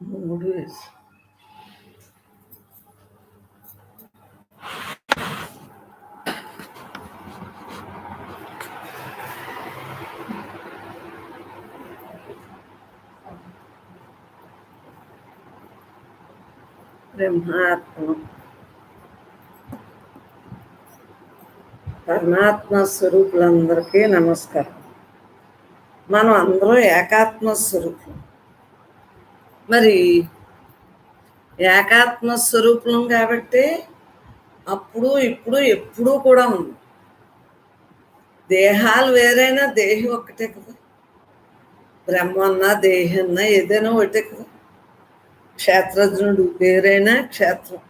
మూడు వేసి బ్రహ్మాత్మ పరమాత్మ స్వరూపులందరికీ నమస్కారం. మనం అందరూ ఏకాత్మ స్వరూపులం. మరి ఏకాత్మ స్వరూపులం కాబట్టి అప్పుడు ఇప్పుడు ఎప్పుడూ కూడా ఉంది. దేహాలు వేరైనా దేహి ఒక్కటే కదా. బ్రహ్మ అన్నా దేహి అన్నా ఏదైనా ఒకటే కదా. క్షేత్రజ్ఞుడు వేరైనా క్షేత్రం,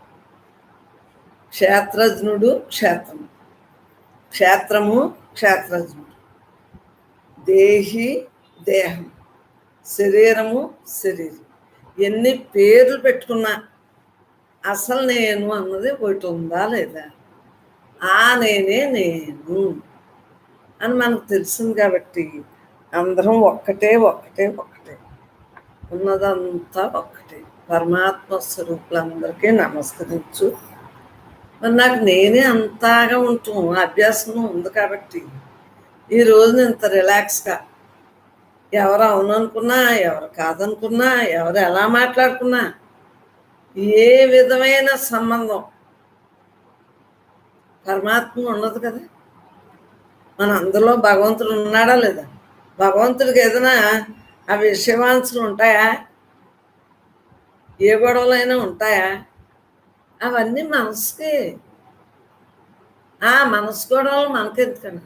క్షేత్రజ్ఞుడు క్షేత్రం, క్షేత్రము క్షేత్రజ్ఞుడు, దేహి దేహం, శరీరము శరీరం. ఎన్ని పేర్లు పెట్టుకున్నా అసలు నేను అన్నది ఒకటి ఉందా లేదా? ఆ నేనే నేను అని మనకు తెలిసింది కాబట్టి అందరం ఒక్కటే ఒక్కటే ఒక్కటే, ఉన్నదంతా ఒక్కటే. పరమాత్మ స్వరూపులందరికీ నమస్కరించు. మరి నాకు నేనే అంతగా ఉంటాం అభ్యాసం ఉంది కాబట్టి ఈరోజు నేను ఇంత రిలాక్స్గా, ఎవరు అవుననుకున్నా ఎవరు కాదనుకున్నా ఎవరు ఎలా మాట్లాడుకున్నా ఏ విధమైన సంబంధం పరమాత్మ ఉండదు కదా. మన అందులో భగవంతుడు ఉన్నాడా లేదా? భగవంతుడికి ఏదైనా ఆ విషయవాంఛలు ఉంటాయా? ఏ గొడవలైనా ఉంటాయా? అవన్నీ మనసుకి. ఆ మనసు గొడవలు మనకెందుకండి?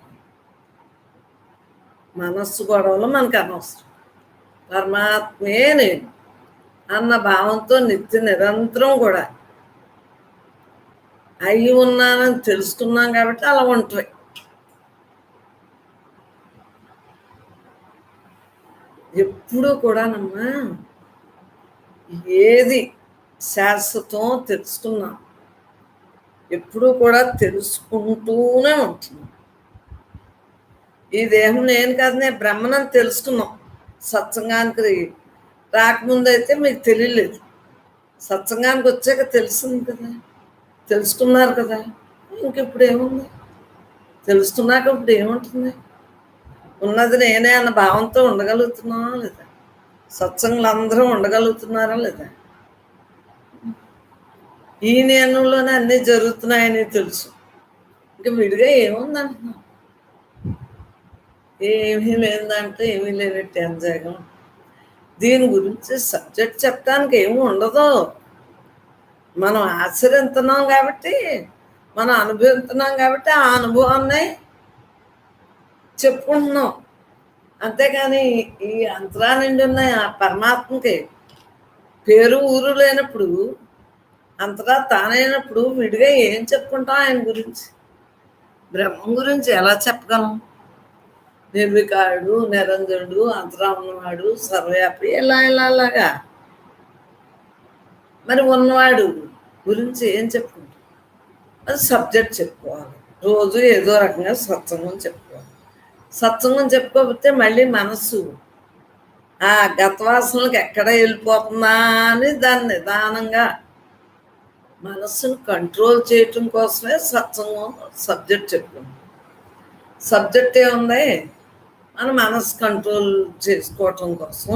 మనస్సు గొడవలు మనకు అనవసరం. పరమాత్మే నేను అన్న భావంతో నిత్య నిరంతరం కూడా అయి ఉన్నానని తెలుసుకున్నాం కాబట్టి అలా ఉంటాయి. ఎప్పుడూ కూడానమ్మా ఏది శాశ్వతం తెలుసుకున్నాం, ఎప్పుడూ కూడా తెలుసుకుంటూనే ఉంటున్నాం. ఈ దేహం నేను కాదు, నేను బ్రహ్మనని తెలుసుకున్నాం. సత్సంగానికి రాకముందైతే మీకు తెలియలేదు, సత్సంగానికి వచ్చాక తెలిసింది కదా, తెలుసుకున్నారు కదా. ఇంకెప్పుడు ఏముంది? తెలుసుకున్నాక ఇప్పుడు ఏముంటుంది? ఉన్నది నేనే అన్న భావంతో ఉండగలుగుతున్నావా లేదా? సత్సంగులు అందరూ ఉండగలుగుతున్నారా లేదా? ఈ నేనులోనే అన్నీ జరుగుతున్నాయని తెలుసు. ఇంకా విడిగా ఏముందంటున్నాం? ఏమీ లేదంటే ఏమీ లేనట్టు ఎంజాయ్గా. దీని గురించి సబ్జెక్ట్ చెప్పడానికి ఏమి ఉండదు. మనం ఆచరిస్తున్నాం కాబట్టి, మనం అనుభవిస్తున్నాం కాబట్టి ఆ అనుభవాన్ని చెప్పుకుంటున్నాం. అంతేకాని ఈ అంతరా నిండి ఉన్న ఆ పరమాత్మకి పేరు ఊరు లేనప్పుడు, అంతటా తానైనప్పుడు విడిగా ఏం చెప్పుకుంటాం ఆయన గురించి? బ్రహ్మం గురించి ఎలా చెప్పగలం? నిర్వికారుడు, నిరంజనుడు, అంతరా ఉన్నవాడు, సర్వవ్యాపి, ఇలాగా. మరి ఉన్నవాడు గురించి ఏం చెప్పుకుంటాం? అది సబ్జెక్ట్ చెప్పుకోవాలి. రోజు ఏదో రకంగా సత్సంగం చెప్పుకోవాలి. సత్సంగం చెప్పుకోకపోతే మళ్ళీ మనస్సు ఆ గతవాసనలకు ఎక్కడ వెళ్ళిపోతుందా అని దాన్ని నిదానంగా మనస్సును కంట్రోల్ చేయటం కోసమే సత్సంగం సబ్జెక్ట్ చెప్పుకుంటాం. సబ్జెక్ట్ ఏముంది? మన మనసు కంట్రోల్ చేసుకోవటం కోసం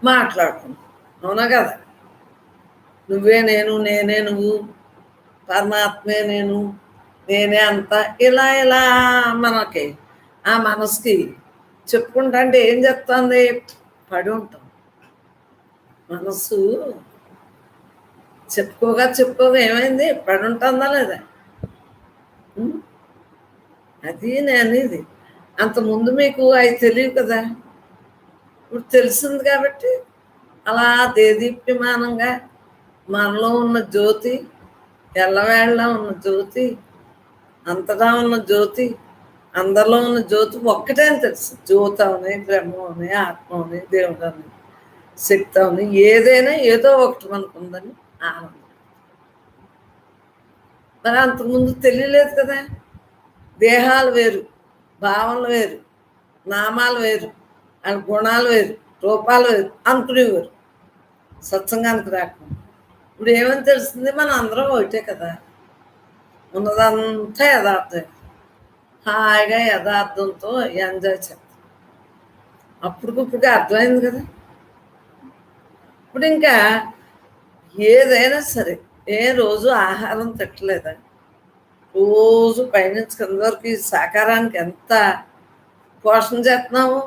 మాట్లాడుకుంటాం. అవునా కదా? నువ్వే నేను, నేనే నువ్వు, పరమాత్మే నేను, నేనే అంతా, ఇలా మనకి ఆ మనసుకి చెప్పుకుంటా అంటే ఏం చెప్తుంది? పడి ఉంటాం. మనసు చెప్పుకోగా ఏమైంది? పడి ఉంటుందా లేదా? అది నేను ఇది అంతకుముందు మీకు అవి తెలియవు కదా. ఇప్పుడు తెలిసింది కాబట్టి అలా దేదీప్యమానంగా మనలో ఉన్న జ్యోతి, ఎల్లవేళ్ళ ఉన్న జ్యోతి, అంతటా ఉన్న జ్యోతి, అందరిలో ఉన్న జ్యోతి ఒక్కటే అని తెలుసు. జ్యోతి అవని, బ్రహ్మం అని, ఆత్మ అని, దేవుడు అని, శక్తి అవని, ఏదైనా ఏదో ఒకటి మనకు ఉందని ఆనందం. మరి అంతకుముందు తెలియలేదు కదా. దేహాలు వేరు, భావనలు వేరు, నామాలు వేరు, గుణాలు వేరు, రూపాలు వేరు అనుకునేవారు. సత్సంగానికి రాకుండా. ఇప్పుడు ఏమని తెలుస్తుంది, మనం అందరం ఒకటే కదా, ఉన్నదంతా యథార్థం. హాయిగా యథార్థంతో ఎంజాయ్ చేస్తాం. అప్పటికిప్పుడు అర్థమైంది కదా. ఇప్పుడు ఇంకా ఏదైనా సరే, ఏ రోజు ఆహారం తిట్టలేదా? రోజు పైనుంచి కింద వరకు ఈ సాకారానికి ఎంత పోషణ చేస్తున్నాము,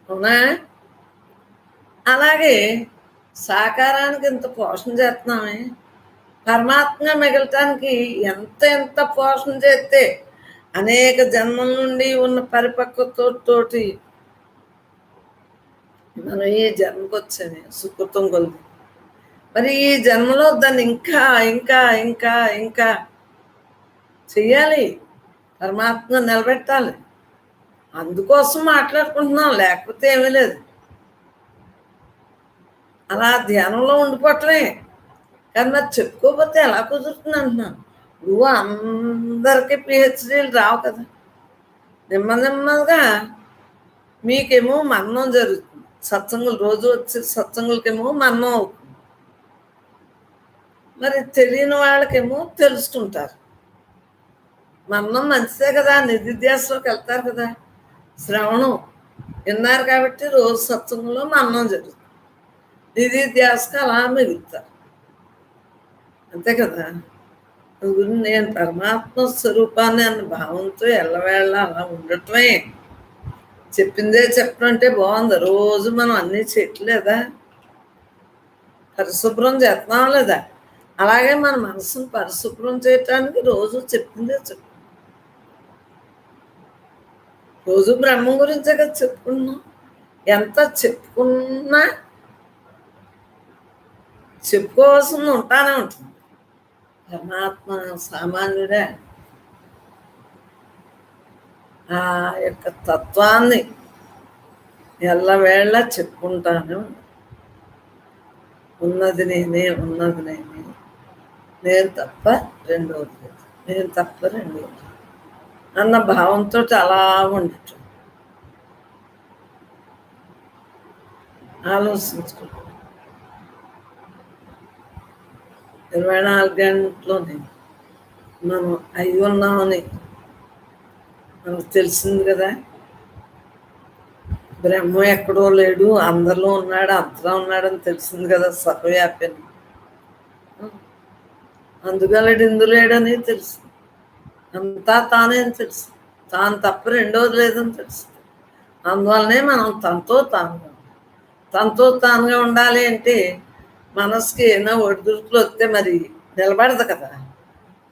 అవునా? అలాగే సాకారానికి ఇంత పోషణ చేస్తున్నామే, పరమాత్మగా మిగలటానికి ఎంత ఎంత పోషణ చేస్తే అనేక జన్మల నుండి ఉన్న పరిపక్వతతోటి మనం ఈ జన్మకు వచ్చాము, సుకృతం కొలిది. మరి ఈ జన్మలో దాన్ని ఇంకా ఇంకా ఇంకా ఇంకా చెయ్యాలి, పరమాత్మ నిలబెట్టాలి. అందుకోసం మాట్లాడుకుంటున్నాం, లేకపోతే ఏమీ లేదు. అలా ధ్యానంలో ఉండిపోవటమే. కానీ మరి చెప్పుకోకపోతే ఎలా కుదురుతుంది అంటున్నాను. నువ్వు అందరికీ పిహెచ్డీలు రావు కదా. నెమ్మదిగా మీకేమో మరణం జరుగుతుంది. సత్సంగులు రోజు వచ్చే సత్సంగులకేమో మరణం అవుతుంది. మరి తెలియని వాళ్ళకేమో తెలుసుకుంటారు. మరణం మంచిదే కదా, నిధిధ్యాసలోకి వెళ్తారు కదా. శ్రవణం విన్నారు కాబట్టి రోజు సత్సంగంలో మరణం జరుగుతుంది. నిధిధ్యాసకు అలా మిగులుతారు, అంతే కదా. నేను పరమాత్మ స్వరూపాన్ని అన్న భావంతో ఎల్లవేళ అలా ఉండటమే. చెప్పిందే చెప్పడం అంటే బాగుంది. రోజు మనం అన్నీ చేయట్లేదా, పరిశుభ్రం చేస్తున్నాం లేదా? అలాగే మన మనసును పరిశుభ్రం చేయటానికి రోజు చెప్పిందే చెప్పు. రోజు బ్రహ్మం గురించే కదా చెప్పుకున్నాం. ఎంత చెప్పుకున్నా చెప్పుకోవాల్సింది ఉంటానే ఉంటుంది. పరమాత్మ సామాన్యుడే. ఆ యొక్క తత్వాన్ని ఎల్లవేళ చెప్పుకుంటాను. ఉన్నది నేనే, ఉన్నది నేనే, నేను తప్ప రెండోది లేదు, నేను తప్ప రెండోది అన్న భావంతో అలా ఉండటం. ఆలోచించుకుంటాం. 24 గంటల్లోనే మనం అయి ఉన్నామని మనకు తెలిసింది కదా. బ్రహ్మ ఎక్కడో లేడు, అందరిలో ఉన్నాడు, అంతలో ఉన్నాడని తెలిసింది కదా. సర్వవ్యాపిని, అందుగలడు ఇందులేడని తెలుసు. అంతా తానే అని తెలుసు. తాను తప్ప రెండోది లేదని తెలుసు. అందువల్లనే మనం తనతో తానుగా ఉండాలి. అంటే మనసుకి ఏమైనా ఒడిదుడుకులు వస్తే మరి నిలబడదు కదా.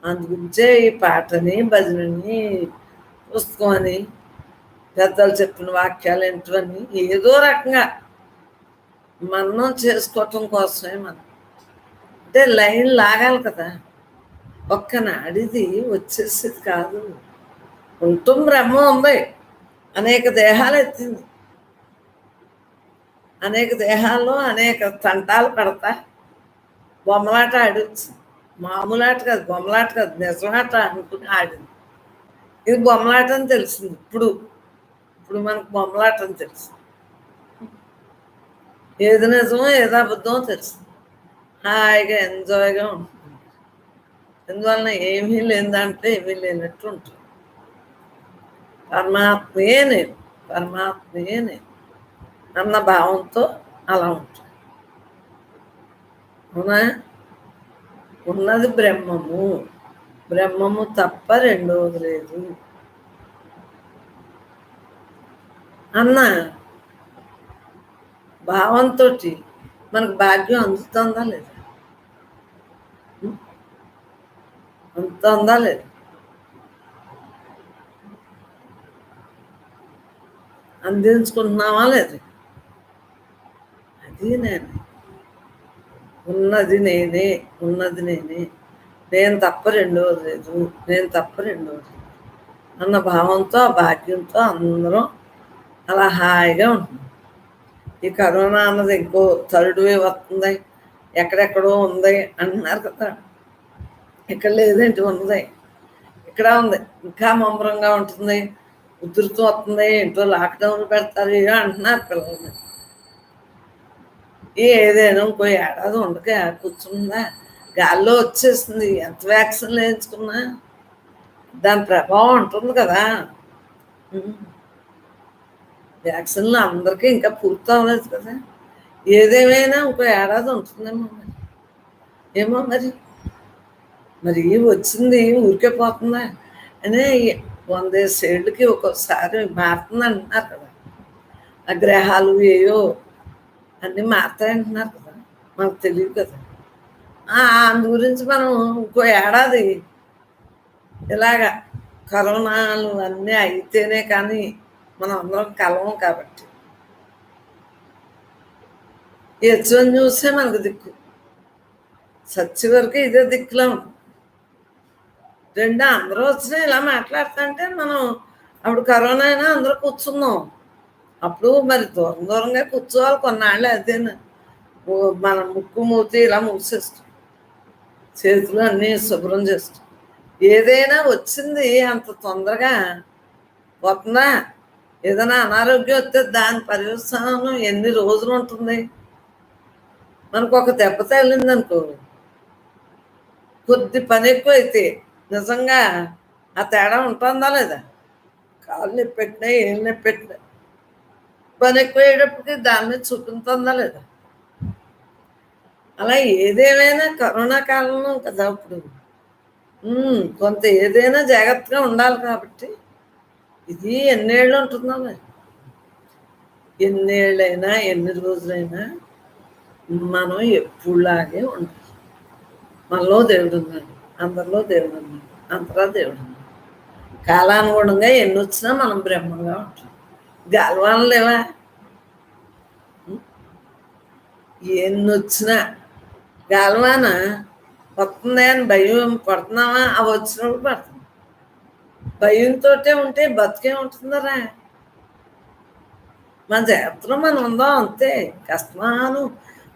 అందుగురించే ఈ పాటని, భజనని, పుస్తకం అని, పెద్దలు చెప్పిన వాక్యాలు ఏంటని ఏదో రకంగా మనం చేసుకోవటం కోసమే. మనం అంటే లైన్ లాగాలి కదా. ఒక్క నాడిది వచ్చేసేది కాదు. ఉంటూ బ్రహ్మ ఉంది, అనేక దేహాలు ఎత్తింది, అనేక దేహాల్లో అనేక తంటాలు పడతా బొమ్మలాట ఆడొచ్చు. మామూలాట కాదు, బొమ్మలాట కాదు, నిజమాట అనుకుని ఆడింది. ఇది బొమ్మలాట అని తెలిసింది. ఇప్పుడు మనకు బొమ్మలాట అని తెలుసు. ఏది నిజమో ఏది అబద్ధమో తెలుసు. హాయిగా ఎంజాయ్గా ఉంటుంది. ఎందువలన ఏమీ లేని దాంట్లో ఏమీ లేనట్టు ఉంటుంది. పరమాత్మయే నేను, పరమాత్మయే నేను అన్న భావంతో అలా ఉంటుంది. అవునా? ఉన్నది బ్రహ్మము, బ్రహ్మము తప్ప రెండవది లేదు అన్న భావంతో మనకు భాగ్యం అందుతుందా లేదా? అందుతుందా లేదా? అందించుకుంటున్నావా లేదు? అది నేను, ఉన్నది నేనే, ఉన్నది నేనే, నేను తప్ప రెండవది లేదు, నేను తప్ప రెండవది లేదు అన్న భావంతో, ఆ భాగ్యంతో అందరం అలా హాయిగా ఉంటుంది. ఈ కరోనా అన్నది ఇంకో థర్డ్ వేవ్ వస్తుంది, ఎక్కడెక్కడో ఉంది అంటున్నారు కదా. ఇక్కడ లేదేంటి, ఉన్నది ఇక్కడ ఉంది. ఇంకా ముమ్మరంగా ఉంటుంది, ఉధృతం వస్తుంది, ఏంటో లాక్డౌన్ పెడతారు అంటున్నారు పిల్లల్ని. ఏదైనా ఇంకో ఏడాది ఉండక కూర్చుందా, గాల్లో వచ్చేస్తుంది. ఎంత వ్యాక్సిన్లు వేయించుకున్నా దాని ప్రభావం ఉంటుంది కదా. వ్యాక్సిన్లు అందరికీ ఇంకా పూర్తి అవ్వలేదు కదా. ఏదేమైనా ఇంకో ఏడాది ఉంటుందేమో మరి. ఏమో మరి మరి వచ్చింది ఊరికే పోతుందా అని 100 ఏళ్ళకి ఒక్కోసారి మారుతుంది అంటున్నారు కదా. ఆ గ్రహాలు ఏయో అన్నీ మారుతాయంటున్నారు కదా, మనకు తెలియదు కదా. అందు గురించి మనం ఇంకో ఏడాది ఇలాగా కరోనాలు అన్నీ అయితేనే కానీ మనం అందరం కలవం కాబట్టి H1 న్యూసే మనకు దిక్కు. సచ్చి వరకు ఇదే దిక్కులో ఉంది. అందరూ వచ్చినా ఇలా మాట్లాడుతుంటే మనం అప్పుడు కరోనా అయినా అందరూ కూర్చున్నాం. అప్పుడు మరి దూరం దూరంగా కూర్చోవాలి కొన్నాళ్ళు. అదేనా మన ముక్కు మూతి ఇలా మూసేస్తాం, చేతులు అన్నీ శుభ్రం చేస్తాం. ఏదైనా వచ్చింది అంత తొందరగా వస్తుందా? ఏదైనా అనారోగ్యం వస్తే దాని పర్యవసానం ఎన్ని రోజులు ఉంటుంది? మనకు ఒక దెబ్బ తగిలిందనుకో, కొద్ది పని ఎక్కువ అయితే నిజంగా ఆ తేడా ఉంటుందా లేదా? కాళ్ళు నొప్పి పెట్టినా ఏం నొప్పి పెట్టినా పని ఎక్కువ అయ్యేటప్పటికి దాని మీద చూపుతుందా లేదా? అలా ఏదేమైనా కరోనా కాలంలో కదా ఇప్పుడు కొంత ఏదైనా జాగ్రత్తగా ఉండాలి కాబట్టి ఇది ఎన్నేళ్ళు ఉంటుందో మరి. ఎన్నేళ్ళైనా ఎన్ని రోజులైనా మనం ఎప్పుడులాగే ఉండాలి. మనలో దేవుడు ఉన్నాడు, అందరిలో దేవుడు ఉన్నాడు, అంతలా దేవుడు ఉన్నాడు. కాలానుగుణంగా ఎన్ని వచ్చినా మనం బ్రహ్మంగా ఉంటాం. గాలివానలు లేవా? ఎన్ని వచ్చినా గాలివాన వస్తుంది అని భయం పడుతున్నావా? అవి వచ్చినప్పుడు పడుతుంది. భయంతో ఉంటే బతికే ఉంటుందరా. మన జాగ్రత్తలో మనం ఉందాం అంతే. కష్టమాను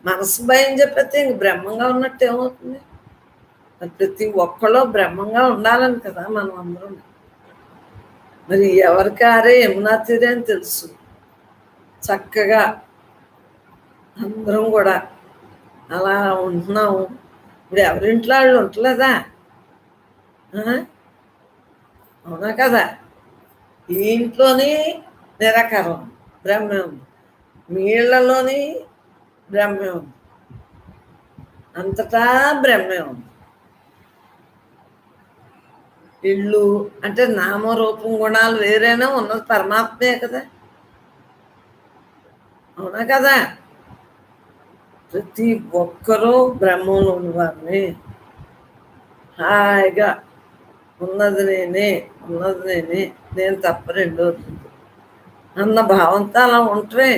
మనసు భయం చెప్పేస్తే ఇంక బ్రహ్మంగా ఉన్నట్టు ఏమవుతుంది? ప్రతి ఒక్కళ్ళు బ్రహ్మంగా ఉండాలని కదా మనం అందరం. మరి ఎవరికారే యమునా తీరే అని తెలుసు. చక్కగా అందరం కూడా అలా ఉంటున్నాము. ఇప్పుడు ఎవరింట్లో వాళ్ళు ఉంటలేదా? అవునా కదా. ఈ ఇంట్లోని నిరాకారం బ్రహ్మే ఉంది, మీ ఇళ్లలోని బ్రహ్మే ఉంది, అంతటా బ్రహ్మే ఉంది. ఇళ్ళు అంటే నామరూపం గుణాలు వేరేనా, ఉన్నది పరమాత్మే కదా. అవునా కదా. ప్రతి ఒక్కరూ బ్రహ్మంలో ఉన్నవారిని. హాయిగా ఉన్నది నేనే, ఉన్నది నేనే, నేను తప్ప రెండోది అన్న భావంతో అలా ఉంటే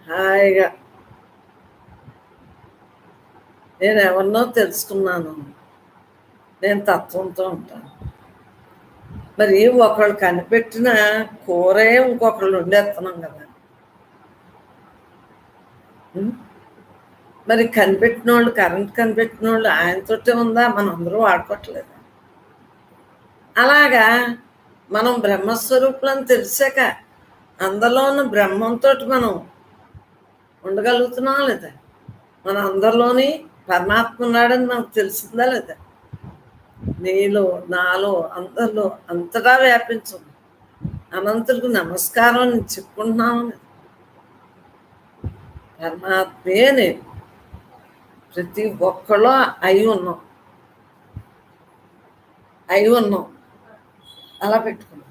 హాయిగా నేను ఎవరినో తెలుసుకున్నాను, నేను తత్వంతో ఉంటాను. మరి ఒకళ్ళు కనిపెట్టిన కూరే ఇంకొకళ్ళు వండేస్తున్నాం కదా. మరి కనిపెట్టిన వాళ్ళు, కరెంట్ కనిపెట్టిన వాళ్ళు ఆయనతోటే ఉందా? మనం అందరూ వాడుకోవట్లేదు. అలాగా మనం బ్రహ్మస్వరూపులను తెలిసాక అందరిలో ఉన్న బ్రహ్మంతో మనం ఉండగలుగుతున్నాం లేదా? మన అందరిలోని పరమాత్మ ఉన్నాడని మనకు తెలిసిందా లేదా? నీలో, నాలో, అందరిలో అంతటా వ్యాపించు. అనంతుడికి నమస్కారం అని చెప్పుకుంటున్నాము. పరమాత్మే నేను, ప్రతి ఒక్కళ్ళు అయి ఉన్నాం, అయి ఉన్నాం. అలా పెట్టుకున్నాం,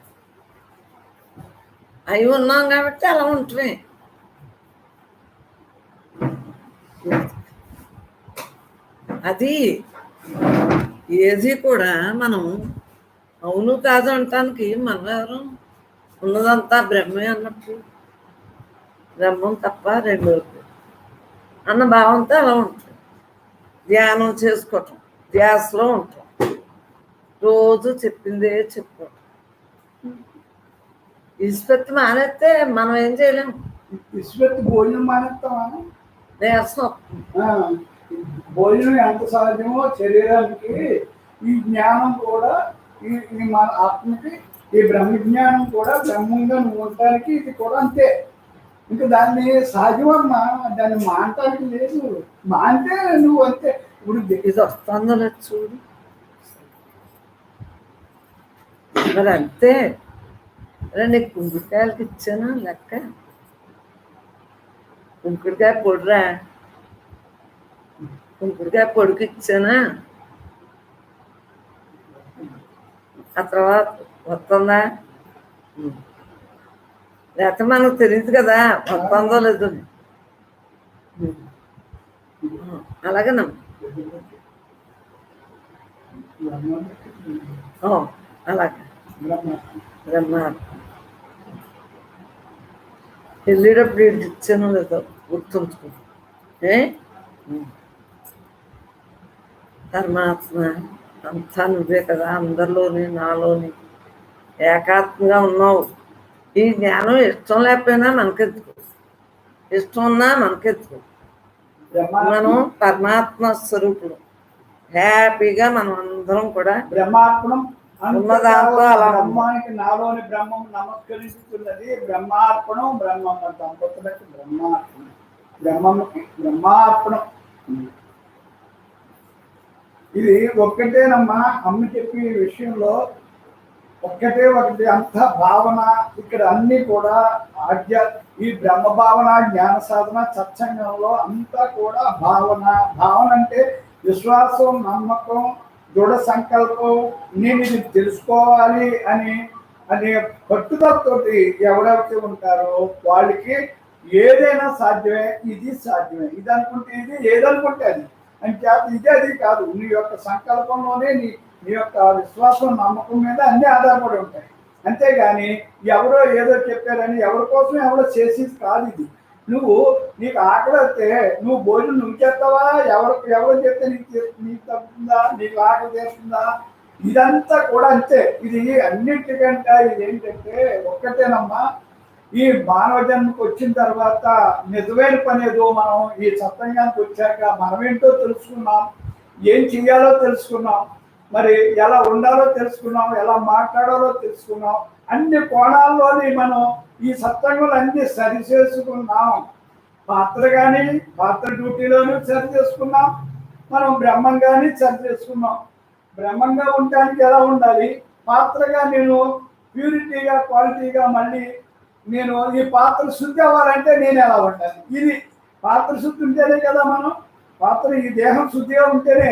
అయి ఉన్నాం కాబట్టి అలా ఉంటున్నాయి. అది ఏది కూడా మనం అవును కాదు అంటానికి మనం ఎవరు? ఉన్నదంతా బ్రహ్మే అన్నప్పుడు, బ్రహ్మం తప్ప రెండోది అన్న భావంతో అలా ఉంటుంది. ధ్యానం చేసుకోవటం, ధ్యాసలో ఉంటాం, రోజు చెప్పిందే చెప్పుకోవటం. ఇసుపెత్తి మానేస్తే మనం ఏం చేయలేము. ఇసుపెత్తి భోజనం మానేస్తామా? నీరసం. భోజనం ఎంత సహజమో శరీరానికి ఈ జ్ఞానం కూడా ఈ మన ఆత్మకి ఈ బ్రహ్మజ్ఞానం కూడా బ్రహ్మంగా నువ్వు ఉండటానికి ఇది కూడా అంతే. ఇంకా దాన్ని సహజమన్నా దాన్ని మానటానికి లేదు. మాంటే నువ్వు అంతే. ఇప్పుడు ఇది వస్తుందో చూడు, మరి అంతే. నీకు కుంకుడుకాయలకి ఇచ్చానా లెక్క? కుంకుడుకాయ పొడిరా, కుంకుడుకాయ పొడికి ఇచ్చానా? ఆ తర్వాత వస్తుందా? లేకపోతే మనకు తెలియదు కదా వస్తుందో లేదు. అలాగేనమ్మా. అలాగే బ్రహ్మాత్మ వెళ్ళేటప్పుడు ఏంటి ఇచ్చానో లేదో గుర్తుంచుకో. పరమాత్మ అంతా నువ్వే కదా, అందరిలోని నాలోని ఏకాత్మగా ఉన్నావు. ఈ జ్ఞానం ఇష్టం లేకపోయినా మనకెత్తుకో, ఇష్టం ఉన్నా మనకెత్తుకో. మనం పరమాత్మ స్వరూపుడు, హ్యాపీగా మనం అందరం కూడా బ్రహ్మాత్మం ఉన్నదాంతో అలా బ్రహ్మానికి నాలోని బ్రహ్మం నమస్కరిస్తున్నది. బ్రహ్మార్పణం బ్రహ్మం దంపతులకి బ్రహ్మార్పణం, బ్రహ్మకి బ్రహ్మార్పణం. ఇది ఒక్కటేనమ్మా అమ్మ చెప్పి విషయంలో ఒక్కటే ఒకటి. అంత భావన ఇక్కడ అన్ని కూడా ఈ బ్రహ్మ భావన జ్ఞాన సాధన సత్సంగంలో అంతా కూడా భావన. భావన అంటే విశ్వాసం, నమ్మకం, దృఢ సంకల్పం. నేను ఇది తెలుసుకోవాలి అనే పట్టుదలతోటి ఎవరైతే ఉంటారో వాళ్ళకి ఏదైనా సాధ్యమే. ఇది సాధ్యమే, ఇది అనుకుంటే ఇది, ఏదనుకుంటే అది. అంటే ఇదే అది కాదు. నీ యొక్క సంకల్పంలోనే నీ యొక్క విశ్వాసం, నమ్మకం మీద అన్ని ఆధారపడి ఉంటాయి. అంతేగాని ఎవరో ఏదో చెప్పారని ఎవరి కోసం ఎవరో చేసేది కాదు ఇది. నీకు ఆకలి వస్తే నువ్వు భోజనం నువ్వు చేస్తావా? ఎవరు చెప్తే నీకు తప్పుతుందా? నీకు ఆకలి చేస్తుందా? ఇదంతా కూడా అంతే. ఇది అన్నింటికంటే ఇది ఏంటంటే ఒక్కటేనమ్మా, ఈ మానవ జన్మకు వచ్చిన తర్వాత నిజమైన పని ఏదో మనం ఈ సత్సంగానికి వచ్చాక మనమేంటో తెలుసుకున్నాం, ఏం చెయ్యాలో తెలుసుకున్నాం, మరి ఎలా ఉండాలో తెలుసుకున్నాం, ఎలా మాట్లాడాలో తెలుసుకున్నాం. అన్ని కోణాల్లోని మనం ఈ సత్సంగంలో అన్ని సరి చేసుకున్నాం. పాత్ర డ్యూటీలోనూ సరి చేసుకున్నాం, మనం బ్రహ్మంగాని సరి చేసుకున్నాం. బ్రహ్మంగా ఉండటానికి ఎలా ఉండాలి, పాత్రగా నేను ప్యూరిటీగా, క్వాలిటీగా మళ్ళీ నేను ఈ పాత్ర శుద్ధి అవ్వాలంటే నేను ఎలా ఉండాలి. ఇది పాత్ర శుద్ధి ఉంటేనే కదా మనం పాత్ర. ఈ దేహం శుద్ధిగా ఉంటేనే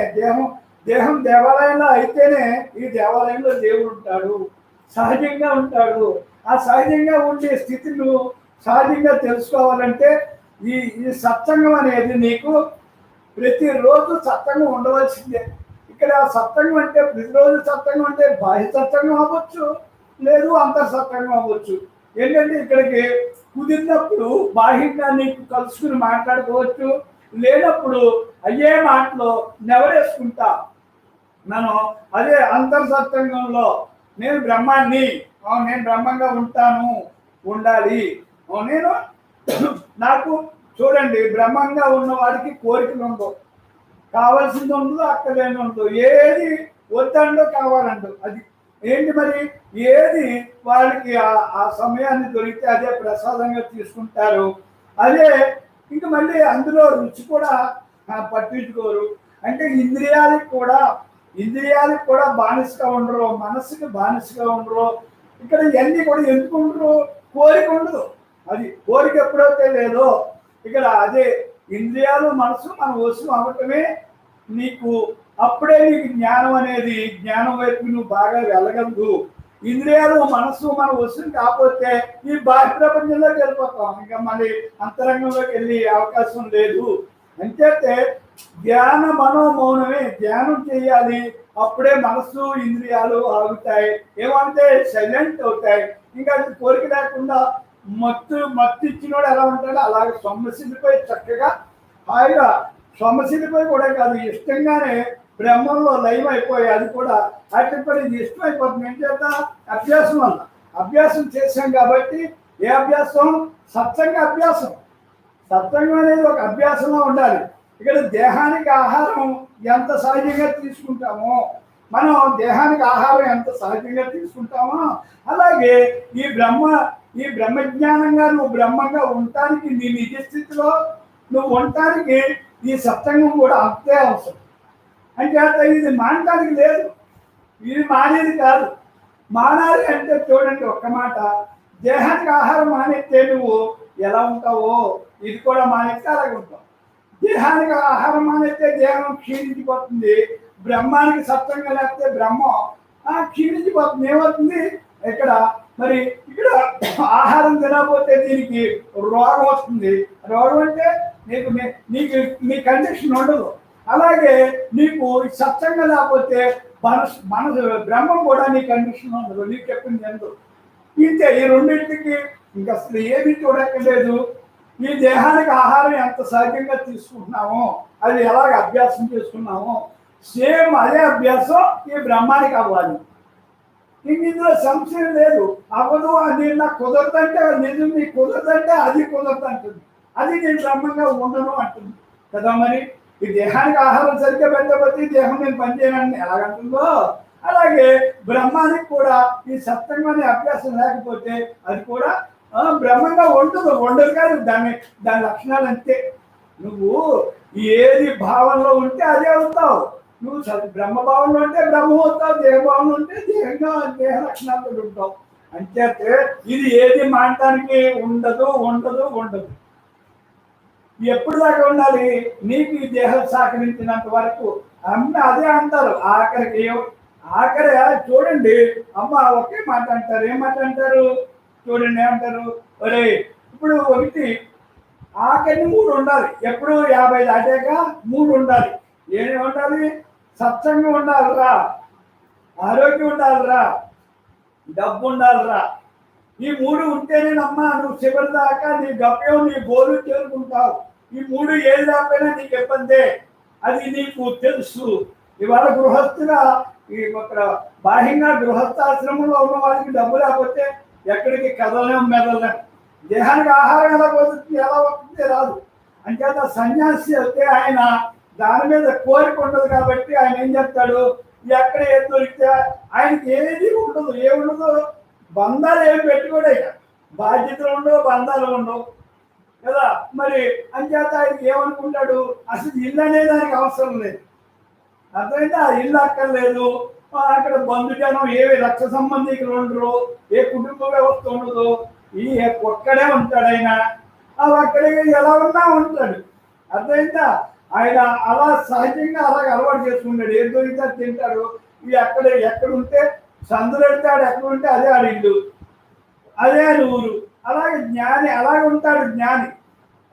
దేహం దేవాలయంలో అయితేనే ఈ దేవాలయంలో దేవుడు ఉంటాడు, సహజంగా ఉంటాడు. ఆ సహజంగా ఉండే స్థితిని సహజంగా తెలుసుకోవాలంటే ఈ సత్సంగం అనేది నీకు ప్రతిరోజు సత్సంగం ఉండవలసిందే. ఇక్కడ సత్సంగం అంటే ప్రతిరోజు సత్సంగం అంటే బాహ్య సత్సంగం అవ్వచ్చు, లేదు అంతర్ సత్సంగం అవ్వచ్చు. ఏంటంటే ఇక్కడికి కుదిరినప్పుడు బాహ్యంగా నీకు కలుసుకుని మాట్లాడుకోవచ్చు, లేనప్పుడు అయ్యే మాటలో నెవరేసుకుంటా మనం. అదే అంతర్సత్సంగంలో నేను బ్రహ్మాన్ని, నేను బ్రహ్మంగా ఉండాలి. నాకు చూడండి, బ్రహ్మంగా ఉన్న వాడికి కోరికలు ఉండవు, కావాల్సింది ఉండదు, అక్కలేని ఉండదు, ఏది వద్దండో కావాలండో. అది ఏంటి మరి, ఏది వాళ్ళకి ఆ సమయాన్ని దొరికితే అదే ప్రసాదంగా తీసుకుంటారు. అదే ఇంకా మళ్ళీ అందులో రుచి కూడా పట్టించుకోరు. అంటే ఇంద్రియాలకు కూడా బానిసగా ఉండరు, మనసుకి బానిసగా ఉండరు. ఇక్కడ ఇవన్నీ కూడా ఎందుకు ఉండరు, కోరిక ఉండదు. అది కోరిక ఎప్పుడైతే లేదో ఇక్కడ అదే ఇంద్రియాలు, మనసు మన వశం అవ్వటమే నీకు. అప్పుడే నీకు జ్ఞానం వైపు నువ్వు బాగా వెళ్ళగలదు. ఇంద్రియాలు, మనసు మన వశం కాకపోతే ఈ బాహ్య ప్రపంచంలోకి వెళ్ళిపోతాం, ఇంకా మళ్ళీ అంతరంగంలోకి వెళ్ళే అవకాశం లేదు. అంచేతే ధ్యాన మనోమౌనమే ధ్యానం చేయాలి. అప్పుడే మనసు, ఇంద్రియాలు ఆగుతాయి. ఏమంటే సైలెంట్ అవుతాయి. ఇంకా కోరిక లేకుండా మత్తు ఇచ్చినోడు ఎలా ఉంటాడో అలాగే సొమ్మసిల్లిపోయి చక్కగా హాయిగా, సొమ్మసిల్లిపోయి కూడా కాదు, ఇష్టంగానే బ్రహ్మంలో లయం అయిపోయి అది కూడా అటుపడి ఇష్టం అయిపోతుంది. ఏం చేద్దాం, అభ్యాసం వల్ల. అభ్యాసం చేశాం కాబట్టి ఏ అభ్యాసం, సత్సంగ అభ్యాసం. సత్సంగం అనేది ఒక అభ్యాసంలో ఉండాలి. ఇక్కడ దేహానికి ఆహారం ఎంత సహజంగా తీసుకుంటామో, మనం దేహానికి ఆహారం ఎంత సహజంగా తీసుకుంటామో, అలాగే ఈ బ్రహ్మజ్ఞానంగా నువ్వు బ్రహ్మంగా ఉండటానికి, నీ నిజ స్థితిలో నువ్వు ఉండటానికి ఈ సత్సంగం కూడా అంతే అవసరం. అంటే ఇది మానటానికి లేదు, ఇది మానేది కాదు. మానాలి అంటే చూడండి ఒక్క మాట, దేహానికి ఆహారం మానేస్తే నువ్వు ఎలా ఉంటావో ఇది కూడా మానేస్తే అలాగే ఉంటావు. దేహానికి ఆహారం మానేస్తే దేహం క్షీణించిపోతుంది, బ్రహ్మానికి సత్సంగా లేకపోతే బ్రహ్మం క్షీణించిపోతుంది. ఏమవుతుంది ఇక్కడ మరి ఇక్కడ ఆహారం తినకపోతే దీనికి రోగం వస్తుంది. రోగం అంటే నీకు నీ కండిషన్ ఉండదు. అలాగే నీకు సత్సంగా లేకపోతే మనసు బ్రహ్మం కూడా నీ కండిషన్ ఉండదు, నీకు చెప్పింది ఎందుకు. ఇంతే, ఈ రెండింటికి ఇంక అసలు ఏమీ చూడక్కర్లేదు. ఈ దేహానికి ఆహారం ఎంత సహజంగా తీసుకుంటున్నామో, అది ఎలాగ అభ్యాసం చేసుకున్నామో, సేమ్ అదే అభ్యాసం ఈ బ్రహ్మానికి అవ్వాలి. ఇందులో సంశయం లేదు. అవ్వదు, అది నాకు కుదరదంటే నిజం, నీకు కుదరదంటే అది కుదరదు అంటుంది. అది నేను బ్రహ్మంగా ఉండను అంటుంది కదా. మరి ఈ దేహానికి ఆహారం సరిగ్గా పెట్టకపోతే దేహం నేను పనిచేయనని ఎలాగంటుందో, అలాగే బ్రహ్మానికి కూడా ఈ సత్సంగాన్ని అభ్యాసం లేకపోతే అది కూడా బ్రహ్మంగా ఉండదు కానీ దాని లక్షణాలు అంతే. నువ్వు ఏది భావంలో ఉంటే అదే అవుతావు. నువ్వు బ్రహ్మ భావంలో ఉంటే బ్రహ్మ అవుతావు, దేహ భావంలో ఉంటే దేహ లక్షణాలతో ఉంటావు. అంచేతే ఇది ఏది మానటానికి ఉండదు. ఎప్పుడు దాకా ఉండాలి? నీకు ఈ దేహం సహకరించినంత వరకు. అమ్మ అదే అంటారు ఆఖరి చూడండి, అమ్మ ఒకే మాట అంటారు. ఏం మాట అంటారు చూడండి, ఏమంటారు? ఒరే, ఇప్పుడు ఒకటి ఆఖరిని 3 ఉండాలి. ఎప్పుడు 50 దాటాక 3 ఉండాలి. ఏమి ఉండాలి? సత్సంగం ఉండాలిరా, ఆరోగ్యం ఉండాలిరా, డబ్బు ఉండాలిరా. ఈ 3 ఉంటేనేనమ్మా నువ్వు చివరి దాకా నీ గమ్యం, నీ గోలు చేరుకుంటావు. ఈ 3 ఏది లేకపోయినా నీకు ఇబ్బందే, అది నీకు తెలుసు. ఇవాళ గృహస్థుగా ఇక్కడ బాహ్యంగా గృహస్థాశ్రమంలో ఉన్న వాళ్ళకి డబ్బు లేకపోతే ఎక్కడికి కదలలేం, మెదలలేం. దేహానికి ఆహారం ఎలా వస్తుంది రాదు. అంచేత సన్యాసి అయితే ఆయన దాని మీద కోరిక ఉండదు కాబట్టి ఆయన ఏం చెప్తాడు, ఎక్కడ ఏది దొరికితే ఆయనకి ఏది ఉండదు. ఏముండదు, బంధాలు ఏమి పెట్టుకోడే, బాధ్యతలు ఉండవు, బంధాలు ఉండవు కదా. మరి అంచేత ఆయనకి ఏమనుకుంటాడు, అసలు ఇల్లు అనేది దానికి అవసరం లేదు. అర్థమైతే ఆ ఇల్లు అక్కర్లేదు, అక్కడ బంధుజనం ఏవి రక్త సంబంధికులు ఉండరు, ఏ కుటుంబ వ్యవస్థ ఉండదు. ఈ ఒక్కడే ఉంటాడు ఆయన. అక్కడే ఎలా ఉన్నా ఉంటాడు. అర్థమైందా? ఆయన అలా సహజంగా అలాగ అలవాటు చేసుకుంటాడు. ఏం దొరికితే తింటాడు. ఇవి ఎక్కడ ఉంటే సందులు పెడతాడు, ఎక్కడ ఉంటే అదే ఆడి ఇల్లు, అదే ఆడి ఊరు. అలాగే జ్ఞాని అలాగే ఉంటాడు జ్ఞాని.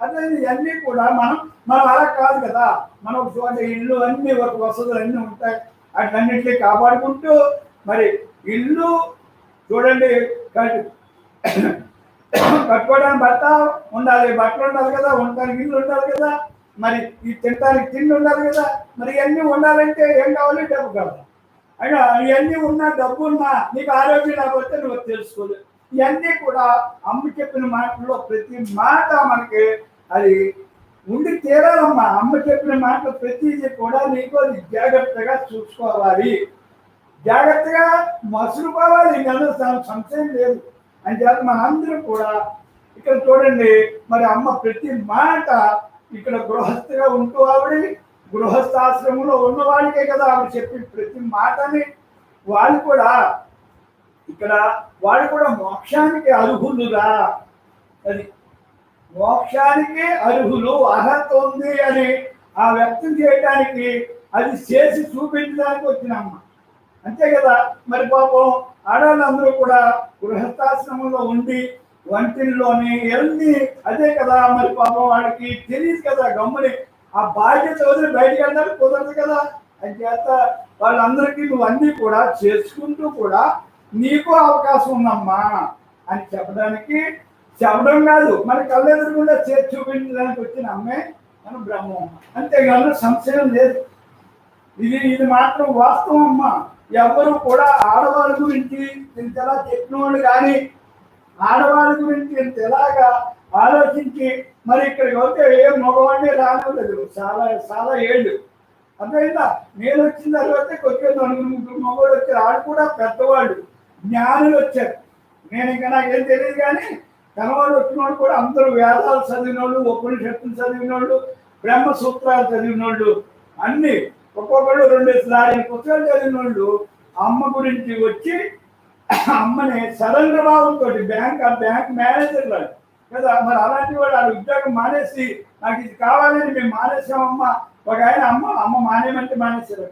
అదే ఇవన్నీ కూడా మనం అలా కాదు కదా. మనం ఒక ఇల్లు అన్ని ఒక వసతులు అన్నీ ఉంటాయి, వాటిన్నింటినీ కాపాడుకుంటూ మరి ఇల్లు చూడండి, కట్టుకోవడానికి బట్ట ఉండాలి, బట్టలు ఉండాలి కదా, ఉండడానికి ఇల్లు ఉండాలి కదా, మరి ఈ తినడానికి తిండి ఉండాలి కదా. మరి ఇవన్నీ ఉండాలంటే ఏం కావాలి? డబ్బు కావాలి. అయినా ఇవన్నీ ఉన్నా, డబ్బు ఉన్నా నీకు ఆరోగ్యం లేకపోతే నువ్వు తెలుసుకోలేదు. ఇవన్నీ కూడా అమ్మ చెప్పిన మాటల్లో ప్రతి మాట మనకి అది ఉండి తీరాలమ్మా. అమ్మ చెప్పిన మాటలు ప్రతిదీ కూడా నీకు అది జాగ్రత్తగా చూసుకోవాలి, జాగ్రత్తగా మసులుకోవాలి. ఇంకా సంశయం లేదు. అని చేత మనందరూ కూడా ఇక్కడ చూడండి, మరి అమ్మ ప్రతి మాట ఇక్కడ గృహస్థగా ఉంటూ ఆవిడ గృహస్థాశ్రమంలో ఉన్న వాళ్ళకే కదా ఆవిడ చెప్పి ప్రతి మాటని వాళ్ళు కూడా మోక్షానికి అర్హులురా. అది మోక్షానికి అర్హులు, అర్హత ఉంది అని ఆ వ్యక్తం చేయడానికి, అది చేసి చూపించడానికి వచ్చినమ్మ. అంతే కదా. మరి పాపం ఆడవాళ్ళందరూ కూడా గృహస్థాశ్రమంలో ఉండి వంటిల్లోని వెళ్ళి అదే కదా. మరి పాపం వాళ్ళకి తెలియదు కదా, గమ్ముని ఆ బాధ్యత వదిలి బయటికి వెళ్ళడానికి కుదరదు కదా. అని చేత వాళ్ళందరికీ నువ్వు అన్నీ కూడా చేసుకుంటూ కూడా నీకు అవకాశం ఉందమ్మా అని చెప్పడం కాదు, మన కళ్ళెదురుగుండా చేసి చూపించడానికి వచ్చిన అమ్మే మన బ్రహ్మం. అంతేగాను సంశయం లేదు. ఇది మాత్రం వాస్తవం అమ్మా. ఎవరు కూడా ఆడవాళ్ళ గురించి ఇంతలా చెప్పిన వాళ్ళు కానీ, ఆడవాళ్ళ గురించి ఇంత ఎలాగా ఆలోచించి మరి ఇక్కడ ఇక్కడికి వస్తే ఏ మగవాడిని రానివ్వలేదు చాలా చాలా ఏళ్ళు. అర్థమైందా? నేను వచ్చిన తర్వాత కొంచెం నలుగురు మగవాళ్ళు వచ్చారు. వాళ్ళు కూడా పెద్దవాళ్ళు జ్ఞానులు వచ్చారు. నేను ఇంకా నాకేం తెలియదు, కానీ కనవాళ్ళు వచ్చిన వాళ్ళు కూడా అందరూ వేదాలు చదివిన వాళ్ళు, ఉపనిషత్తులు చదివిన వాళ్ళు, బ్రహ్మసూత్రాలు చదివిన వాళ్ళు, అన్ని ఒక్కొక్కళ్ళు 2 పుస్తకాలు చదివిన వాళ్ళు అమ్మ గురించి వచ్చి అమ్మని సరెండర్ భావంతో బ్యాంక్ మేనేజర్ లాగా కదా. మరి అలాంటి వాడు ఆ ఉద్యోగం మానేసి నాకు ఇది కావాలని మేము మానేసామమ్మ. ఒక ఆయన అమ్మ మానేయమంటే మానేశారు.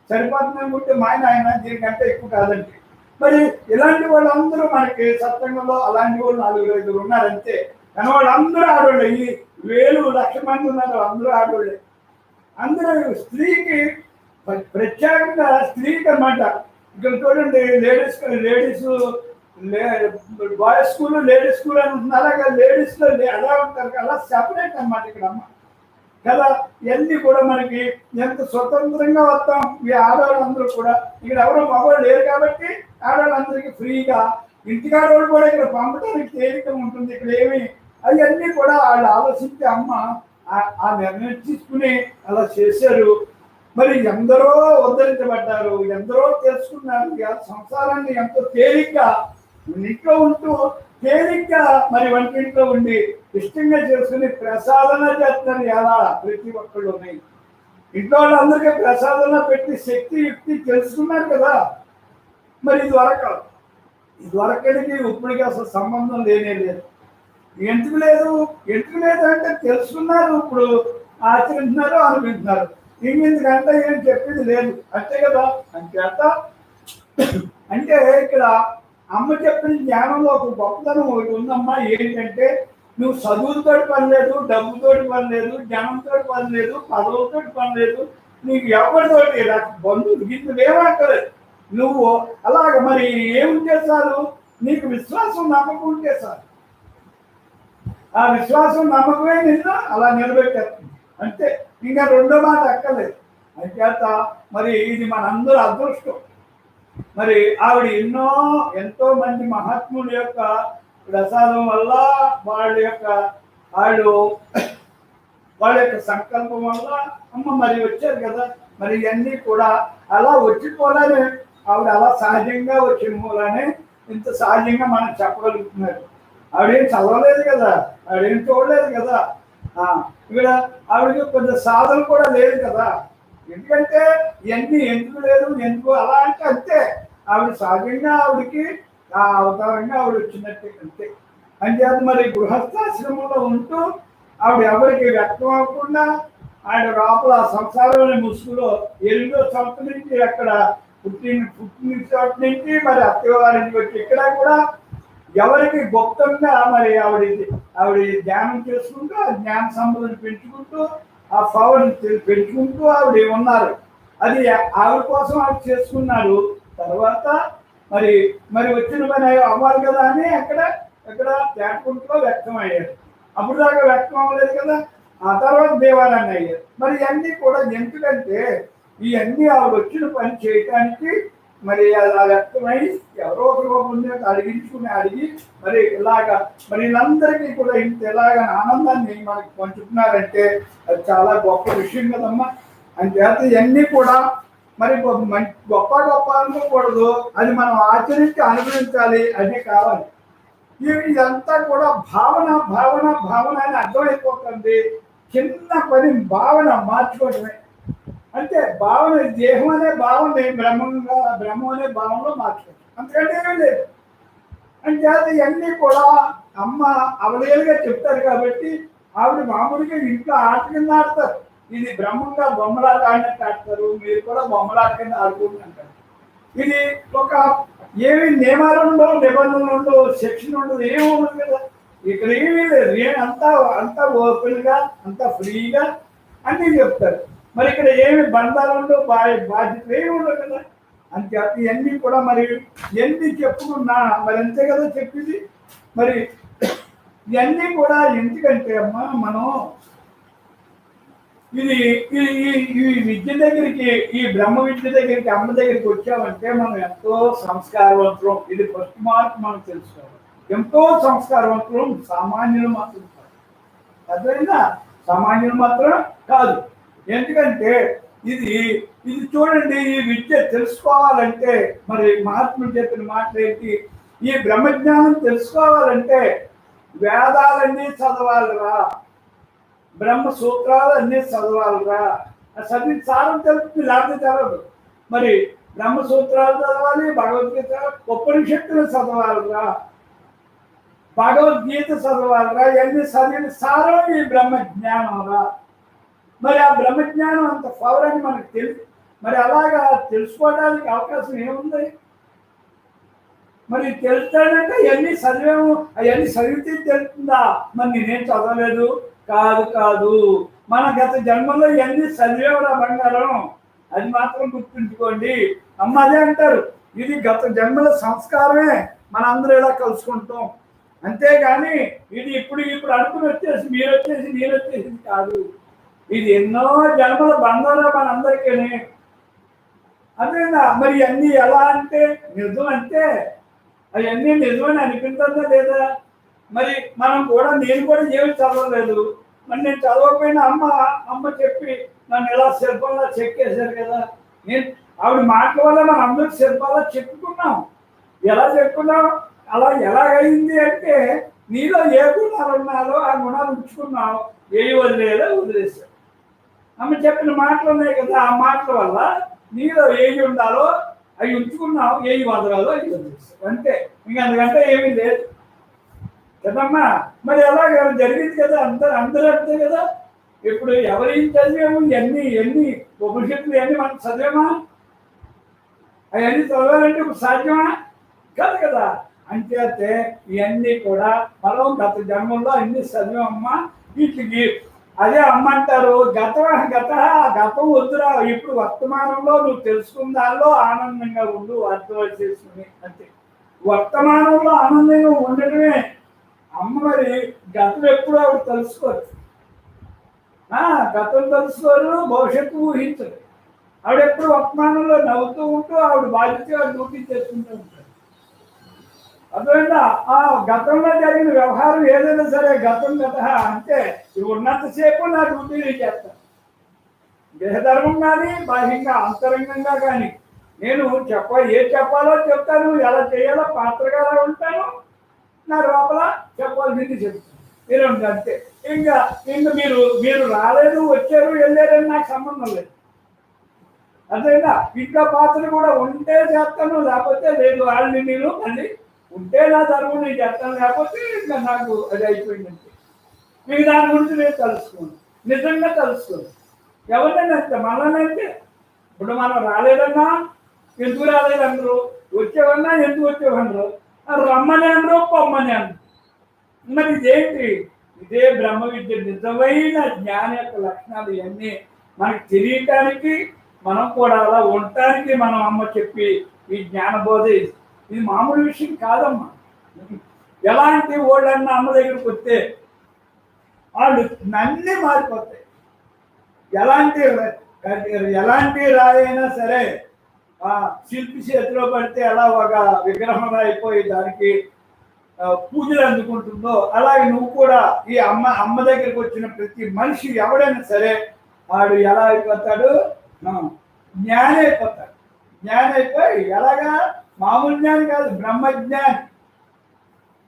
సరిపోతుంది అనుకుంటే ఆయన దీనికంటే ఎక్కువ కాదండి. మరి ఇలాంటి వాళ్ళందరూ మనకి సత్సంగంలో అలాంటి వాళ్ళు 4-5 ఉన్నారంతే. కానీ వాళ్ళందరూ ఆడవాళ్ళే. ఈ 1,000 మంది ఉన్నారు, అందరూ ఆడవాళ్ళే. అందరూ స్త్రీకి ప్రత్యేకంగా స్త్రీకి అన్నమాట. ఇక్కడ చూడండి, ladies boys school ladies school అని ఉంటుంది. అలాగే లేడీస్లో అలా ఉంటారు, అలా సెపరేట్ అన్నమాట ఇక్కడ అమ్మ కదా. ఇవన్నీ కూడా మనకి ఎంత స్వతంత్రంగా వస్తాం. ఈ ఆడవాళ్ళందరూ కూడా ఇక్కడ ఎవరో మగవాళ్ళు లేరు కాబట్టి ఆడవాళ్ళందరికీ ఫ్రీగా, ఇంటికాడవాళ్ళు కూడా ఇక్కడ పంపడానికి తేలిక ఉంటుంది. ఇక్కడ ఏమి అవన్నీ కూడా వాళ్ళు ఆలోచించి అమ్మ ఆ నిర్ణయం తీసుకుని అలా చేశారు. మరి ఎందరో ఉద్ధరించబడ్డారు, ఎందరో తెలుసుకున్నారు. సంసారాన్ని ఎంతో తేలిగ్గా ఇంట్లో ఉంటూ తేలిగ్గా మరి వంటింట్లో ఉండి ఇష్టంగా చేసుకుని ప్రసాదన చేస్తున్నారు. ఎలా ప్రతి ఒక్కళ్ళు ఉన్నాయి. ఇంట్లో వాళ్ళందరికీ ప్రసాదన పెట్టి శక్తి యుక్తి తెలుసుకున్నారు కదా. మరి ఇదివరకడికి ఇప్పటికి అసలు సంబంధం లేనే లేదు. ఎందుకు లేదు అంటే తెలుసుకున్నారు, ఇప్పుడు ఆచరించినారు, అనుకుంటున్నారు. ఇంకెందుకంటే ఏం చెప్పింది లేదు, అంతే కదా. అంటే ఇక్కడ అమ్మ చెప్పిన జ్ఞానంలో ఒక గొప్పతనం ఒకటి ఉందమ్మా. ఏంటంటే నువ్వు చదువులతో పని లేదు, డబ్బుతోటి పని లేదు, జ్ఞానంతో పని లేదు, పదవులతో పని లేదు, నీకు ఎవరితోటి బంధువులు గిన్నెలు ఏమంటలేదు. నువ్వు అలాగ మరి ఏముంటే చాలు, నీకు విశ్వాసం నమ్మకం ఉంటే చాలు. ఆ విశ్వాసం నమ్మకమే నిన్ను అలా నిలబెట్టేస్తుంది అంతే. ఇంకా రెండో మాట అక్కర్లేదు. అంచేత మరి ఇది మనందరూ అదృష్టం. మరి ఆవిడ ఎంతో మంది మహాత్ముల యొక్క ప్రసాదం వల్ల వాళ్ళ యొక్క సంకల్పం వల్ల అమ్మ మరి వచ్చారు కదా. మరి ఇవన్నీ కూడా అలా వచ్చిపోలానే ఆవిడ అలా సహజంగా వచ్చిన మూలానే ఇంత సహజంగా మనం చెప్పగలుగుతున్నారు. ఆవిడేం చదవలేదు కదా, ఆవిడేం చూడలేదు కదా. ఇక్కడ ఆవిడకి కొంచెం సాధన కూడా లేదు కదా. ఎందుకంటే ఇవన్నీ ఎందుకు లేదు, ఎందుకు అలా అంటే అంతే. ఆవిడ సహజంగా ఆవిడకి ఆ అవతారంగా ఆవిడ వచ్చినట్టే అంతే. అంచేత మరి గృహస్థాశ్రమంలో ఉంటూ ఆవిడ ఎవరికి వ్యక్తం అవ్వకుండా ఆయన లోపల సంసారం ముసుగులో 8వ సంవత్సరం నుంచి అక్కడ పుట్టిన చోట నుంచి మరి అత్తవారింటికి వచ్చి ఇక్కడ కూడా ఎవరికి గుప్తంగా మరి ఆవిడ ధ్యానం చేసుకుంటూ ఆ జ్ఞాన సంపదను పెంచుకుంటూ ఆ పవర్ పెంచుకుంటూ ఆవిడ ఉన్నారు. అది ఆవిడ కోసం ఆవిడ చేసుకున్నారు. తర్వాత మరి వచ్చిన పని అవ్వాలి కదా అని అక్కడ తేటకుంటలో వ్యక్తం అయ్యారు. అప్పుడు దాకా వ్యక్తం అవ్వలేదు కదా. ఆ తర్వాత దేవాలయాన్ని అయ్యారు. మరి ఇవన్నీ కూడా ఎందుకంటే ఇవన్నీ ఆవిడ వచ్చిన పని చేయటానికి మరి అలా వ్యక్తమై ఎవరో ఒకరు అడిగి మరి ఇలాగా మరి వీళ్ళందరికీ కూడా ఇంత ఎలాగ ఆనందాన్ని మనకి పంచుతున్నారంటే అది చాలా గొప్ప విషయం కదమ్మా. అంచేత ఇవన్నీ కూడా మరి గొప్ప అనుకోకూడదు, అది మనం ఆచరించి అనుభవించాలి, అదే కావాలి. ఇదంతా కూడా భావన అని అర్థమైపోతుంది. చిన్న పని భావన మార్చుకోవడమే. అంటే భావన దేహం అనే భావన బ్రహ్మం అనే భావనలో మార్చుకోవచ్చు, అంతకంటే ఏమీ లేదు. అంటే ఇవన్నీ కూడా అమ్మ అవలేలుగా చెప్తారు కాబట్టి ఆవిడ మామూలుగా ఇంట్లో ఆట కింద ఆడతారు. ఇది బ్రహ్మంగా బొమ్మలాట ఆడినట్టు ఆడతారు, మీరు కూడా బొమ్మలాట కింద ఆడుకుంటుంటారు. ఇది ఒక ఏమి నియమాలు ఉండవు, నిబంధనలు ఉండవు, సెక్షన్ ఉండదు, ఏమి ఉండదు కదా. ఇక్కడ ఏమీ లేదు. అంతా ఓపెన్గా అంతా ఫ్రీగా అన్నీ చెప్తారు. మరి ఇక్కడ ఏమి బంధాలు ఉండవు, బాధ్యతలు ఏమి ఉండవు కదా. అంతే ఇవన్నీ కూడా మరి ఎన్ని చెప్పుకున్నా మరి అంతే కదా చెప్పింది. మరి ఇవన్నీ కూడా ఎందుకంటే అమ్మా మనం ఈ విద్య దగ్గరికి, ఈ బ్రహ్మ విద్య దగ్గరికి, అమ్మ దగ్గరికి వచ్చామంటే మనం ఎంతో సంస్కారవంతులం. ఇది ఫస్ట్ మార్క్ మనం తెలుసుకోవాలి. ఎంతో సంస్కారవంతులం, సామాన్యులు మాత్రం. అర్థమైందా? సామాన్యులు మాత్రం కాదు. ఎందుకంటే ఇది ఇది చూడండి, ఈ విద్య తెలుసుకోవాలంటే మరి మహాత్ములు చెప్పిన మాటలు ఏంటి? ఈ బ్రహ్మజ్ఞానం తెలుసుకోవాలంటే వేదాలన్నీ చదవాలిరా, బ్రహ్మ సూత్రాలు అన్నీ చదవాలిరా. చదివి సారం తెలుస్తుంది, లేకపోతే చదవదు. మరి బ్రహ్మ సూత్రాలు చదవాలి, భగవద్గీత ఉపనిషత్తులు చదవాలిరా, భగవద్గీత చదవాలిరా. ఇవన్నీ చదివిన సారం ఈ బ్రహ్మ జ్ఞానంరా. మరి ఆ బ్రహ్మజ్ఞానం అంత పవర్ అని మనకు తెలుసు. మరి అలాగా తెలుసుకోవడానికి అవకాశం ఏముంది? మరి తెలుస్తానంటే అవన్నీ చదివాము, అవన్నీ చదివితే తెలుస్తుందా? మరి నేనేం చదవలేదు కాదు కాదు, మన గత జన్మలో ఇవన్నీ చదివేవరా బంగారం, అది మాత్రం గుర్తుంచుకోండి. అమ్మ అదే అంటారు, ఇది గత జన్మల సంస్కారమే మనందరూ ఇలా కలుసుకుంటాం, అంతేగాని ఇది ఇప్పుడు అనుకుని వచ్చేసి మీరు వచ్చేసి నేను వచ్చేసింది కాదు. ఇది ఎన్నో జన్మల బంధాలు మనందరికీ. అదేనా? మరి అన్నీ ఎలా అంటే నిజం అంటే అవన్నీ నిజమని అనిపించిందా లేదా? మరి మనం కూడా, నేను కూడా ఏమి చదవలేదు, మరి నేను చదవకపోయినా అమ్మ చెప్పి నన్ను ఎలా శిల్పంలా చెక్కేశారు కదా. నేను ఆవిడ మాటల వల్ల మనం అందరికి శిల్పాలా చెప్పుకున్నాం. ఎలా చెప్పుకున్నాం? అలా ఎలాగైంది అంటే నీలో ఏ గుణాలు ఉన్నారో ఆ గుణాలు ఉంచుకున్నావు, ఏ వదిలేదో వదిలేసావు. అమ్మ చెప్పిన మాటలు ఉన్నాయి కదా, ఆ మాటల వల్ల నీలో ఏవి ఉండాలో అవి ఉంచుకున్నావు, ఏవి వదలాలో అవి వదిలేసావు, అంతే. ఇంకా అందుకంటే ఏమీ లేదు కదమ్మా. మరి అలాగే జరిగింది కదా, అందరూ అంతే కదా. ఇప్పుడు ఎవరేం చదివాము? ఎన్ని ఉపనిషత్తులు ఎన్ని మనం చదివామా? అవన్నీ చదవాలంటే ఇప్పుడు సాధ్యమా? కాదు కదా. అంచేతే ఇవన్నీ కూడా మనం గత జన్మల్లో అన్ని చదివామమ్మా. వీటికి అదే అమ్మ అంటారు, గతం వద్దురా, ఇప్పుడు వర్తమానంలో నువ్వు తెలుసుకున్న దానిలో ఆనందంగా ఉండు, అర్థం చేసుకుని, అంతే. వర్తమానంలో ఆనందంగా ఉండటమే అమ్మ. మరి గతం ఎప్పుడు ఆవిడ తెలుసుకోరు, గతం తెలుసుకోరు, భవిష్యత్తు ఊహించరు. ఆవిడెప్పుడు వర్తమానంలో నవ్వుతూ ఉంటూ ఆవిడ బాధ్యతగా డ్యూటీ చేసుకుంటూ ఉంటారు. అర్థమైందా? ఆ గతంలో జరిగిన వ్యవహారం ఏదైనా సరే గతం గత అంటే ఉన్నంతసేపు నా డ్యూటీ నేను చేస్తాను. దేహధర్మం కానీ బాహ్యంగా అంతరంగంగా కానీ నేను ఏం చెప్పాలో చెప్తాను, ఎలా చేయాలో పాత్రగా ఉంటాను, నా లోపల చెప్పాల్సింది చెప్తాను. మీరు అంతే. ఇంకా మీరు రాలేదు, వచ్చారు, వెళ్ళారని నాకు సంబంధం లేదు. అదేనా? ఇంట్లో పాత్ర కూడా ఉంటే చేస్తాను, లేకపోతే లేదు. వాళ్ళని నేను మళ్ళీ ఉంటే నా ధర్మం నేను చేస్తాను, లేకపోతే ఇంకా నాకు అది అయిపోయిందంటే. మీకు దాని గురించి నేను తెలుసుకోను, నిజంగా తెలుసుకోను. ఎవరినైనా అంతే, మనల్నంటే. ఇప్పుడు మనం రాలేదన్నా ఎందుకు రాలేదన్నారు, వచ్చేవన్నా ఎందుకు వచ్చేవన్నారు, రమ్మని అనరు, పొమ్మని అన్నారు. మరి ఇదేంటి? ఇదే బ్రహ్మ విద్య నిజమైన జ్ఞాన యొక్క లక్షణాలు. ఇవన్నీ మనకి తెలియటానికి, మనం కూడా అలా ఉండటానికి మనం అమ్మ చెప్పి ఈ జ్ఞానబోధ. ఇది మామూలు విషయం కాదమ్మా. ఎలాంటి వాళ్ళన్నా అమ్మ దగ్గరికి వస్తే వాళ్ళు నన్నే మారిపోతాయి. ఎలాంటి రాయైనా సరే శిల్పి చేతిలో పడితే ఎలా ఒక విగ్రహం అయిపోయి దానికి పూజలు అందుకుంటుందో, అలాగే నువ్వు కూడా ఈ అమ్మ దగ్గరికి వచ్చిన ప్రతి మనిషి ఎవడైనా సరే వాడు ఎలా అయిపోతాడు? జ్ఞాని అయిపోతాడు. జ్ఞాని అయిపోయి ఎలాగా? మామూలు జ్ఞాని కాదు, బ్రహ్మజ్ఞాని.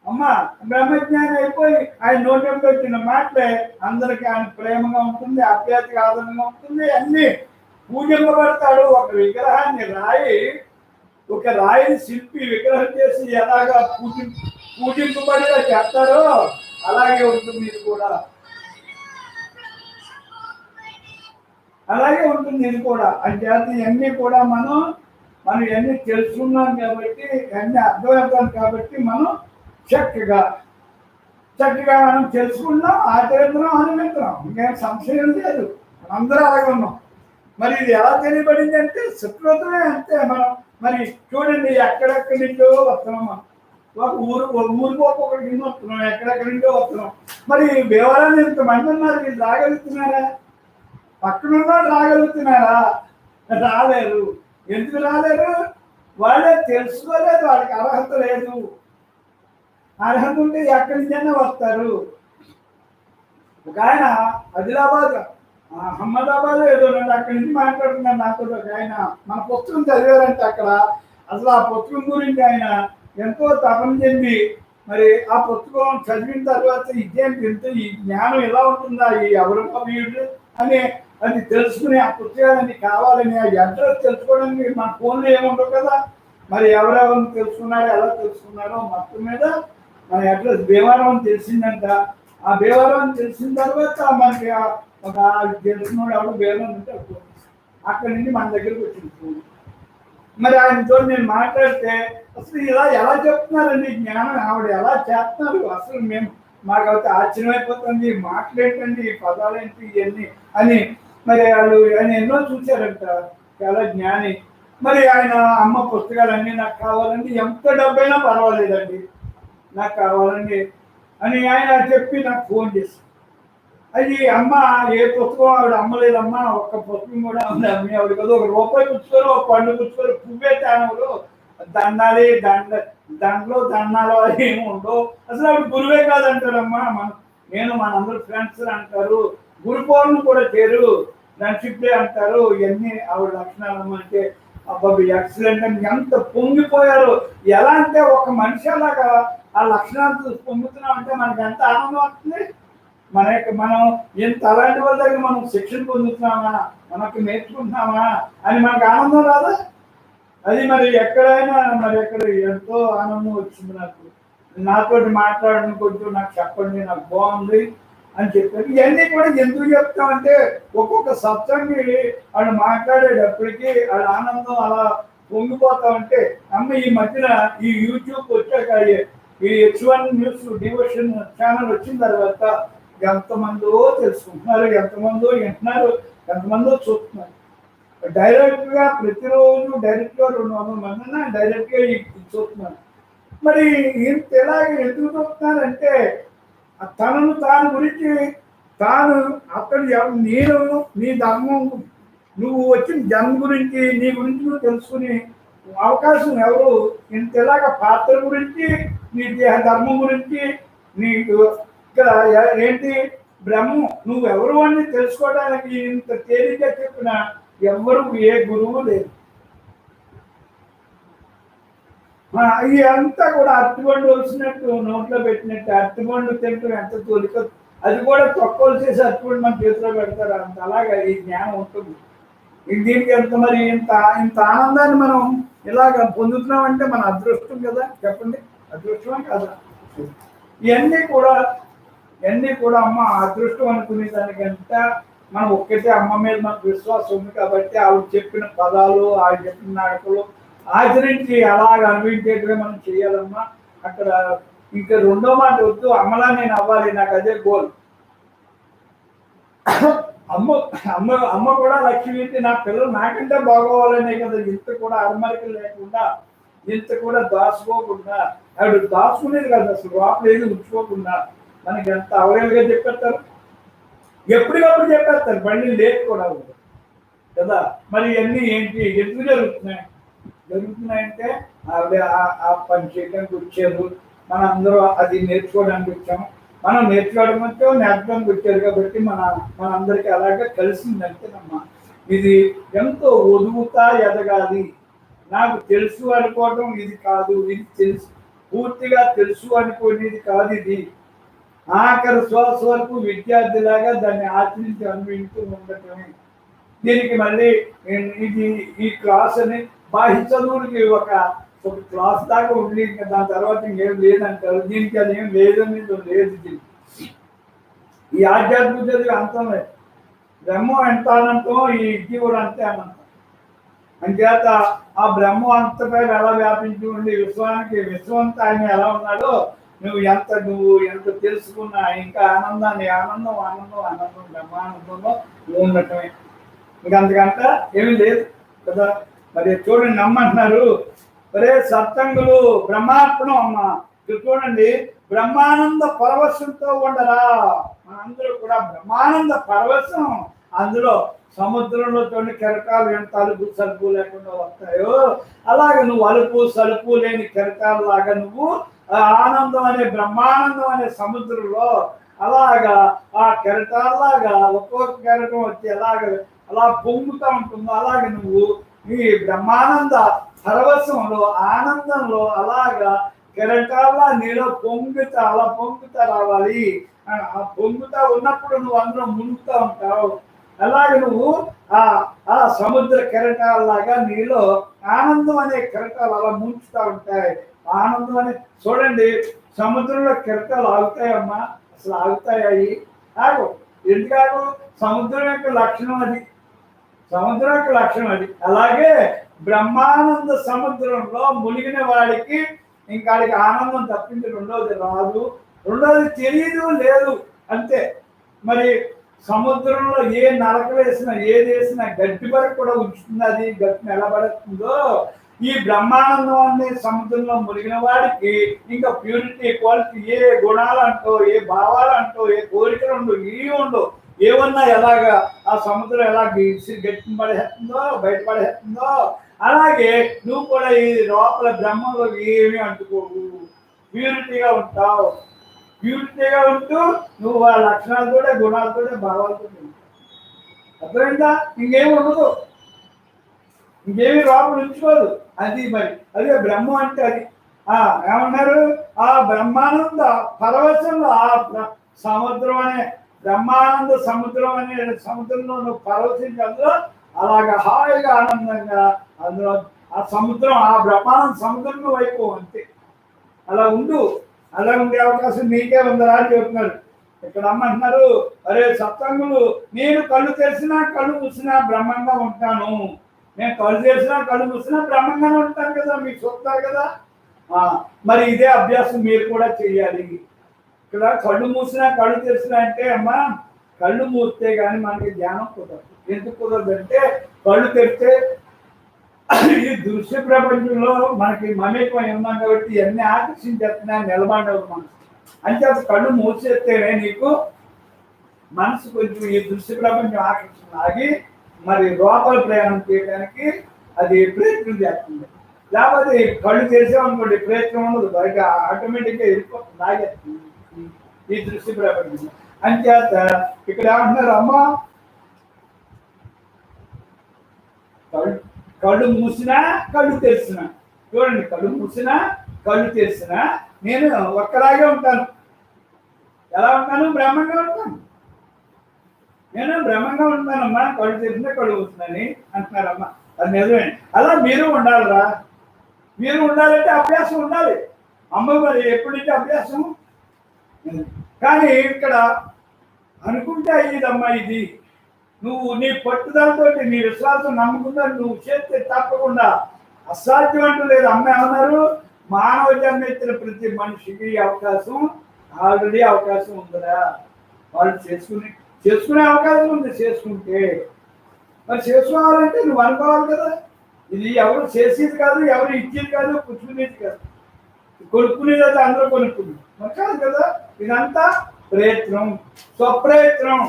అమ్మ బ్రహ్మజ్ఞాని అయిపోయి ఆయన నోటికి వచ్చిన మాటలే అందరికీ ఆయన ప్రేమగా ఉంటుంది, ఆప్యాయతగా ఆదరణగా ఉంటుంది, అన్ని పూజింపబడతాడు. ఒక విగ్రహాన్ని రాయిని శిల్పి విగ్రహం చేసి ఎలాగా పూజింపబడిగా చేస్తారో అలాగే ఉంటుంది. ఇది కూడా అలాగే ఉంటుంది. ఇది కూడా అంటే ఇవన్నీ కూడా మనం ఇవన్నీ తెలుసుకున్నాం కాబట్టి, ఇవన్నీ అర్థమవుతాం కాబట్టి మనం చక్కగా మనం తెలుసుకున్నాం, ఆచరిస్తున్నాం, అనుకుంటున్నాం. ఇంకేం సంశయం లేదు. అందరూ అలాగే ఉన్నాం. మరి ఇది ఎలా తెలియబడింది అంటే సుకృతమే, అంతే. మనం మరి చూడండి, ఎక్కడెక్కడి నుంచో వస్తున్నాం. మనం ఒక ఊరికి ఒక్కొక్కడికి వస్తున్నాం, ఎక్కడెక్కడి నుంచో వస్తున్నాం. మరి దేవాలయాలు ఇంతమంది ఉన్నారు, వీళ్ళు రాగలుగుతున్నారా? పక్కనున్న రాగలుగుతున్నారా? రాలేరు. ఎందుకు రాలేరు? వాళ్ళే తెలుసుకోలేదు, వాళ్ళకి అర్హత లేదు. అర్హత ఉంటే ఎక్కడి నుంచైనా వస్తారు. ఒక ఆయన ఆదిలాబాద్ అహ్మదాబాద్ ఏదో నండి అక్కడి నుంచి మాట్లాడుతున్నాను నాతో. ఒక ఆయన మన పుస్తకం చదివారంటే అక్కడ అసలు ఆ పుస్తకం గురించి ఆయన ఎంతో తపన చెంది మరి ఆ పుస్తకం చదివిన తర్వాత ఇదేంటి ఇంత ఈ జ్ఞానం ఎలా ఉంటుందా ఈ అబ్రహ్మవీయుడు అని అది తెలుసుకుని ఆ పుస్తకాలన్నీ కావాలని ఆ అడ్రస్ తెలుసుకోవడానికి మన ఫోన్లో ఏముండవు కదా. మరి ఎవరెవరిని తెలుసుకున్నారో ఎలా తెలుసుకున్నారో మొత్తం మీద మన అడ్రస్ భీమవరం అని తెలిసిందంట. ఆ భీమవరం తెలిసిన తర్వాత మనకి ఒక తెలిసినోడు ఎవరు భీమవరం ఉంటే అక్కడి నుంచి మన దగ్గరికి వచ్చింది ఫోన్. మరి ఆయనతో నేను మాట్లాడితే అసలు ఇలా ఎలా చెప్తున్నారండి జ్ఞానం, ఆవిడ ఎలా చేస్తున్నారు అసలు మేము మాకైతే ఆశ్చర్యమైపోతుంది, మాటలేంటండి పదాలేంటి ఇవన్నీ అని. మరి వాళ్ళు ఆయన ఎన్నో చూశారంట, చాలా జ్ఞాని. మరి ఆయన అమ్మ పుస్తకాలన్నీ నాకు కావాలండి, ఎంత డబ్బైనా పర్వాలేదండి నాకు కావాలండి అని ఆయన చెప్పి నాకు ఫోన్ చేసి, అది అమ్మ ఏ పుస్తకం ఆవిడ అమ్మలేదమ్మా, ఒక్క పుస్తకం కూడా అమ్మి ఆవిడ కదా, ఒక రూపాయి పుచ్చుకోరు, ఒక పండు పుచ్చుకోరు, పువ్వే తానవులు దండాలి దాంట్లో దండాలు ఏమి ఉండవు. అసలు ఆవిడ గురువే కాదంటారమ్మా. నేను మనందరూ ఫ్రెండ్స్ అంటారు, గురు పౌర్ణమి కూడా చేరు ఫ్రెండ్షిప్ డే అంటారు. ఇవన్నీ ఆవిడ లక్షణాలు అంటే అబ్బాయి ఎక్సలెంట్ అని ఎంత పొంగిపోయారు. ఎలా అంటే ఒక మనిషి అలాగా ఆ లక్షణాలు చూసి పొంగుతున్నాం అంటే మనకి ఎంత ఆనందం వస్తుంది. మనం ఎంత అలాంటి వాళ్ళ దగ్గర మనం శిక్షణ పొందుతున్నామా, మనకు నేర్చుకుంటున్నామా అని మనకు ఆనందం రాదా? అది మరి ఎక్కడైనా మరి ఎక్కడ ఎంతో ఆనందం వచ్చింది నాకు. నాతోటి మాట్లాడుకుంటూ నాకు చెప్పండి, నాకు బాగుంది అని చెప్పారు. ఇవన్నీ కూడా ఎందుకు చెప్తామంటే ఒక్కొక్క సత్సంగి వాళ్ళు మాట్లాడేటప్పటికీ వాళ్ళ ఆనందం అలా పొంగిపోతామంటే. అమ్మ ఈ మధ్యన ఈ యూట్యూబ్ వచ్చాక ఈ H1 న్యూస్ డివోషన్ ఛానల్ వచ్చిన తర్వాత ఎంతమందో తెలుసుకుంటున్నారు, ఎంతమందో వింటున్నారు, ఎంతమందో చూస్తున్నారు. డైరెక్ట్ గా ప్రతిరోజు డైరెక్ట్ గా 200 మంది డైరెక్ట్ గా చూస్తున్నారు. మరి ఇంత ఎలాగే ఎందుకు చూస్తున్నారంటే తనను తాను గురించి తాను అక్కడ నేను నీ ధర్మం నువ్వు వచ్చిన జన్మ గురించి నీ గురించి నువ్వు తెలుసుకుని అవకాశం ఎవరు ఇంతలాగా పాత్ర గురించి నీ దేహ ధర్మం గురించి నీకు ఇక్కడ ఏంటి బ్రహ్మం నువ్వెవరు అని తెలుసుకోవడానికి ఇంత తేలిగ్గా చెప్పిన ఎవరు ఏ గురువు లేదు. ఇదంతా కూడా అరటిపండు వచ్చినట్టు నోట్లో పెట్టినట్టు అరటిపండు తింటూ ఎంత తోలిక అది కూడా తొక్కలు చేసి అరటిపండు మన చేతిలో పెడతారు. అంత అలాగా ఈ జ్ఞానం ఉంటుంది. దీనికి ఎంత మరి ఇంత ఇంత ఆనందాన్ని మనం ఇలాగ పొందుతున్నామంటే మన అదృష్టం కదా, చెప్పండి అదృష్టమే కదా. ఇవన్నీ కూడా అమ్మ అదృష్టం అనుకునే దానికంట మనం ఒక్కటే అమ్మ మీద మనకు విశ్వాసం ఉంది కాబట్టి ఆవిడ చెప్పిన పదాలు ఆవిడ చెప్పిన నాటకాలు ఆచరించి అలాగ అనుభవించేట్టుగా మనం చేయాలమ్మా. అక్కడ ఇంకా రెండో మాట వద్దు, అమ్మలా నేను అవ్వాలి, నాకు అదే గోల్. అమ్మ కూడా లక్ష్మి నా పిల్లలు నాకంటే బాగోవాలనే కదా ఇంత కూడా అరమరికలు లేకుండా ఇంత కూడా దాచుకోకుండా ఆవిడ దాచుకునేది కదా, అసలు లోపల ఏది ఉంచుకోకుండా మనకి ఎంత అవలేలుగా చెప్పేస్తారు, ఎప్పటికప్పుడు చెప్పేస్తారు, బండి లేట్ కూడా ఉంది కదా. మరి ఇవన్నీ ఏంటి ఎందుకు జరుగుతున్నాయంటే ఆవిడ ఆ పని చేయడానికి వచ్చారు, మన అందరూ అది నేర్చుకోవడానికి వచ్చాము. మనం నేర్చుకోవడం వచ్చాము, నేర్పడానికి వచ్చారు కాబట్టి మనందరికీ అలాగే కలిసిందంటేనమ్మా. ఇది ఎంతో ఒదుగుతా ఎదగాలి. నాకు తెలుసు అనుకోవడం ఇది కాదు, ఇది తెలుసు పూర్తిగా తెలుసు అనుకోనేది కాదు. ఇది ఆఖరి శ్వాస వరకు విద్యార్థిలాగా దాన్ని ఆచరించి అనుభవిస్తూ ఉండటమే. దీనికి మళ్ళీ ఇది ఈ క్లాస్ అని బాహ్య చదువులకి ఒక క్లాస్ దాకా ఉండి ఇంకా దాని తర్వాత ఇంకేం లేదంటారు. దీనికి అది ఏం లేదనేది లేదు. దీనికి ఈ ఆధ్యాత్మిక చదువు అంతం లేదు. బ్రహ్మం ఎంత అనంతం ఈ విద్య కూడా అంతే అనంతం. అంచేత ఆ బ్రహ్మం అంతపై ఎలా వ్యాపించి ఉండి విశ్వంతా ఆయన ఎలా ఉన్నాడో నువ్వు ఎంత తెలుసుకున్నా ఇంకా ఆనందం బ్రహ్మానందంలో ఉండటమే. ఇంకా అంతకంట ఏమీ లేదు కదా. మరి చూడండి నమ్మంటున్నారు, మరే సత్సంగులు బ్రహ్మార్పణం అమ్మ. చూడండి బ్రహ్మానంద పరవశంతో ఉండరా. మనందరూ కూడా బ్రహ్మానంద పరవశం. అందులో సముద్రంలో కొన్ని కెరటాలు ఎంత అలుపు సలుపు లేకుండా వస్తాయో అలాగే నువ్వు అలుపు సలుపు లేని కెరటాలు లాగా నువ్వు ఆనందం అనే బ్రహ్మానందం అనే సముద్రంలో అలాగా ఆ కెరటాల్లాగా ఒక్కొక్క కెరటం వచ్చి అలా పొంగుతూ ఉంటుందో అలాగే నువ్వు ఈ బ్రహ్మానంద పరవశంలో ఆనందంలో అలాగా కెరటాల్లా నీలో పొంగుతా రావాలి. ఆ పొంగుతా ఉన్నప్పుడు నువ్వు అందులో మునుగుతూ ఉంటావు. అలాగే నువ్వు ఆ సముద్ర కెరటాలలాగా నీలో ఆనందం అనే కెరటాలు అలా ముంచుతూ ఉంటాయి. ఆనందం అనే చూడండి, సముద్రంలో కెరటాలు ఆగుతాయమ్మా? అసలు ఆగుతాయి? ఆగు. ఎందుకు? సముద్రం యొక్క లక్షణం అది. సముద్రం యొక్క లక్షణం అది. అలాగే బ్రహ్మానంద సముద్రంలో మునిగిన వాడికి ఇంకా ఆనందం తప్పింది రెండోది రాదు, రెండోది తెలియదు లేదు అంతే. మరి సముద్రంలో ఏ నలక వేసినా ఏది వేసినా గట్టి వరకు కూడా ఉంచుతుంది. అది గట్టిని ఎలా పడుతుందో ఈ బ్రహ్మానందం అనే సముద్రంలో మునిగిన వాడికి ఇంకా ప్యూరిటీ క్వాలిటీ ఏ గుణాలు అంటో ఏ భావాలు అంటో ఏ కోరికలు ఉండవు, ఇవి ఉండవు. ఏమన్నా ఎలాగా ఆ సముద్రం ఎలా గట్టి పడేస్తుందో బయటపడేస్తుందో అలాగే నువ్వు కూడా ఈ లోపల బ్రహ్మంలో ఏమీ అంటుకోవు, ప్యూరిటీగా ఉంటావు. ప్యూరిటీగా ఉంటూ నువ్వు ఆ లక్షణాలతో గుణాలతో భావాలతో ఉంటావు. అర్థమైందా? ఇంకేమి ఉండదు, ఇంకేమి లోపల ఉంచుకోదు. అది మరి అదే బ్రహ్మం అంటే అది. ఏమన్నారు? ఆ బ్రహ్మానంద పరవశంలో ఆ సముద్రం అనే బ్రహ్మానంద సముద్రం అనే సముద్రంలో నువ్వు పరవశించి అందులో అలాగా హాయిగా ఆనందంగా అందులో ఆ సముద్రం ఆ బ్రహ్మానంద సముద్రంలో వైపు అంతే. అలా ఉండు. అలా ఉండే అవకాశం నీకే ఉందా అని చెప్తున్నారు. ఇక్కడ అమ్మంటున్నారు, అరే సత్సంగులు, నేను కళ్ళు తెరిచినా కళ్ళు మూసినా బ్రహ్మంగా ఉంటాను. నేను కళ్ళు తెరిచినా కళ్ళు మూసినా బ్రహ్మంగానే ఉంటాను కదా, మీకు చూస్తారు కదా. మరి ఇదే అభ్యాసం మీరు కూడా చెయ్యాలి. ఇక్కడ కళ్ళు మూసినా కళ్ళు తెరిచినా అంటే అమ్మా, కళ్ళు మూస్తే కానీ మనకి ధ్యానం కుదరదు. ఎందుకు కుదరదు అంటే కళ్ళు తెరిస్తే ఈ దృశ్య ప్రపంచంలో మనకి మమేకమై ఉన్నాం కాబట్టి ఇవన్నీ ఆకర్షించేస్తున్నా నిలబడవు మనసు. అంటే కళ్ళు మూసేస్తేనే నీకు మనసు కొంచెం ఈ దృశ్య ప్రపంచం ఆకర్షణ ఆగి మరి లోపల ప్రయాణం చేయడానికి అది ప్రయత్నం చేస్తుంది. లేకపోతే కళ్ళు తెరిచామనుకోండి ప్రయత్నం ఉండదు, బయట ఆటోమేటిక్గా వెళ్ళిపోతుంది, లాగేస్తుంది ఈ దృశ్య ప్రపంచం. అంచేత ఇక్కడ ఏమంటున్నారు, అమ్మా కళ్ళు మూసినా కళ్ళు తెరిచినా, చూడండి, కళ్ళు మూసినా కళ్ళు తెరిచినా నేను ఒక్కలాగే ఉంటాను. ఎలా ఉంటాను? బ్రహ్మంగా ఉంటాను. నేను బ్రహ్మంగా ఉంటానమ్మా, కళ్ళు తెరిచినా కళ్ళు మూసినని అంటున్నారమ్మా. అది నిజమే. అలా మీరు ఉండాలిరా. మీరు ఉండాలంటే అభ్యాసం ఉండాలి. అమ్మ మరి ఎప్పటి నుంచి అభ్యాసం? కానీ ఇక్కడ అనుకుంటే అయ్యేదమ్మా ఇది. నువ్వు నీ పట్టుదలతో నీ విశ్వాసం నమ్ముకుందా నువ్వు చేస్తే తప్పకుండా అసాధ్యం అంటూ లేదు. అమ్మ ఏమన్నారు? మానవ జన్మ ఎత్తిన ప్రతి మనిషికి అవకాశం ఆల్రెడీ అవకాశం ఉందిరా. వాళ్ళు చేసుకునే అవకాశం ఉంది. చేసుకుంటే మరి చేసుకోవాలంటే నువ్వు అనుకోవాలి కదా. ఇది ఎవరు చేసేది కాదు, ఎవరు ఇచ్చేది కాదు, పుచ్చుకునేది కాదు. కొనుక్కునేది అయితే అందరూ కొనుక్కుంది మరి కాదు కదా. ఇదంతా ప్రయత్నం, స్వప్రయత్నం.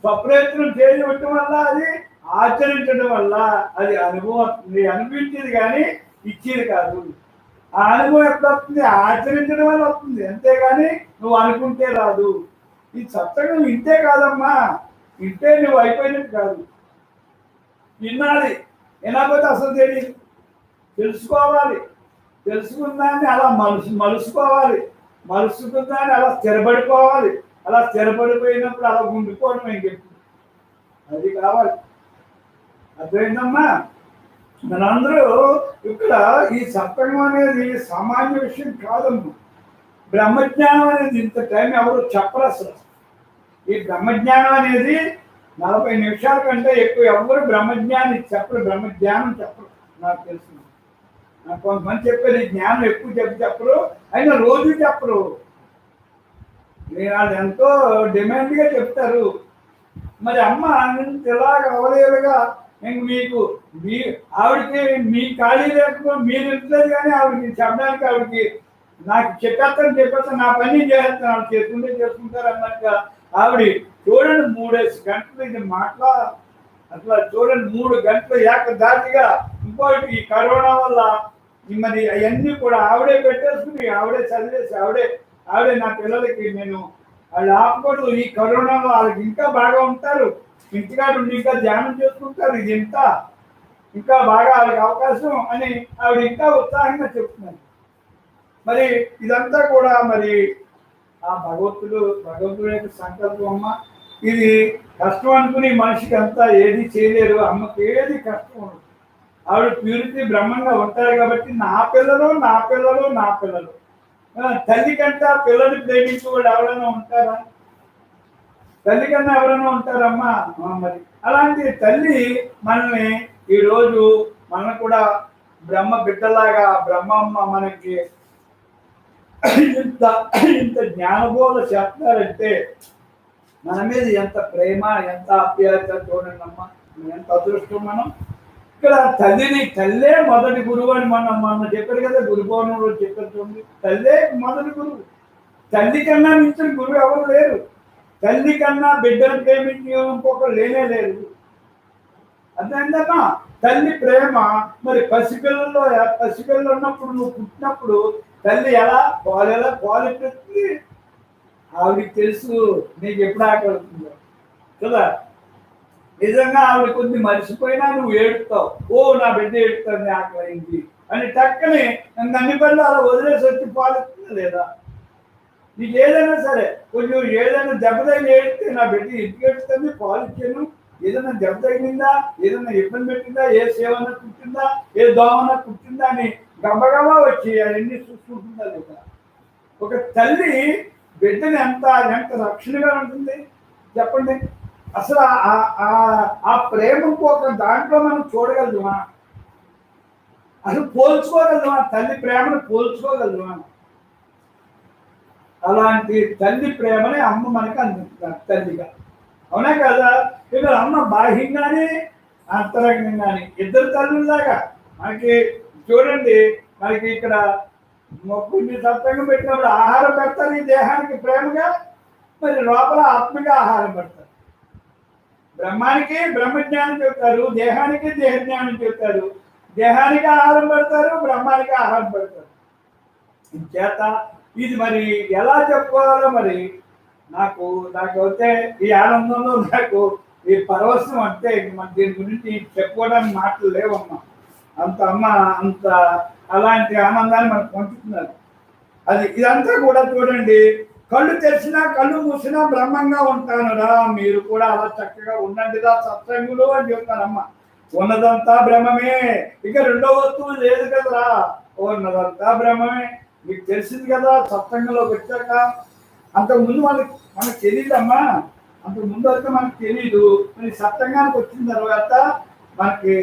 స్వప్రయత్నం చేయటం వల్ల అది ఆచరించడం వల్ల అది అనుభవం వస్తుంది. అనిపించేది కానీ ఇచ్చేది కాదు. ఆ అనుభవం ఎప్పుడు వస్తుంది? ఆచరించడం వల్ల వస్తుంది, అంతేగాని నువ్వు అనుకుంటే రాదు. ఈ సత్సంగం ఇంతే కాదమ్మా, ఇంతే నువ్వు అయిపోయినట్టు కాదు. వినాలి, వినకపోతే అసలు తెలియదు. తెలుసుకోవాలి, తెలుసుకున్నాన్ని అలా మలుసుకోవాలి, మలుసుకున్నాన్ని అలా స్థిరపడిపోవాలి. అలా స్థిరపడిపోయినప్పుడు అలా ఉండిపోవడం ఇంకెప్పుడు అది కావాలి. అర్థమైందమ్మా? మనందరూ ఇక్కడ ఈ సత్సంగం అనేది సామాన్య విషయం కాదమ్మా. బ్రహ్మజ్ఞానం అనేది ఇంత టైం ఎవరు చెప్పరు అసలు. ఈ బ్రహ్మజ్ఞానం అనేది 40 నిమిషాల కంటే ఎక్కువ ఎవరు బ్రహ్మజ్ఞానం చెప్పరు, బ్రహ్మజ్ఞానం చెప్పరు. నాకు తెలుసు, నాకు కొంతమంది చెప్పారు ఈ జ్ఞానం ఎక్కువ చెప్పరు, అయినా రోజు చెప్పరు. నేను వాళ్ళు ఎంతో డిమాండ్గా చెప్తారు. మరి అమ్మ ఇలాగ అవలేలుగా మీకు ఆవిడకి మీ ఖాళీ లేకపోతే మీరు ఇట్లేదు, కానీ ఆవిడకి చెప్పడానికి ఆవిడకి నాకు చెప్పేస్తాను నా పని చేస్తాను, ఆవిడ చేసుకుంటారు అన్నట్టుగా ఆవిడ చూడండి 3 గంటలు ఇది అట్లా చూడండి 3 గంటలు ఏకదాటిగా. ఇంకోటి ఈ కరోనా వల్ల మరి అవన్నీ కూడా ఆవిడే పెట్టేసుకుని ఆవిడే చదివేసి ఆవిడే ఆవిడ నా పిల్లలకి నేను వాళ్ళు ఆపకూడదు, ఈ కరోనాలో వాళ్ళకి ఇంకా బాగా ఉంటారు, ఇంటికాడ ఉండి ఇంకా ధ్యానం చేసుకుంటారు, ఇది ఇంకా బాగా వాళ్ళకి అవకాశం అని ఆవిడ ఇంకా ఉత్సాహంగా చెప్తున్నారు. మరి ఇదంతా కూడా మరి ఆ భగవంతుడు యొక్క సంకల్పం అమ్మ. ఇది కష్టం అనుకుని మనిషికి అంతా ఏది చేయలేరు, అమ్మకి ఏది కష్టం ఉండదు. ఆవిడ ప్యూరిటీ బ్రహ్మంగా ఉంటారు కాబట్టి నా పిల్లలు తల్లి కంటే పిల్లల్ని ప్రేమించే వాళ్ళు ఎవరైనా ఉంటారా? తల్లి కన్నా ఎవరైనా ఉంటారమ్మా? మరి అలాంటి తల్లి మనల్ని ఈరోజు మనం కూడా బ్రహ్మ బిడ్డలాగా బ్రహ్మమ్మ మనకి ఇంత జ్ఞానబోధ చేస్తున్నారంటే మన మీద ఎంత ప్రేమ, ఎంత ఆప్యాయత చూడండి అమ్మ. ఎంత అదృష్టం మనం. ఇక్కడ తల్లే మొదటి గురువు అని మనం చెప్పారు కదా, గురుభవనంలో చెప్పారు చూడండి. తల్లే మొదటి గురువు. తల్లి కన్నా మించిన గురువు ఎవరు లేరు. తల్లి కన్నా బిడ్డను ప్రేమించే ఇంకొకరు లేరు. అర్థమైందమ్మా? తల్లి ప్రేమ మరి పసిపిల్లలు ఉన్నప్పుడు, నువ్వు పుట్టినప్పుడు తల్లి ఎలా పాలిస్తుంది ఆవిడకి తెలుసు నీకు ఎప్పుడు ఆకలుతుందో కదా. నిజంగా ఆవిడ కొద్ది మర్చిపోయినా నువ్వు ఏడుస్తావు, ఓ నా బిడ్డ ఏడుతుంది ఆకలింది అని టక్కని అన్ని పనులు అలా వదిలేసి వచ్చి పాలిస్తుందా లేదా? నీకు ఏదైనా సరే కొంచెం ఏదైనా దెబ్బ తగిలి ఏడితే నా బిడ్డ ఇంటికి ఏడుస్తుంది పాలిచ్చాను, ఏదైనా దెబ్బ తగిలిందా, ఏదైనా ఇబ్బంది పెట్టిందా, ఏ సేవన కుట్టిందా, ఏ దోమన కుట్టిందా అని గబగబా వచ్చి అవన్నీ చూసుకుంటుందా లేదా? ఒక తల్లి బిడ్డని ఎంత రక్షణగా ఉంటుంది చెప్పండి. అసలు ఆ ప్రేమకు ఒక దాంట్లో మనం చూడగలదుమా? అసలు పోల్చుకోగలదుమా? తల్లి ప్రేమను పోల్చుకోగలదుమా? అలాంటి తల్లి ప్రేమని అమ్మ మనకి అందిస్తున్నారు తల్లిగా. అవునా కదా? ఇక్కడ అమ్మ బాహ్యంగానే అంతరంగంగానే ఇద్దరు తల్లులాగా మనకి చూడండి. మనకి ఇక్కడ కొన్ని సత్సంగం పెట్టినప్పుడు ఆహారం పెడతారు ఈ దేహానికి ప్రేమగా, మరి లోపల ఆత్మగా ఆహారం పెడతారు. బ్రహ్మానికి బ్రహ్మజ్ఞానం చెప్తారు, దేహానికి దేహజ్ఞానం చెప్తారు. దేహానికి ఆహారం పెడతారు, బ్రహ్మానికి ఆహారం పెడతారు. చేత ఇది మరి ఎలా చెప్పుకోవాలో మరి నాకైతే ఈ ఆనందంలో నాకు ఈ పరవశం అంటే మన దీని గురించి చెప్పుకోవడానికి మాటలు లేవమ్మా. అంత అలాంటి ఆనందాన్ని మనకు పంచుతున్నారు. ఇదంతా కూడా చూడండి, కళ్ళు తెరిచినా కళ్ళు మూసినా బ్రహ్మంగా ఉంటానురా, మీరు కూడా అలా చక్కగా ఉండండిరా సత్సంగులు అని చెప్తారమ్మ. ఉన్నదంతా బ్రహ్మమే, ఇక రెండో వస్తువు లేదు కదరా, ఉన్నదంతా బ్రహ్మమే మీకు తెలిసింది కదా. సత్సంగంలోకి వచ్చాక అంతకుముందు మనకు తెలియదమ్మా, అంతకుముందు అయితే మనకు తెలియదు. మరి సత్సంగానికి వచ్చిన తర్వాత మనకి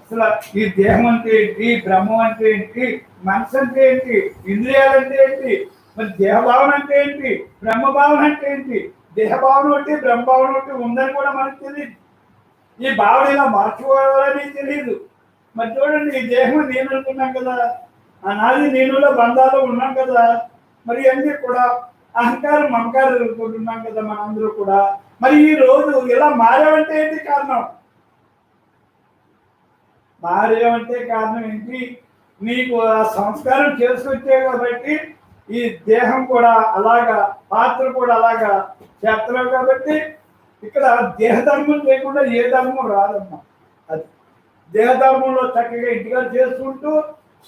అసలు ఈ దేహం అంటే ఏంటి, బ్రహ్మం అంటే ఏంటి, మనసు అంటే ఏంటి, ఇంద్రియాలు అంటే ఏంటి, మరి దేహభావన అంటే ఏంటి, బ్రహ్మభావన అంటే ఏంటి, దేహభావన ఒకటి బ్రహ్మభావన ఒకటి ఉందని కూడా మనకు తెలియదు. ఈ భావన ఇలా మార్చుకోవాలని తెలియదు. మరి చూడండి, ఈ దేహం నేను అనుకున్నాం కదా, నాది నేనులో బంధాలు ఉన్నాం కదా, మరి అన్నీ కూడా అహంకారం మమకారం ఉన్నాం కదా మనందరూ కూడా. మరి ఈ రోజు ఇలా మారామంటే ఏంటి కారణం? మారేమంటే కారణం ఏంటి? నీకు ఆ సంస్కారం చేసుకొచ్చే కాబట్టి ఈ దేహం కూడా అలాగా, పాత్ర కూడా అలాగా చేస్తున్నావు కాబట్టి ఇక్కడ దేహధర్మం లేకుండా ఏ ధర్మం రాదమ్మా. అది దేహధర్మంలో చక్కగా ఇంటిగా చేసుకుంటూ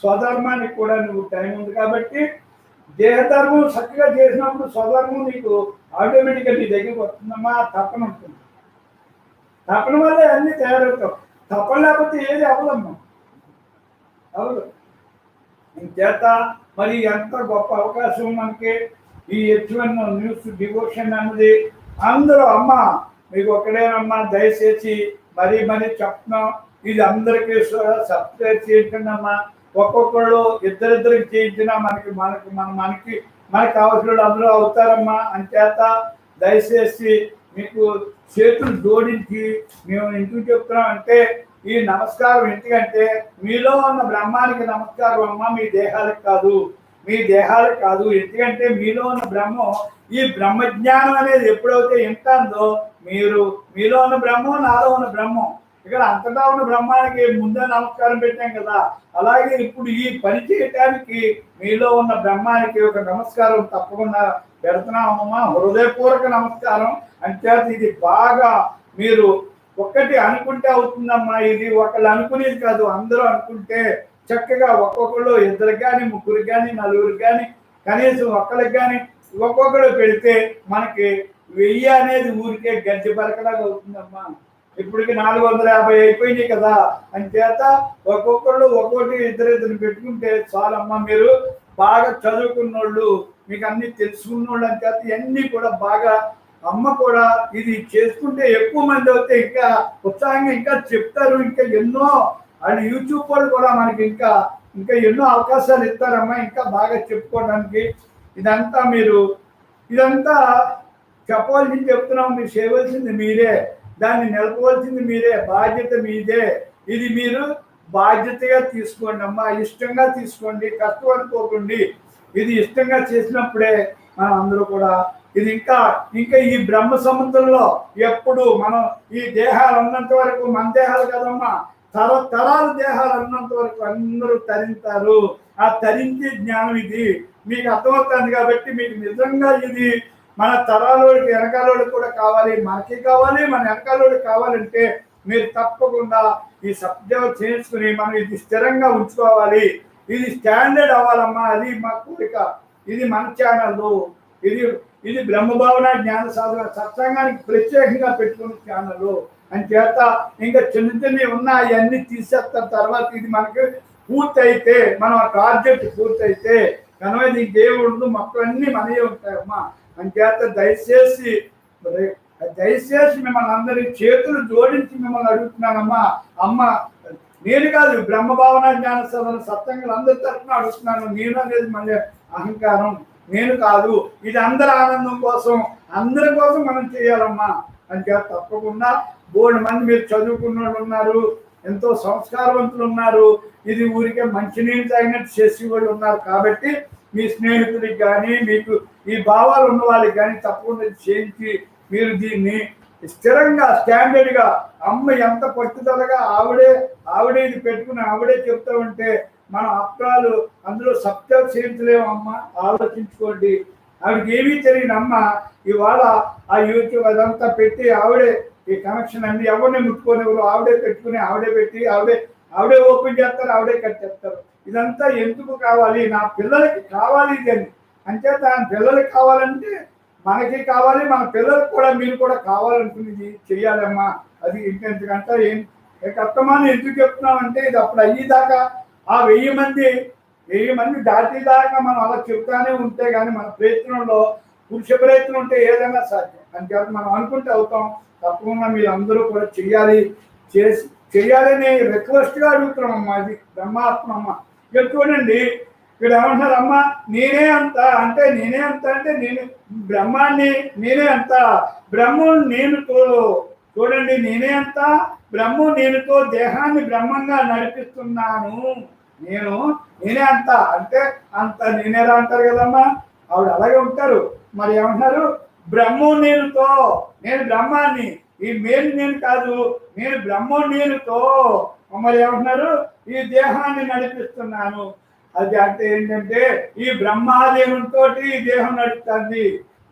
స్వధర్మానికి కూడా నువ్వు టైం ఉంది కాబట్టి దేహధర్మం చక్కగా చేసినప్పుడు స్వధర్మం నీకు ఆటోమేటిక్గా నీ దగ్గరికి వస్తుందమ్మా. తప్పన ఉంటుంది. తప్పన వల్లే అన్నీ తయారవుతావు. తప్ప లేకపోతే ఏది అవ్వదమ్మా, అవ్వదు. ఇంచేత మరి ఎంత గొప్ప అవకాశం మనకి ఈ H1 న్యూస్ డివోషన్ అన్నది. అందరూ అమ్మ మీకు ఒక్కడేనమ్మా, దయచేసి మరీ చెప్తున్నాం, ఇది అందరికీ సబ్స్క్రైబ్ చేయించండి అమ్మా. ఒక్కొక్కళ్ళు ఇద్దరిద్దరికి చేయించినా మనకి కావాల్సిన వాళ్ళు అందరూ అవుతారమ్మా. అంచేత దయచేసి మీకు చేతులు జోడించి మేము ఎందుకు చెప్తున్నాం అంటే ఈ నమస్కారం ఎందుకంటే మీలో ఉన్న బ్రహ్మానికి నమస్కారం అమ్మ, మీ దేహాలకు కాదు. ఎందుకంటే మీలో ఉన్న బ్రహ్మం, ఈ బ్రహ్మజ్ఞానం అనేది ఎప్పుడైతే ఎంతందో మీలో ఉన్న బ్రహ్మం, నాలో ఉన్న బ్రహ్మం ఇక్కడ అంతటా ఉన్న బ్రహ్మానికి ముందే నమస్కారం పెట్టాం కదా, అలాగే ఇప్పుడు ఈ పని చేయటానికి మీలో ఉన్న బ్రహ్మానికి ఒక నమస్కారం తప్పకుండా పెడుతున్నామమ్మా. హృదయపూర్వక నమస్కారం. అంచేత ఇది బాగా మీరు ఒక్కటి అనుకుంటే అవుతుందమ్మా. ఇది ఒకళ్ళు అనుకునేది కాదు, అందరూ అనుకుంటే చక్కగా ఒక్కొక్కళ్ళు ఇద్దరికి కానీ, ముగ్గురికి కానీ, నలుగురికి కానీ, కనీసం ఒక్కరికి కానీ ఒక్కొక్కడు పెడితే మనకి 1000 అనేది ఊరికే గడ్డి పరకలాగా అవుతుందమ్మా. ఇప్పటికి 450 అయిపోయినాయి కదా. అంచేత ఒక్కొక్కళ్ళు ఒక్కొక్కటి ఇద్దరు పెట్టుకుంటే చాలమ్మా. మీరు బాగా చదువుకున్నోళ్ళు, మీకు అన్ని తెలుసుకున్నోళ్ళు అంచేత ఇవన్నీ కూడా బాగా అమ్మ కూడా ఇది చేసుకుంటే ఎక్కువ మంది అవుతే ఇంకా ఉత్సాహంగా ఇంకా చెప్తారు. ఇంకా ఎన్నో వాళ్ళు యూట్యూబ్ వాళ్ళు కూడా మనకి ఇంకా ఇంకా ఎన్నో అవకాశాలు ఇస్తారమ్మా ఇంకా బాగా చెప్పుకోవడానికి. ఇదంతా చెప్పవలసింది చెప్తున్నాం. మీరు చేయవలసింది మీరే, దాన్ని నిలపవలసింది మీరే, బాధ్యత మీదే. ఇది మీరు బాధ్యతగా తీసుకోండి అమ్మా. ఇష్టంగా తీసుకోండి, కష్టం అనుకోకండి. ఇది ఇష్టంగా చేసినప్పుడే మనం అందరూ కూడా ఇది ఇంకా ఈ బ్రహ్మ సముద్రంలో ఎప్పుడు మనం ఈ దేహాలు ఉన్నంత వరకు, మన దేహాలు కదమ్మా, తరతరాల దేహాలు ఉన్నంత వరకు అందరూ తరింతారు. ఆ తరించే జ్ఞానం ఇది మీకు అర్థమవుతుంది. కాబట్టి మీకు నిజంగా ఇది మన తరాలోడికి వెనకాలోడికి కూడా కావాలి, మనకి కావాలి, మన వెనకాలోడికి కావాలంటే మీరు తప్పకుండా ఈ సబ్జెక్ట్ చేసుకుని మనం ఇది స్థిరంగా ఉంచుకోవాలి. ఇది స్టాండర్డ్ అవ్వాలమ్మా. అది మా కోరిక. ఇది మన ఛానల్. ఇది బ్రహ్మభావన జ్ఞాన సాధన సత్సంగానికి ప్రత్యేకంగా పెట్టుకున్న ఛానల్. అని చేత ఇంకా చిన్న ఉన్నాయి అన్ని తీసేస్తారు. తర్వాత ఇది మనకి పూర్తయితే, మనం ఆ టార్గెట్ పూర్తయితే కనుక ఇంకేముండదు, మొత్తం అన్ని మనయే ఉంటాయమ్మా. అని చేత దయచేసి మిమ్మల్ని అందరి చేతులు జోడించి మిమ్మల్ని అడుగుతున్నానమ్మా. అమ్మ నేను కాదు, బ్రహ్మభావన జ్ఞాన సాధన సత్సంగులు అందరి తరఫున అడుగుతున్నాను. నేను అనేది మళ్ళీ అహంకారం నేను కాదు. ఇది అందరి ఆనందం కోసం, అందరి కోసం మనం చేయాలమ్మా. అని చేత తప్పకుండా బోర్డు మంది మీరు చదువుకున్న వాళ్ళు ఉన్నారు, ఎంతో సంస్కారవంతులు ఉన్నారు. ఇది ఊరికే మంచినీళ్ళు తాగినట్టు చేసే వాళ్ళు ఉన్నారు. కాబట్టి మీ స్నేహితులకి కానీ, మీకు ఈ భావాలు ఉన్న వాళ్ళకి కానీ తప్పకుండా చేయించి మీరు దీన్ని స్థిరంగా స్టాండర్డ్గా అమ్మ ఎంత పట్టుదలగా ఆవిడే ఇది పెట్టుకుని ఆవిడే చెప్తా ఉంటే మనం అప్రాలు అందులో సబ్జెక్ట్ చేయించలేమమ్మా. ఆలోచించుకోండి. ఆవిడకి ఏమీ తెలియని అమ్మ ఇవాళ ఆ యూట్యూబ్ అదంతా పెట్టి ఆవిడే ఈ కనెక్షన్ అన్ని ఎవరిని ముట్టుకోనివ్వరు. ఆవిడే పెట్టుకుని ఆవిడే పెట్టి ఆవిడే ఓపెన్ చేస్తారు, ఆవిడే కట్ చేస్తారు. ఇదంతా ఎందుకు కావాలి? నా పిల్లలకి కావాలి ఇది అని. అంటే దాని పిల్లలకి కావాలంటే మనకి కావాలి, మన పిల్లలకు కూడా మీరు కూడా కావాలనుకునేది చెయ్యాలమ్మా. అది ఇంకెందుకంటే ఏం కష్టమని ఎందుకు చెప్తున్నామంటే ఇది అప్పుడు అయ్యేదాకా ఆ 1000 మంది దాటేదాకా మనం అలా చెప్తానే ఉంటే కానీ మన ప్రయత్నంలో పురుష ప్రయత్నం ఉంటే ఏదైనా సాధ్యం. అంతే మనం అనుకుంటే అవుతాం. తప్పకుండా మీరు అందరూ కూడా చెయ్యాలని రిక్వెస్ట్గా అడుగుతున్నామమ్మా. అది బ్రహ్మాత్మ అమ్మ. ఇక్కడ చూడండి, ఇక్కడ ఏమంటున్నారు అమ్మ నేనే అంత అంటే నేను బ్రహ్మాన్ని నేనే అంత, బ్రహ్మం నేనుతో. చూడండి, నేనే అంత, బ్రహ్మం నేనుతో దేహాన్ని బ్రహ్మంగా నడిపిస్తున్నాను. నేనే అంత అంటే అంత నేనేరా అంటారు కదమ్మా. ఆవిడ అలాగే ఉంటారు. మరి ఏమంటున్నారు? బ్రహ్మం నేనుతో, నేను బ్రహ్మాన్ని, ఈ మేలు నేను కాదు, నేను బ్రహ్మం నేనుతో. మరి ఏమంటున్నారు? ఈ దేహాన్ని నడిపిస్తున్నాను. అది అంటే ఏంటంటే ఈ బ్రహ్మాదేవునితో ఈ దేహం నడుస్తుంది,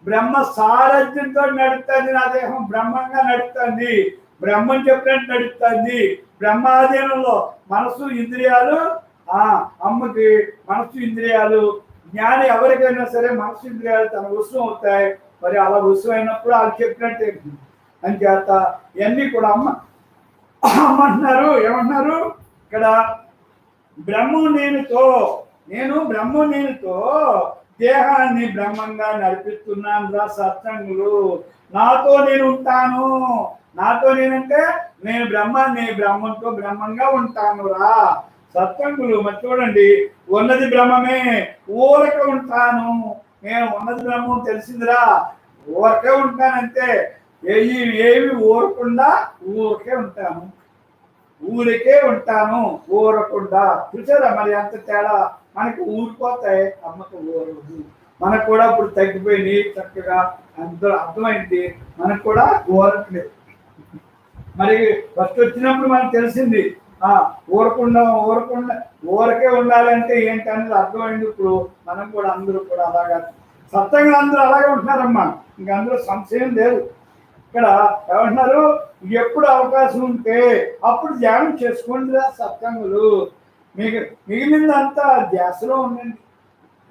బ్రహ్మ సారథ్యంతో నడుస్తుంది. నా దేహం బ్రహ్మంగా నడుస్తుంది, బ్రహ్మం చెప్పినట్టు నడుస్తుంది. బ్రహ్మాధీనంలో మనసు ఇంద్రియాలు, అమ్మకి మనసు ఇంద్రియాలు. జ్ఞాని ఎవరికైనా సరే మనసు ఇంద్రియాలు తన వశం అవుతాయి. మరి అలా వశం అయినప్పుడు వాళ్ళు చెప్పినట్టే. అని చేత ఇవన్నీ కూడా అమ్మంటున్నారు. ఏమంటున్నారు ఇక్కడ? బ్రహ్మం నేనుతో, బ్రహ్మం నేనుతో దేహాన్ని బ్రహ్మంగా నడిపిస్తున్నాను రా సత్సంగులు. నాతో నేను ఉంటాను. నాతో నేనంటే నేను బ్రహ్మాన్ని, బ్రహ్మంతో బ్రహ్మంగా ఉంటాను రా సత్సంగులు. మరి చూడండి, ఉన్నది బ్రహ్మమే, ఊరకే ఉంటాను. నేను ఉన్నది బ్రహ్మం తెలిసిందిరా, ఊరకే ఉంటానంటే ఏమి ఊరకుండా ఊరికే ఉంటాను, ఊరకుండా. చూసారా మరి అంత తేడా? మనకి ఊరిపోతాయి, అమ్మకు ఊరదు. మనకు కూడా ఇప్పుడు తగ్గిపోయింది చక్కగా, అందరూ అర్థమైంది. మనకు కూడా ఊరట్లేదు. మరి ఫస్ట్ వచ్చినప్పుడు మనకు తెలిసింది ఊరకే ఉండాలంటే ఏంటి అనేది అర్థమైంది. ఇప్పుడు మనం కూడా అందరూ కూడా అలాగా సత్యంగా అందరూ అలాగే ఉంటున్నారమ్మా, ఇంక అందులో సంశయం లేదు. ఇక్కడ ఏమంటున్నారు, ఎప్పుడు అవకాశం ఉంటే అప్పుడు ధ్యానం చేసుకోండి సత్సంగులు, మీకు మిగిలిందంతా ధ్యాసలో ఉండండి.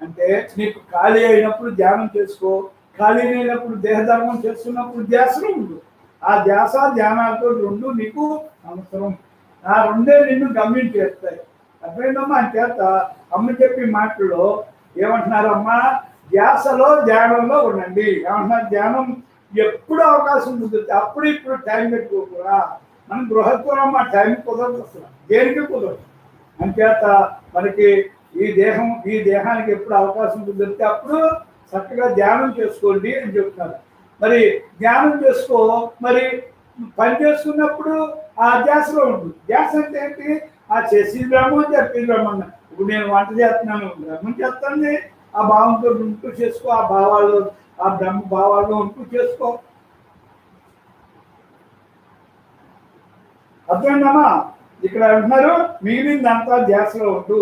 అంటే నీకు ఖాళీ అయినప్పుడు ధ్యానం చేసుకో, ఖాళీ అయినప్పుడు దేహధర్మం చేస్తున్నప్పుడు ధ్యాసలో ఉండు. ఆ ధ్యాస ధ్యానాలతో రెండు నీకు అవసరం. ఆ రెండే నిన్ను గమ్యం చేస్తాయి. అర్థమైందమ్మా? అంచేత అమ్మ చెప్పి మాటల్లో ఏమంటున్నారమ్మా, ధ్యాసలో ధ్యానంలో ఉండండి. ఏమంటున్నారు, ధ్యానం ఎప్పుడు అవకాశం కుదిరితే అప్పుడు ఇప్పుడు టైం పెట్టుకోకూడదా. మనం గృహత్వం ఆ టైం కుదరదు, అసలు దేనికి కుదరదు. అంచేత మనకి ఈ దేహానికి ఎప్పుడు అవకాశం కుదిరితే అప్పుడు చక్కగా ధ్యానం చేసుకోండి అని చెప్తున్నారు. మరి ధ్యానం చేసుకో, మరి పని చేసుకున్నప్పుడు ఆ ధ్యాసలో ఉంటుంది. ధ్యాస అంటే ఏంటి, ఆ చేసి బ్రహ్మం చెప్పి బ్రహ్మం. ఇప్పుడు నేను వంట చేస్తున్నాను, బ్రహ్మం చేస్తుంది, ఆ భావంతో ఉంటూ చేసుకో, ఆ భావాలు ఆ బ్రహ్మ భావాల్లో ఉంటూ చేసుకో. అర్థమైందమ్మా? ఇక్కడ అంటున్నారు మిగిలిందంతా ధ్యాసలో ఉండు.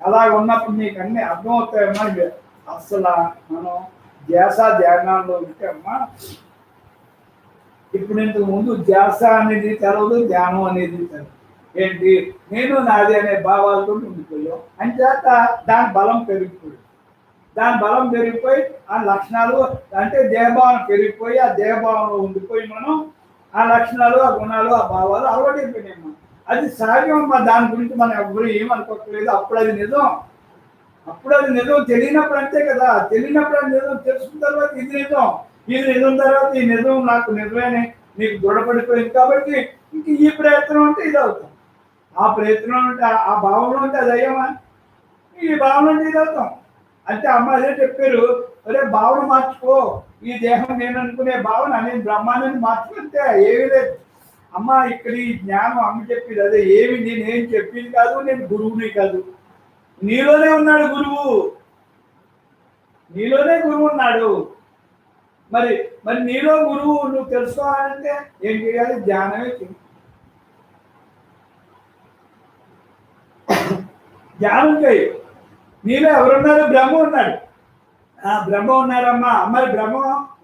అలా ఉన్నప్పుడు నీకు అన్ని అర్థమవుతాయమ్మా. అసలు మనం ధ్యాస ధ్యానాల్లో ఉంటే అమ్మా, ఇప్పుడు ఇంతకు ముందు ధ్యాస అనేది తెలవదు, ధ్యానం అనేది తెలవదు. ఏంటి, నేను నాది అనే భావాలతో ఉండిపోయాం. అంచేత దాని బలం పెరిగిపోయి ఆ లక్షణాలు అంటే దేహభావన పెరిగిపోయి ఆ దేహభావంలో ఉండిపోయి మనం ఆ లక్షణాలు ఆ గుణాలు ఆ భావాలు అలవాటైపోయినాయి. మనం అది సహజం. దాని గురించి మనం ఎవరు ఏమనుకోవట్లేదు. అప్పుడు అది నిజం తెలియనప్పుడు అంతే కదా. తెలియనప్పుడు అది నిజం, తెలుసుకున్న తర్వాత ఇది నిజం తర్వాత ఈ నిజం నాకు నిజమేనే నీకు దృఢపడిపోయింది. కాబట్టి ఇంక ఈ ప్రయత్నం అంటే ఇది అవుతాం, ఆ ప్రయత్నం అంటే ఆ భావంలో ఉంటే అది అయ్యామా, ఈ భావన అంటే ఇది అవుతాం. అంటే అమ్మ అదే చెప్పారు, అరే భావన మార్చుకో, ఈ దేహం నేను అనుకునే భావన నేను బ్రహ్మాండాన్ని మార్చుకుంటే ఏమీ లేదు. అమ్మ ఇక్కడ ఈ జ్ఞానం అమ్మ చెప్పింది అదే. నేనేం చెప్పింది కాదు, నేను గురువుని కాదు, నీలోనే ఉన్నాడు గురువు, నీలోనే గురువు ఉన్నాడు. మరి నీలో గురువు నువ్వు తెలుసుకోవాలంటే ఏం చేయాలి, ధ్యానమే చేయాలి. ధ్యానం చేయి. నీలో ఎవరున్నారు, బ్రహ్మ ఉన్నాడు. బ్రహ్మ ఉన్నారమ్మా. మరి బ్రహ్మ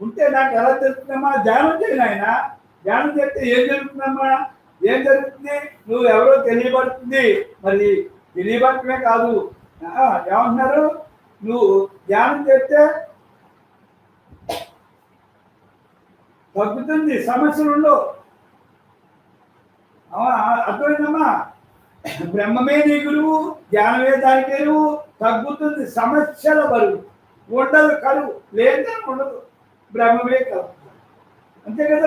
ఉంటే నాకు ఎలా తెలుస్తుందమ్మా, ధ్యానం చేయి ఆయన. ధ్యానం చేస్తే ఏం జరుగుతుందమ్మా, ఏం జరుగుతుంది, నువ్వు ఎవరో తెలియబడుతుంది. మరి తెలియబడటమే కాదు, ఏమంటున్నారు, నువ్వు ధ్యానం చేస్తే తగ్గుతుంది, సమస్యలు ఉండవు. అర్థమైందమ్మా? బ్రహ్మమే నీ గురువు, ధ్యానమే దానికి ఎరువు. తగ్గుతుంది సమస్యల బరువు, ఉండదు కరువు, లేదా ఉండదు, బ్రహ్మమే కలుగు. అంతే కదా.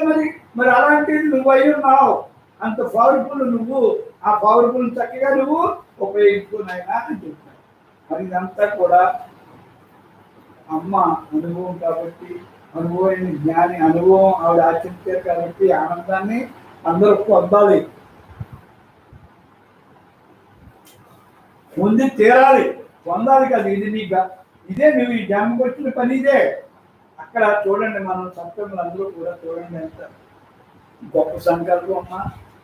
మరి అలాంటిది నువ్వు అయి ఉన్నావు, అంత పవర్ఫుల్ నువ్వు. ఆ పవర్ఫుల్ చక్కగా నువ్వు ఉపయోగించుకున్నాయినా అని చెప్తాను. మరి ఇదంతా కూడా అమ్మ అనుభవం కాబట్టి, అనుభవం జ్ఞాని అనుభవం ఆవిడ ఆచరించారు కాబట్టి ఆనందాన్ని అందరూ పొందాలి, పొంది తీరాలి, పొందాలి కదా. ఇదే నువ్వు ఈ జ్ఞానంకి వచ్చిన పని ఇదే. అక్కడ చూడండి, మనం సత్సంగులు అందరూ కూడా చూడండి ఎంత గొప్ప సంకల్పం అమ్మా.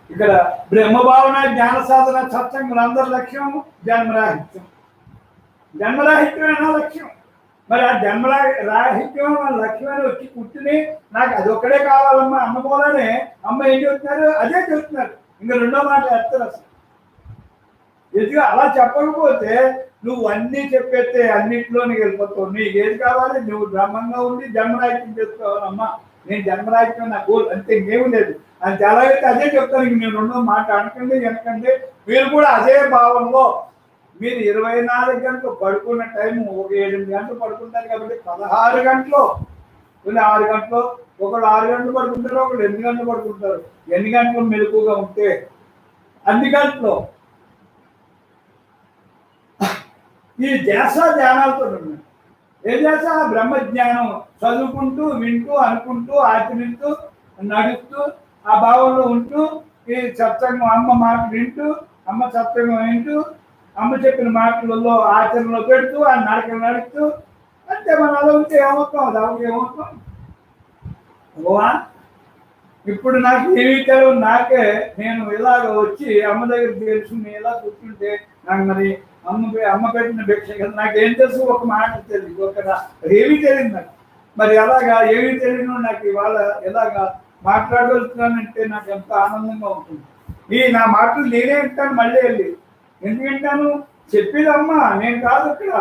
ఇక్కడ బ్రహ్మభావన జ్ఞాన సాధన సత్సంగులు అందరి లక్ష్యం జన్మరాహిత్యం. జన్మరాహిత్యమైన లక్ష్యం. మరి ఆ జన్మరాహిత్యం లక్ష్యాన్ని వచ్చి కూర్చుని నాకు అది ఒక్కడే కావాలమ్మా అమ్మ పోలానే అమ్మ ఏం చెప్తున్నారు, అదే చెప్తున్నారు. ఇంకా రెండో మాట ఎత్తారు అసలు. ఎందుకు అలా చెప్పకపోతే నువ్వు అన్నీ చెప్పేస్తే అన్నింటిలో నీకు వెళ్ళిపోతావు. నీకు ఏది కావాలి, నువ్వు బ్రహ్మంగా ఉండి జన్మరాహిత్యం చేసుకోవాలమ్మా. నేను జన్మరాహిత్యం నా గోల్ అంతే, ఇంకేమీ లేదు. అది ఎలాగైతే అదే చెప్తాను. ఇంక నేను రెండో మాట అనకండి వెనకండి. మీరు కూడా అదే భావంలో మీరు 24 గంటలు పడుకున్న టైం ఒక 8 గంటలు పడుకుంటారు కాబట్టి 16 గంటలు, 6 గంటలు, ఒకళ్ళు 6 గంటలు పడుకుంటారు, ఒకళ్ళు 8 గంటలు పడుకుంటారు. ఎన్ని గంటలు మెలకుగా ఉంటే అన్ని గంటలు ఈ ధ్యాస ధ్యానాలతో ఉన్నాయి. ఏ ధ్యాస, బ్రహ్మజ్ఞానం చదువుకుంటూ వింటూ అనుకుంటూ ఆచరిస్తూ నడుస్తూ ఆ భావంలో ఉంటూ ఈ సత్సంగం అమ్మ మాట వింటూ, అమ్మ సత్సంగం వింటూ, అమ్మ చెప్పిన మాటలలో ఆచరణలో పెడుతూ ఆ నడకలు నడుస్తూ అంతే. మనం అలా ఉంటే ఏమవుతాం, అది ఏమవుతాం. ఇప్పుడు నాకు ఏమీ తెలియదు. నాకే నేను ఇలాగ వచ్చి అమ్మ దగ్గర తెలుసుకుని ఇలా కూర్చుంటే నాకు మరి అమ్మ పెట్టిన భిక్ష కదా, నాకేం తెలుసు, ఒక మాట తెలియదు, ఏమీ తెలియదు నాకు. మరి అలాగా ఏమీ తెలియదు నాకు ఇవాళ ఇలాగా మాట్లాడగలుగుతున్నానంటే నాకు ఎంతో ఆనందంగా ఉంటుంది. నా మాటలు నేనే వింటాను మళ్ళీ వెళ్ళి. ఎందుకు వింటాను? చెప్పేదమ్మా, నేను కాదు. ఇక్కడ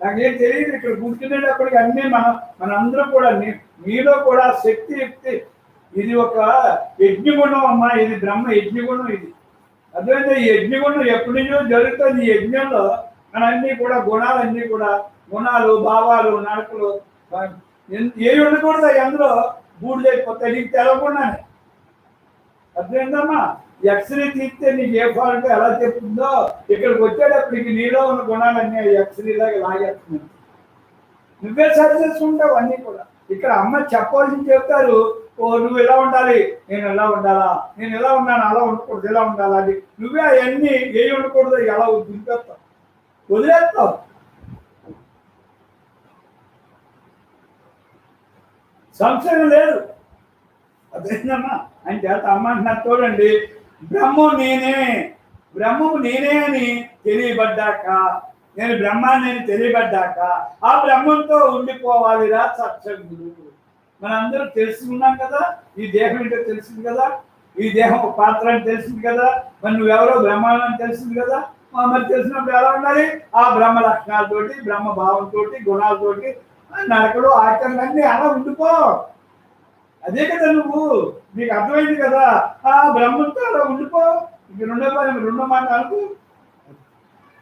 నాకేం తెలియదు. ఇక్కడ కూర్చునేటప్పటికి అన్నీ మనందరం కూడా మీలో కూడా శక్తి యుక్తి, ఇది ఒక యజ్ఞగుణం అమ్మా, ఇది బ్రహ్మ యజ్ఞగుణం. ఇది అదేవిధంగా ఈ యజ్ఞగుణం ఎప్పటి నుంచో జరుగుతుంది. ఈ యజ్ఞంలో అన్నీ కూడా గుణాలన్నీ కూడా గుణాలు, భావాలు, నడకలు ఏవి ఉండకూడదు. అందులో బూడిదైపోతాయి నీకు తెలవకుండానే. అర్థమైందమ్మా? ఎక్స్రే తీస్తే నీకు ఏ ఫాల్ట్ ఎలా చెప్తుందో ఇక్కడికి వచ్చేటప్పటికి నీలో ఉన్న గుణాలన్నీ ఎక్స్రేలాగా లాగేస్తున్నాయి. నువ్వే సరి చేసుకుంటావు అన్నీ కూడా. ఇక్కడ అమ్మ చెప్పాల్సింది చెప్తారు, ఓ నువ్వు ఇలా ఉండాలి, నేను ఎలా ఉండాలా, నేను ఎలా ఉన్నాను అలా ఉండకూడదు, ఎలా ఉండాలా, అది నువ్వే అవన్నీ ఏ ఉండకూడదు ఎలా దింపేస్తావు, వదిలేస్తావు. సంశయం లేదు. అదేనమ్మా అని చేత అమ్మ అంటున్నారు చూడండి, బ్రహ్మము నేనే అని తెలియబడ్డాక, నేను బ్రహ్మాన్ని తెలియబడ్డాక ఆ బ్రహ్మంతో ఉండిపోవాలిరా సత్సంగులు. మనందరూ తెలుసుకున్నాం కదా, ఈ దేహం ఏంటో తెలిసింది కదా, ఈ దేహం ఒక పాత్ర అని తెలిసింది కదా, మరి నువ్వెవరో బ్రహ్మాండం తెలిసింది కదా. మరి తెలిసినప్పుడు ఎలా ఉండాలి? ఆ బ్రహ్మ లక్షణాలతోటి, బ్రహ్మ భావంతో, గుణాలతోటి, నడకలు, ఆచరణలన్నీ అలా ఉండిపో. అదే కదా నువ్వు, నీకు అర్థమైంది కదా. ఆ బ్రహ్మంతో అలా ఉండిపో. ఇంక రెండో మాట అనుకో,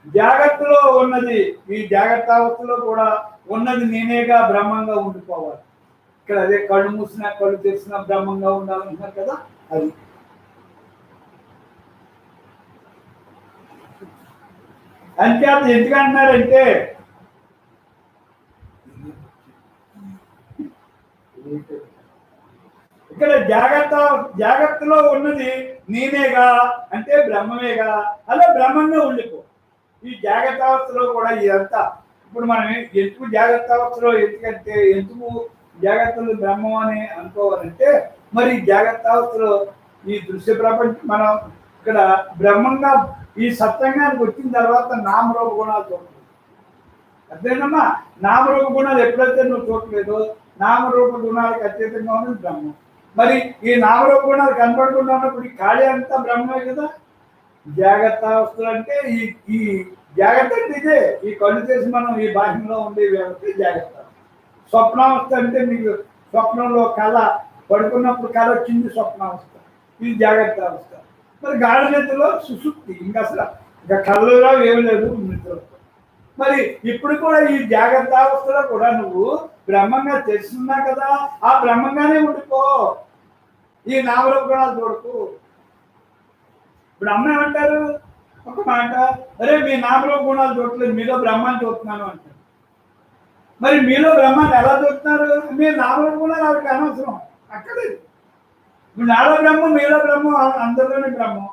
జాగ్రత్తలో ఉన్నది, ఈ జాగ్రత్త అవస్థలో కూడా ఉన్నది నేనేగా బ్రహ్మంగా ఉండిపోవాలి. ఇక్కడ అదే కళ్ళు మూసినా కళ్ళు తెరిచినా బ్రహ్మంగా ఉండాలంటున్నారు కదా. అది అంతేత ఎందుకంటున్నారంటే ఇక్కడ జాగ్రత్తలో ఉన్నది నేనేగా అంటే బ్రహ్మమేగా, అలా బ్రహ్మంగా ఉండిపో. ఈ జాగ్రత్త అవస్థలో కూడా ఇదంతా ఇప్పుడు మనం ఎందుకు జాగ్రత్త అవస్థలో, ఎందుకు జాగ్రత్తలు బ్రహ్మం అని అనుకోవాలంటే, మరి జాగ్రత్త అవస్థలో ఈ దృశ్య ప్రపంచం మనం ఇక్కడ బ్రహ్మంగా ఈ సత్సంగానికి వచ్చిన తర్వాత నామరూప గుణాలు చూడలేదు. అదేనమ్మా, నామరూప గుణాలు ఎప్పుడైతే నువ్వు చూడలేదో నామరూప గుణాలకు అత్యధికంగా ఉన్నది బ్రహ్మం. మరి ఈ నామరూప గుణాలు కనపడకుండా ఉన్నప్పుడు ఈ ఖాళీ అంతా బ్రహ్మమే కదా. జాగ్రత్త అవస్థలు అంటే ఈ జాగ్రత్త అంటే ఇదే, ఈ కళ్ళు చేసి మనం ఈ బాహ్యంలో ఉండే వ్యవస్థ జాగ్రత్త. స్వప్నావస్థ అంటే మీకు స్వప్నంలో కళ, పడుకున్నప్పుడు కళ వచ్చింది స్వప్నావస్థ, ఇది జాగ్రత్త అవస్థ. మరి గాఢ నిద్రలో సుషుప్తి, ఇంకా అసలు ఇంకా కళ్ళలో ఏమి లేదు నిద్రలో. మరి ఇప్పుడు కూడా ఈ జాగ్రత్త అవస్థలో కూడా నువ్వు బ్రహ్మంగా తెలుసుకున్నా కదా, ఆ బ్రహ్మంగానే ఉండిపో. ఈ నామరూప గుణాలు చూడకు. ఇప్పుడు అమ్మ ఏమంటారు, ఒక మాట, అరే మీ నామరూప గుణాలు చూడట్లేదు, మీలో బ్రహ్మాన్ని చూస్తున్నాను అంటారు. మరి మీలో బ్రహ్మాన్ని ఎలా చూస్తున్నారు? మీరు నామరూప గుణాలు ఆవిడకి అనవసరం, అక్కర్లేదు. ఇప్పుడు నాలో బ్రహ్మం, మీలో బ్రహ్మం, అందరిలోనే బ్రహ్మం,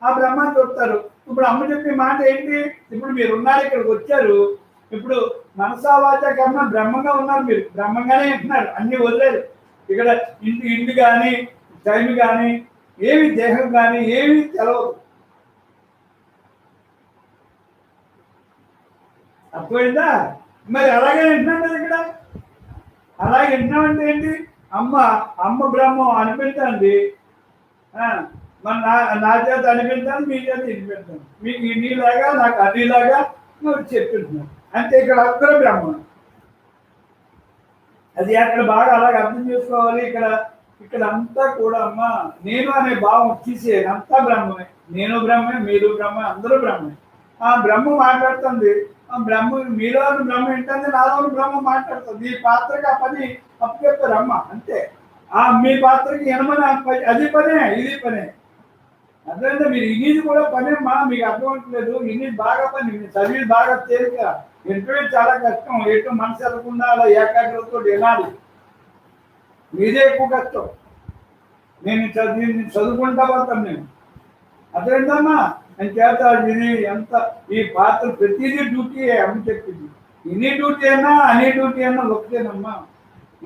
ఆ బ్రహ్మాన్ని చూస్తారు. ఇప్పుడు అమ్మ చెప్పే మాట ఏంటి? ఇప్పుడు మీరు ఉన్నారు, ఇక్కడికి వచ్చారు, ఇప్పుడు మనసా వాచ కర్మ బ్రహ్మంగా ఉన్నారు, మీరు బ్రహ్మంగానే ఉంటున్నారు, అన్ని వదిలేదు. ఇక్కడ ఇంటి కానీ టైం కానీ ఏమి, దేహం కానీ ఏమి తెలవదు. అర్థమైందా? మరి అలాగే వింటున్నాం కదా ఇక్కడ. అలాగే వింటున్నామంటే ఏంటి? అమ్మ బ్రహ్మం అనిపించండి, మరి నా చేత అనిపించాను, మీ చేత వినిపించాను, మీకు ఇన్నిలాగా నాకు అన్నిలాగా చెప్తున్నాను అంతే. ఇక్కడ అందరూ బ్రహ్మం. అది అక్కడ బాగా అలాగే అర్థం చేసుకోవాలి. ఇక్కడ అంతా కూడా అమ్మ నేను అనే భావం తీసేది, అంతా బ్రహ్మమే. నేను బ్రహ్మే, మీరు బ్రహ్మే, అందరూ బ్రహ్మే. ఆ బ్రహ్మ మాట్లాడుతుంది, ఆ బ్రహ్మ మీలోని బ్రహ్మ ఏంటంటే నాలోని బ్రహ్మ మాట్లాడుతుంది. ఈ పాత్రకి ఆ పని అప్పు చెప్తారు అమ్మ, అంతే. మీ పాత్రకి ఎనమని అది పనే, ఇది పనే. అర్థమైందా? మీరు ఇన్నిది కూడా పనేమ్మా, మీకు అర్థం అవ్వట్లేదు. ఇన్ని బాగా పని, చదివి బాగా తేలిక, ఇంటర్వ్యూ చాలా కష్టం. ఎటు మనసు వెళ్ళకుండా అలా ఏకాగ్రతతో వినాలి, మీదే ఎక్కువ కష్టం. నేను చదువుకుంటా పోతాను నేను, అర్థమైందమ్మా. అని చేత ఇది ఎంత ఈ పాత్ర ప్రతిదీ డ్యూటీ అమ్మ చెప్పింది. ఇన్ని డ్యూటీ అయినా అన్ని డ్యూటీ అయినా ఒకటేనమ్మా.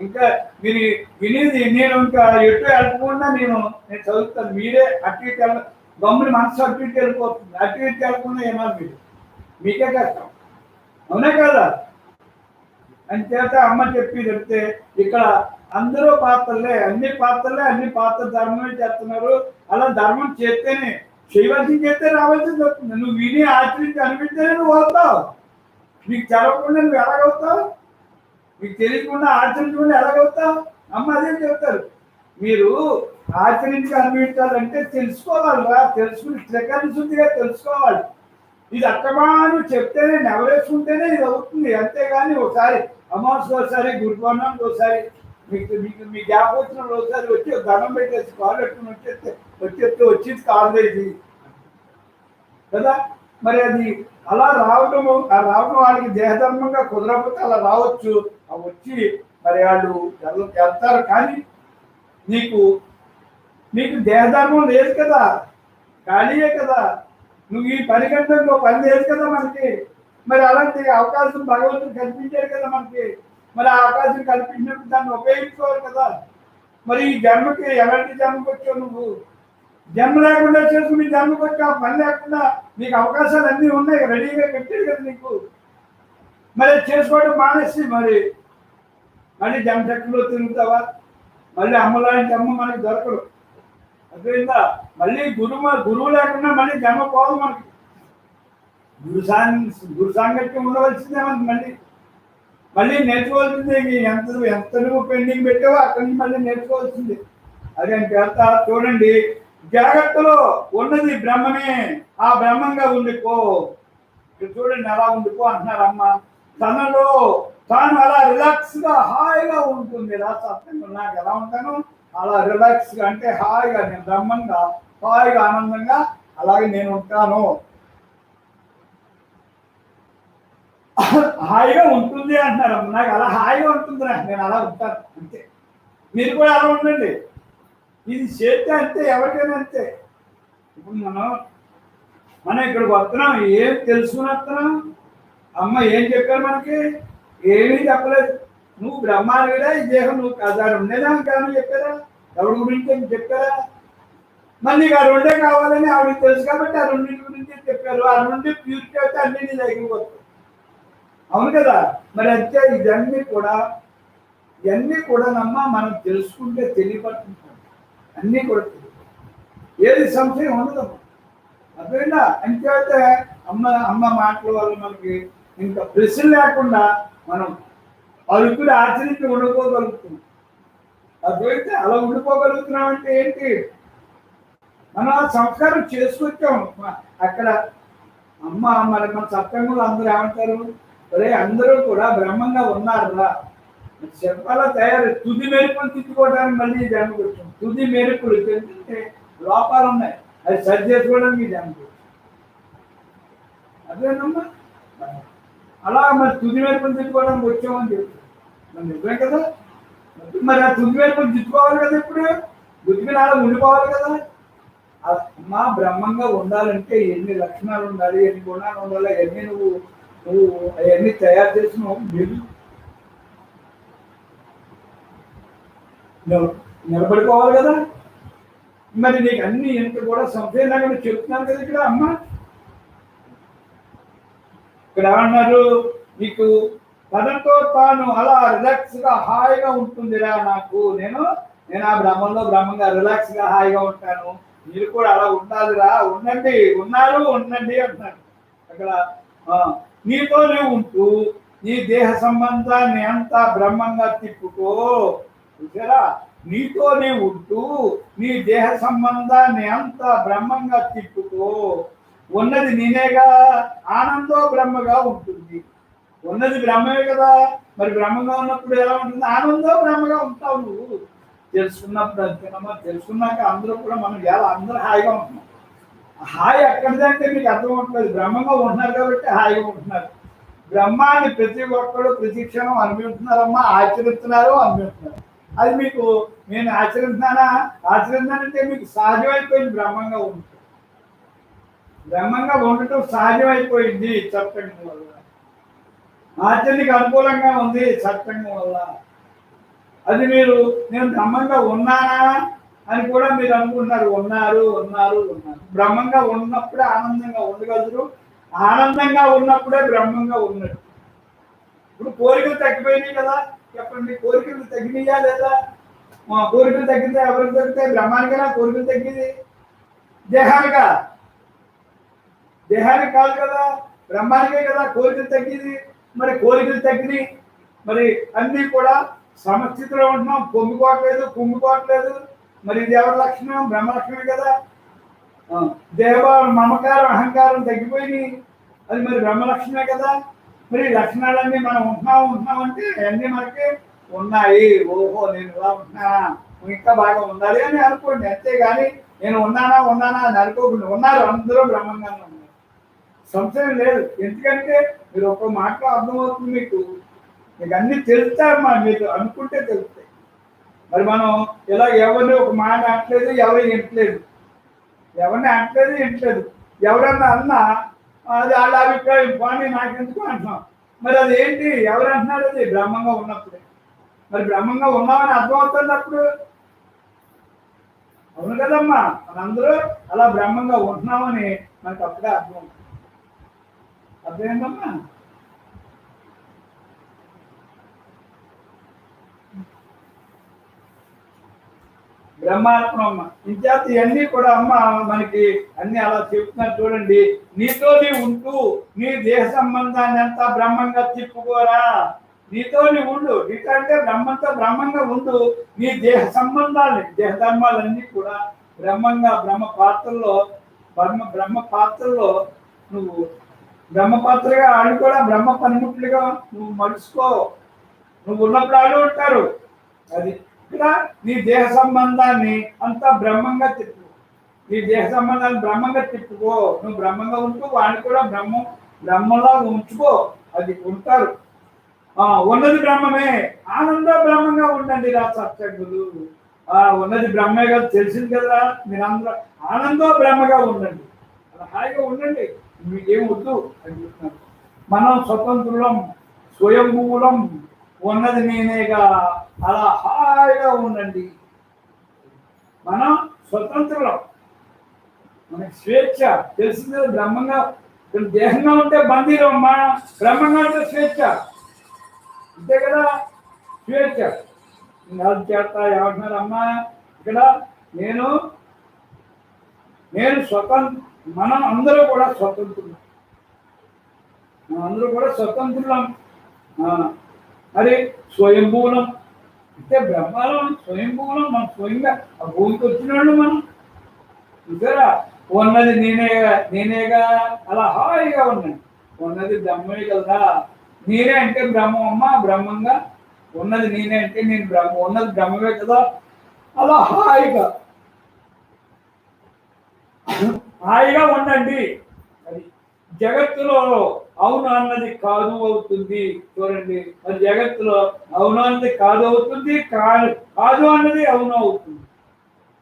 ఇంకా మీరు వినేది నేను ఇంకా ఎటు వెళ్ళకుండా నేను చదువుతాను. మీరే అటు ఇటు గమ్ముని మనసు అటు ఇటు వెళ్ళిపోతుంది. అటు ఇటు వెళ్ళకుండా ఏమన్నా మీకే కష్టం, అవునా కదా? అంచేత అమ్మ చెప్పి చెప్తే ఇక్కడ అందరూ పాత్రలే, అన్ని పాత్ర ధర్మమే చేస్తున్నారు. అలా ధర్మం చేస్తేనే చేయవలసింది చేస్తే రావాల్సింది వస్తుంది. నువ్వు విని ఆచరించి అనిపిస్తేనే నువ్వు అవుతావు. నీకు తెలవకుండా నువ్వు ఎలాగవుతావు? మీకు తెలియకుండా ఆచరించకుండా ఎలాగవుతావు? అమ్మ అదే చెప్తారు. మీరు ఆచరించి అనిపించాలంటే తెలుసుకోవాలిరా, తెలుసుకుని త్రికరణ తెలుసుకోవాలి. ఇది అట్టమాను చెప్తేనే నెవరేసుకుంటేనే ఇది అవుతుంది. అంతేగాని ఒకసారి అమావాస్య ఒకసారి గురుపౌర్ణమికి ఒకసారి మీకు మీకు మీ గ్యాప్ వచ్చినప్పుడు ఒకసారి వచ్చి దండం పెట్టేసి కాలు పెట్టుకుని వచ్చేస్తే వచ్చింది కాలేజీ కదా. మరి అది అలా రావడం వాళ్ళకి దేహధర్మంగా కుదరకపోతే అలా రావచ్చు. వచ్చి మరి వాళ్ళు వెళ్తారు. కానీ నీకు దేహధర్మం లేదు కదా, ఖాళీయే కదా. నువ్వు ఈ పని కంటే ఇంకో పని లేదు కదా మనకి. మరి అలాంటి అవకాశం భగవంతుడు కల్పించాడు కదా మనకి. మరి ఆ అవకాశం కల్పించినప్పుడు దాన్ని ఉపయోగించుకోవాలి కదా. మరి ఈ జన్మకి ఎలాంటి జన్మకి వచ్చావు నువ్వు? జన్మ లేకుండా చేసుకుని జన్మకి వచ్చావు. పని లేకుండా నీకు అవకాశాలు అన్నీ ఉన్నాయి, రెడీగా పెట్టాడు కదా నీకు. మరి చేసుకోవడం మానేసి మళ్ళీ జన్మశక్తిలో తిరుగుతావా? మళ్ళీ అమ్మలాంటి అమ్మ మనకి దొరకడు. అర్థమైందా? మళ్ళీ గురువు లేకుండా మళ్ళీ జన్మ పోదు మనకి. గురు సాంగత్యం ఉండవలసిందే మనకి. మళ్ళీ నేర్చుకోవాల్సిందే. ఎంత నువ్వు పెండింగ్ పెట్టావో అక్కడి నుంచి మళ్ళీ నేర్చుకోవాల్సింది. అదే అంత చూడండి, జాగ్రత్తలో ఉన్నది బ్రహ్మమే, ఆ బ్రహ్మంగా ఉండిపో. చూడండి ఎలా ఉండిపో అంటున్నారు అమ్మ. తనలో తాను అలా రిలాక్స్ గా హాయిగా ఉంటుంది. ఇలా సత్యంగా నాకు ఎలా ఉంటాను అలా రిలాక్స్ గా, అంటే హాయిగా, నేను బ్రహ్మంగా హాయిగా ఆనందంగా అలాగే నేను ఉంటాను. హాయిగా ఉంటుంది అంటున్నారు. నాకు అలా హాయిగా ఉంటుంది, నేను అలా ఉంటాను అంతే. మీరు కూడా అలా ఉండండి. ఇది చేస్తే అంతే, ఎవరికైనా అంతే. ఇప్పుడు మనం ఇక్కడికి వస్తున్నాం, ఏం తెలుసుకుని వస్తున్నాం? అమ్మ ఏం చెప్పారు మనకి? ఏమీ చెప్పలేదు. నువ్వు బ్రహ్మాండా, ఈ దేహం నువ్వు దాని ఉండేదా కారణం చెప్పారా? ఎవరి గురించి చెప్పారా? మళ్ళీ ఆ రెండే కావాలని ఆవిడకి తెలుసు కాబట్టి ఆ రెండింటి గురించి చెప్పారు. ఆ రెండు ప్యూరిటీ అయితే అన్ని నీ దగ్గరికి వస్తాయి, అవును కదా. మరి అంతే ఇవన్నీ కూడా నమ్మ మనం తెలుసుకుంటే తెలియపడుతుంటాం. అన్నీ కూడా ఏది సంశయం ఉండదమ్మా. అదేనా? అంతే అమ్మ మాటల వల్ల మనకి ఇంకా ప్రశ్న లేకుండా మనం అడుగులు ఆచరించి ఉండిపోగలుగుతున్నాం. అదైతే అలా ఉండిపోగలుగుతున్నాం అంటే ఏంటి? మనం ఆ సంస్కారం చేసుకొచ్చాము అక్కడ. అమ్మ మన సత్యంలో అందరూ ఏమంటారు? ఒరే అందరూ కూడా బ్రహ్మంగా ఉన్నారురా చెప్పాలా తయారు. తుది మెరుపులు తిట్టుకోవడానికి మళ్ళీ జన్మకు వచ్చాం. తుది మెరుపులు ఎందుకంటే లోపాలు ఉన్నాయి, అది సరి చేసుకోవడానికి జన్మకు వచ్చాం. అదేనమ్మా. అలా మరి తుది మెరుపులు తిట్టుకోవడానికి వచ్చామని చెప్తాం. మరి నిజమే కదా. మరి ఆ తుది మెరుపులు తిట్టుకోవాలి కదా. ఇప్పుడు బుద్ధి అలా ఉండిపోవాలి కదా. అమ్మా బ్రహ్మంగా ఉండాలంటే ఎన్ని లక్షణాలు ఉండాలి, ఎన్ని గుణాలు ఉండాలి, ఎన్ని నువ్వు అవన్నీ తయారు చేసినావు. నిలబడిపోవాలి కదా. మరి నీకు అన్ని ఎంత కూడా సంశయంగా చెప్తున్నాను కదా ఇక్కడ అమ్మ. ఇక్కడ ఏమన్నారు? నీకు తనతో తాను అలా రిలాక్స్ గా హాయిగా ఉంటుందిరా. నేను ఆ బ్రహ్మంగా రిలాక్స్ గా హాయిగా ఉంటాను. మీరు కూడా అలా ఉండాలిరా. ఉండండి అంటున్నాను అక్కడ. నీతోనే ఉంటూ నీ దేహ సంబంధాన్ని అంతా బ్రహ్మంగా తిప్పుకో. చూసారా? నీతోనే ఉంటూ నీ దేహ సంబంధాన్ని అంతా బ్రహ్మంగా తిప్పుకో. ఉన్నది నేనేగా, ఆనందో బ్రహ్మగా ఉంటుంది. ఉన్నది బ్రహ్మమే కదా. మరి బ్రహ్మంగా ఉన్నప్పుడు ఎలా ఉంటుంది? ఆనందో బ్రహ్మగా ఉంటావు నువ్వు. తెలుసుకున్నప్పుడు అంతేనమ్మా. తెలుసుకున్నాక అందరూ కూడా మనం ఎలా అందరూ హాయిగా ఉంటున్నాం. హాయి ఎక్కడిదంటే మీకు అర్థం అవుతుంది. బ్రహ్మంగా ఉంటున్నారు కాబట్టి హాయిగా ఉంటున్నారు. బ్రహ్మాన్ని ప్రతి ఒక్కరు ప్రతి క్షణం అనుభవిస్తున్నారమ్మా, ఆచరిస్తున్నారు, అనుభవిస్తున్నారు. అది మీకు నేను ఆచరిస్తున్నానంటే మీకు సహజమైపోయింది. బ్రహ్మంగా ఉండటం సహజమైపోయింది సత్సంగం వల్ల. ఆచరణకి అనుకూలంగా ఉంది సత్సంగం వల్ల. అది మీరు నేను బ్రహ్మంగా ఉన్నానా అని కూడా మీరు అనుకుంటున్నారు. ఉన్నారు ఉన్నారు ఉన్నారు. బ్రహ్మంగా ఉన్నప్పుడే ఆనందంగా ఉండగలరు. ఆనందంగా ఉన్నప్పుడే బ్రహ్మంగా ఉన్నట్టు. ఇప్పుడు కోరికలు తగ్గిపోయినాయి కదా, చెప్పండి. కోరికలు తగ్గినాయా లేదా? కోరికలు తగ్గితే ఎవరికి తగ్గుతాయి? బ్రహ్మానికైనా కోరికలు తగ్గింది? దేహానికా? దేహానికి కాదు కదా, బ్రహ్మానికే కదా కోరికలు తగ్గింది. మరి కోరికలు తగ్గినాయి, మరి అన్నీ కూడా సమస్థితిలో ఉంటున్నాం. పొంగిపోవట్లేదు, కుంగిపోవట్లేదు. మరి ఇది ఎవరి లక్షణం? బ్రహ్మ లక్షణమే కదా. దేవ మమకారం అహంకారం తగ్గిపోయినాయి, అది మరి బ్రహ్మ లక్షణమే కదా. మరి లక్షణాలన్నీ మనం ఉంటున్నామంటే అన్నీ మనకి ఉన్నాయి. ఓహో నేను ఇలా ఉంటున్నానా, ఇంకా బాగా ఉండాలి అని అనుకోండి. అంతేగాని నేను ఉన్నానా అని అనుకోకుండా ఉన్నారు. అందరూ బ్రహ్మంగానే ఉన్నారు, సంశయం లేదు. ఎందుకంటే మీరు ఒక మాటలో అర్థమవుతుంది మీకు అన్ని తెలుస్తారమ్మా. మీరు అనుకుంటే తెలుస్తాయి. మరి మనం ఇలా ఎవరిని ఒక మాట అనట్లేదు, ఎవరు వింటలేదు, ఎవరిని అనట్లేదు వింటలేదు. ఎవరన్నా అన్నా అది వాళ్ళ అభిప్రాయం, కానీ నాకెందుకు అంటున్నాం. మరి అది ఏంటి? ఎవరు అంటున్నారు? అది బ్రహ్మంగా ఉన్నప్పుడే. మరి బ్రహ్మంగా ఉన్నామని అర్థమవుతుంది అప్పుడు. అవును కదమ్మా, మనందరూ అలా బ్రహ్మంగా ఉంటున్నామని మనకు అప్పుడే అర్థమవుతుంది. అర్థమైందమ్మా? బ్రహ్మాత్మ ఇంచేత ఇవన్నీ కూడా అమ్మ మనకి అన్ని అలా చెప్తున్నారు. చూడండి, నీతోని ఉంటూ నీ దేహ సంబంధాన్ని అంతా బ్రహ్మంగా తిప్పుకోరా. నీతోని ఉండు, నీతో అంటే బ్రహ్మంతో బ్రహ్మంగా ఉండు. నీ దేహ సంబంధాన్ని, దేహ ధర్మాలన్నీ కూడా బ్రహ్మంగా బ్రహ్మ పాత్రలో నువ్వు బ్రహ్మ పాత్రగా ఆడు కూడా బ్రహ్మ పనిముట్లుగా నువ్వు మలుచుకో. నువ్వు ఉన్నప్పుడు ఆడు ఉంటారు. అది ఇక్కడ నీ దేహ సంబంధాన్ని అంతా బ్రహ్మంగా తిప్పు. నీ దేహ సంబంధాన్ని బ్రహ్మంగా తిప్పుకో. నువ్వు బ్రహ్మంగా ఉంటూ వాడిని కూడా బ్రహ్మలా ఉంచుకో. అది ఉంటారు. ఉన్నది బ్రహ్మమే, ఆనంద బ్రహ్మంగా ఉండండి రా సత్సంగులు. ఉన్నది బ్రహ్మే కదా, తెలిసింది కదా. మీరందరూ ఆనందో బ్రహ్మగా ఉండండి, అలా హాయిగా ఉండండి. మీకేం వద్దు అని చెప్తున్నాను. మనం స్వతంత్రులం, స్వయంభూలం, ఉన్నది నేనేగా, అలా హాయిగా ఉండండి. మనం స్వతంత్రులం, మనకి స్వేచ్ఛ. తెలిసింది బ్రహ్మంగా. దేహంగా ఉంటే బందీరం అమ్మా, బ్రహ్మంగా ఉంటే స్వేచ్ఛ. అంతే కదా, స్వేచ్ఛ. అది చేస్తా ఏమంటున్నారు అమ్మా ఇక్కడ? నేను స్వతంత్ర, మనం అందరూ కూడా స్వతంత్రులం. స్వతంత్రులం. మరి స్వయంభూలం అంటే బ్రహ్మాలం, స్వయంభూలం. మనం స్వయంగా ఆ భూమికి వచ్చిన వాళ్ళు మనం. చూసారా, ఉన్నది నేనేగా, అలా హాయిగా ఉండండి. ఉన్నది బ్రహ్మే కదా. నేనే అంటే బ్రహ్మం అమ్మ, బ్రహ్మంగా ఉన్నది నేనే అంటే నేను బ్రహ్మ, ఉన్నది బ్రహ్మమే కదా. అలా హాయిగా ఉండండి. అది జగత్తులో అవును అన్నది కాదు అవుతుంది. చూడండి, మరి జగత్తులో అవును అన్నది కాదు అవుతుంది, కాదు అన్నది అవును అవుతుంది.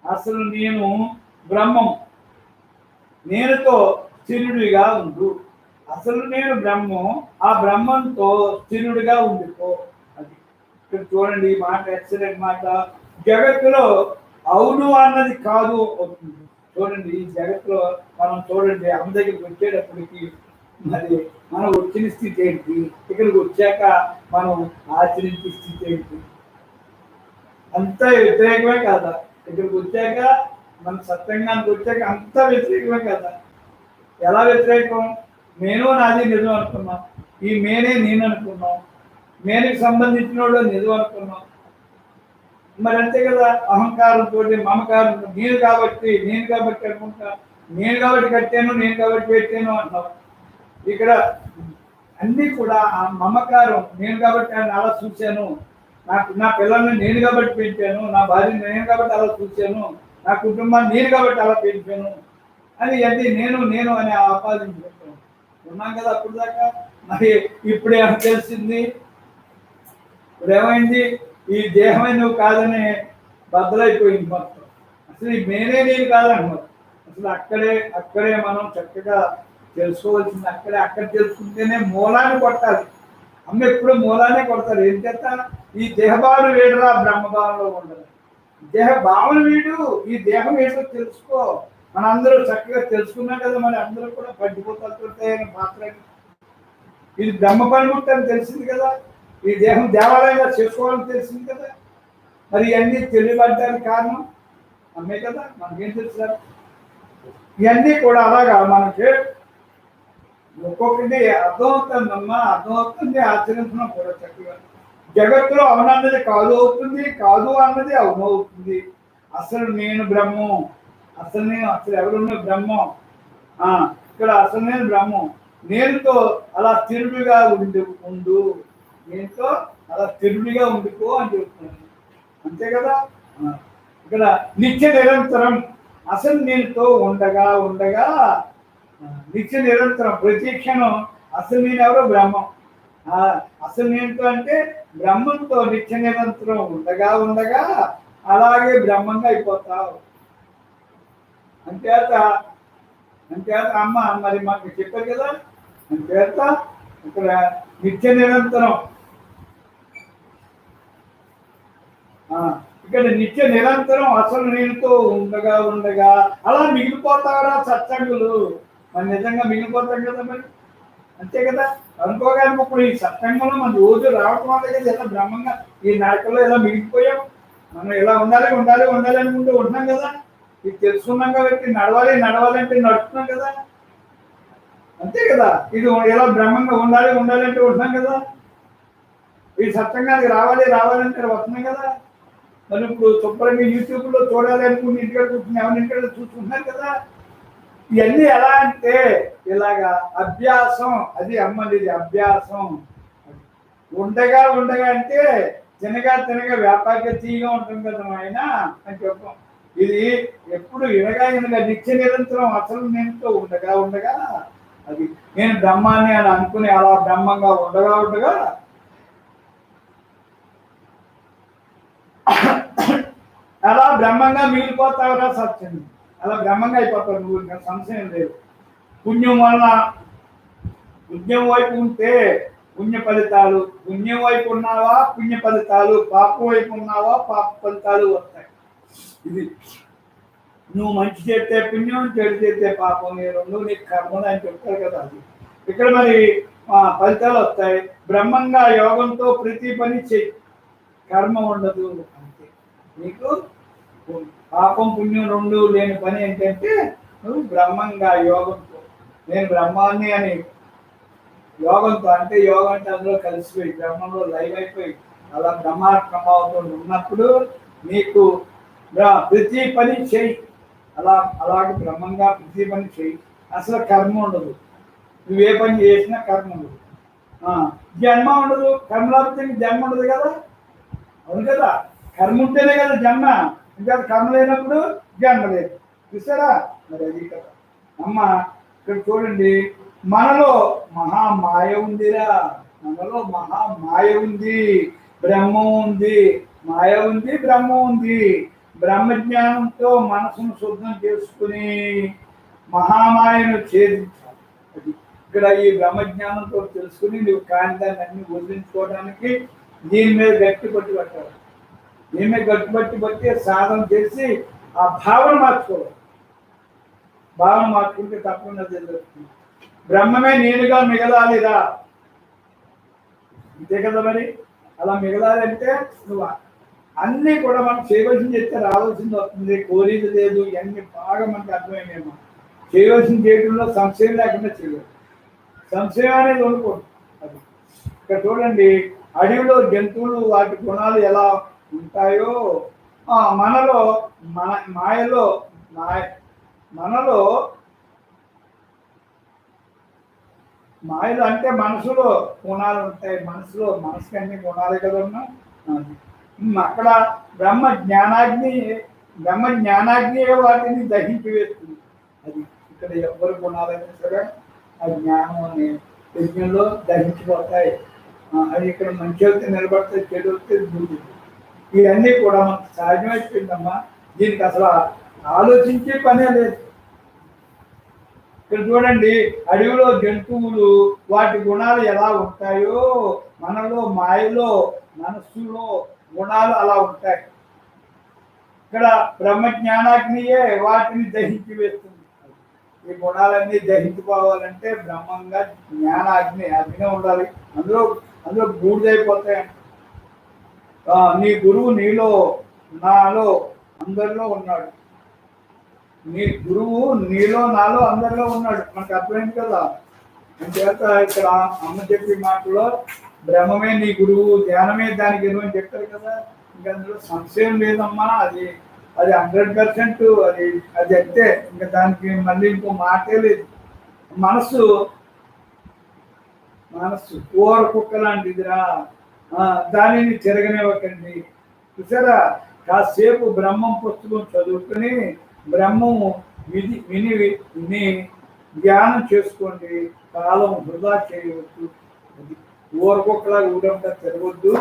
అసలు నేను బ్రహ్మం, నేనుతో స్థిరుడిగా ఉండు. అసలు నేను బ్రహ్మం, ఆ బ్రహ్మంతో స్థిరుడిగా ఉండిపో. అది ఇక్కడ చూడండి, ఈ మాట ఎక్సలెంట్ మాట. జగత్తులో అవును అన్నది కాదు అవుతుంది. చూడండి, ఈ జగత్తులో మనం చూడండి, అమ్మ దగ్గరికి వచ్చేటప్పటికి మరి మనం వచ్చిన స్థితి ఏంటి, ఇక్కడికి వచ్చాక మనం ఆచరించే స్థితి ఏంటి? అంత వ్యతిరేకమే కాదా? ఇక్కడికి వచ్చాక, మన సత్సంగానికి వచ్చాక అంత వ్యతిరేకమే కదా. ఎలా వ్యతిరేకం? నేను నాది నిజం అనుకున్నాం, ఈ మేనే నేను అనుకున్నాం, మేనకి సంబంధించిన వాళ్ళు నిజం అనుకున్నాం. మరి అంతే కదా, అహంకారంతో మమకారం. నేను కాబట్టి అనుకుంటా, నేను కాబట్టి కట్టాను, నేను కాబట్టి పెట్టాను అంటున్నావు. ఇక్కడ అన్నీ కూడా ఆ మమకారం. నేను కాబట్టి ఆయన అలా చూశాను, నా పిల్లల్ని నేను కాబట్టి పెంచాను, నా భార్యని నేను కాబట్టి అలా చూశాను, నా కుటుంబాన్ని నేను కాబట్టి అలా పెంచాను అని అది నేను అని ఆపాదించుకుంటాను. ఉన్నాం కదా అప్పుడు దాకా. మరి ఇప్పుడే తెలిసింది, ఇప్పుడు ఏమైంది? ఈ దేహమే నువ్వు కాదని బద్దలైపోయింది మొత్తం. అసలు ఈ నేనే నేను కాదన్నమాట. అసలు అక్కడే మనం చక్కగా తెలుసుకోవాల్సింది. అక్కడ తెలుసుకుంటేనే మూలాన్ని కొట్టాలి. అమ్మ ఎప్పుడు మూలాన్ని కొడతారు. ఏం చేస్తా? ఈ ఈ దేహభావన వీడరా బ్రహ్మభావంలో ఉండదు. దేహ భావన వీడు, ఈ దేహం ఏంటో తెలుసుకో. మనందరూ చక్కగా తెలుసుకున్నాం కదా, మరి అందరూ కూడా పడిపోతాయి మాత్రమే. ఇది బ్రహ్మ పనిముట్టు అని తెలిసింది కదా, ఈ దేహం దేవాలయంగా చేసుకోవాలని తెలిసింది కదా. మరి ఇవన్నీ తెలియబడ్డానికి కారణం అమ్మే కదా, మనకేం తెలుసు. ఇవన్నీ కూడా అలాగా మనకి ఒక్కొక్కటి అర్థమవుతుందమ్మా, అర్థమవుతుంది, ఆచరించడం కూడా చక్కగా. జగత్తులో అవునన్నది కాదు అవుతుంది, కాదు అన్నది అవునవుతుంది. అసలు నేను బ్రహ్మం, అసలు ఎవరున్న బ్రహ్మం. ఇక్కడ అసలు నేను బ్రహ్మం. నేనుతో అలా స్థిరుడిగా ఉండు, నేనుతో అలా స్థిరుడిగా ఉండిపో అని చెప్తున్నాను. అంతే కదా. ఇక్కడ నిత్య నిరంతరం అసలు నేనుతో ఉండగా ఉండగా నిత్య నిరంతరం ప్రతి క్షణం అసలు నేను ఎవరో బ్రహ్మం. అసలు నేనుతో అంటే బ్రహ్మంతో నిత్య నిరంతరం ఉండగా ఉండగా అలాగే బ్రహ్మంగా అయిపోతావు. అంతేత అమ్మ మరి మాకు చెప్పారు కదా. అంతేత ఇక్కడ నిత్య నిరంతరం, ఇక్కడ నిత్య నిరంతరం అసలు నేనుతో ఉండగా ఉండగా అలా మిగిలిపోతారా సత్సంగులు. మరి నిజంగా మిగిలిపోతాం కదా మరి, అంతే కదా. అనుకోగానే ఇప్పుడు ఈ సత్సంగంలో మన రోజు రావటం వల్ల కదా ఇలా బ్రహ్మంగా ఈ నాటకంలో ఇలా మిగిలిపోయాం. మనం ఇలా ఉండాలి అనుకుంటూ ఉంటున్నాం కదా. ఇది తెలుసుకున్నాం కాబట్టి నడవాలి అంటే నడుస్తున్నాం కదా, అంతే కదా. ఇది ఇలా బ్రహ్మంగా ఉండాలి అంటే ఉంటున్నాం కదా. ఈ సత్సంగానికి రావాలంటే వస్తున్నాం కదా. మరి ఇప్పుడు శుభ్రంగా యూట్యూబ్లో చూడాలి అనుకుంటే ఇంటికాడ కూర్చుని ఎవరి ఇంటికాడ చూసుకుంటున్నారు కదా. ఇవన్నీ ఎలా అంటే ఇలాగా అభ్యాసం, అది అమ్మది అభ్యాసం. ఉండగా అంటే తినగా వ్యాపారంగా తీయగా ఉంటుంది కదా ఆయన అని చెప్పాం. ఇది ఎప్పుడు ఇనగా నిత్య నిరంతరం అసలు నేనుతో ఉండగా అది నేను బ్రహ్మాన్ని అని అనుకుని అలా బ్రహ్మంగా ఉండగా అలా బ్రహ్మంగా మిగిలిపోతావురా సత్యం. అలా బ్రహ్మంగా అయిపోతావు నువ్వు, సంశయం లేదు. పుణ్యం వైపు ఉంటే పుణ్య ఫలితాలు, పుణ్యం వైపు ఉన్నావా పుణ్య ఫలితాలు, పాపం వైపు ఉన్నావా పాప ఫలితాలు వస్తాయి. ఇది నువ్వు మంచి చేస్తే పుణ్యం, చెడు చేస్తే పాపం, నీ రెండు నీకు కర్మలు అని చెప్తారు కదా. అది ఇక్కడ మరి ఫలితాలు వస్తాయి. బ్రహ్మంగా యోగంతో ప్రతి పని చెయ్యి, కర్మ ఉండదు. అంతే. నీకు పాపం పుణ్యం రెండు లేని పని ఏంటంటే నువ్వు బ్రహ్మంగా యోగంతో, నేను బ్రహ్మాన్ని అని యోగంతో, అంటే యోగం అంటే అందులో కలిసిపోయి బ్రహ్మంలో లైవ్ అయిపోయి అలా బ్రహ్మాత్మభావంతో ఉన్నప్పుడు నీకు ప్రతి పని చెయ్యి. అలాగే బ్రహ్మంగా ప్రతి పని చెయ్యి. అసలు కర్మ ఉండదు, నువ్వే పని చేసినా కర్మ ఉండదు. జన్మ ఉండదు, కర్మ లేకపోతే జన్మ ఉండదు కదా. అవును కదా, కర్మ ఉంటేనే కదా జన్మ. ఇంకా కర్మ లేనప్పుడు జన్మ లేదు. చూసారా మరి అది కదా. అమ్మ ఇక్కడ చూడండి, మనలో మహామాయ ఉందిరా, మనలో మహామాయ ఉంది, బ్రహ్మం ఉంది. మాయ ఉంది, బ్రహ్మం ఉంది. బ్రహ్మజ్ఞానంతో మనసును శుద్ధం చేసుకుని మహామాయను ఛేదించాలి. అది ఇక్కడ ఈ బ్రహ్మజ్ఞానంతో తెలుసుకుని నువ్వు కాని దాన్ని అన్ని వదిలించుకోవడానికి దీని మీద గట్టిపట్టి పట్టాలి. దీని మీద గట్టిపట్టి సాధన చేసి ఆ భావన మార్చుకోవాలి. భావన మార్చుకుంటే తప్పకుండా జరుగుతుంది. బ్రహ్మమే నేనుగా మిగలాలిరా, అంతే కదా. మరి అలా మిగలాలంటే నువ్వు అన్నీ కూడా మనం చేయవలసింది చెప్తే రావాల్సింది వస్తుంది, కోరిక లేదు. ఇవన్నీ బాగా మనకు అర్థమైనాయేమో. చేయవలసింది చేయడంలో సంశయం లేకుండా చేయాలి. సంశయం అనేది అనుకోండి. అది ఇక్కడ చూడండి, అడవిలో జంతువులు వాటి గుణాలు ఎలా ఉంటాయో మనలో మాయలో అంటే మనసులో గుణాలు ఉంటాయి. మనసుకి అన్ని గుణాలే కదన్నా. అక్కడ బ్రహ్మ జ్ఞానాగ్ని వాటిని దహించి వేస్తుంది. అది ఇక్కడ ఎవరి గుణాలైనా సరే ఆ జ్ఞానం అనే యజ్ఞంలో దహించిపోతాయి. అది ఇక్కడ మంచి వెళ్తే నిలబడితే, చెడు వస్తే దూరుతుంది. ఇవన్నీ కూడా మనకు సహజమైపోయిందమ్మా. దీనికి అసలు ఆలోచించే పనే లేదు. ఇక్కడ చూడండి, అడవిలో జంతువులు వాటి గుణాలు ఎలా ఉంటాయో మనలో మాయలో మనస్సులో గుణాలు అలా ఉంటాయి. ఇక్కడ బ్రహ్మజ్ఞానాగ్నియే వాటిని దహించి వేస్తుంది. ఈ గుణాలన్నీ దహించుకోవాలంటే బ్రహ్మంగా జ్ఞానాగ్ని అగ్ని ఉండాలి. అందులో అందులో బూడిదైపోతాయి. నీ గురువు నీలో నాలో అందరిలో ఉన్నాడు. నీ గురువు నీలో నాలో అందరిలో ఉన్నాడు. మనకు అర్థమైంది కదా. అంచేత ఇక్కడ అమ్మ చెప్పే మాటలో బ్రహ్మమే నీ గురువు, ధ్యానమే దానికి ఎరువు అని చెప్తారు కదా. ఇంకా అందులో సంశయం లేదమ్మా. అది అది 100%. అది అంతే. ఇంకా దానికి మళ్ళీ ఇంకో మాటే లేదు. మనస్సు ఓర కుక్క లాంటిదిరా, దానిని తిరగనివ్వకండి. చూసారా, కాసేపు బ్రహ్మం పుస్తకం చదువుకుని బ్రహ్మము విని ధ్యానం చేసుకోండి. కాలం వృధా చేయవద్దు. ఊరకొక్కలాగా ఊరంతా తిరగొద్దు,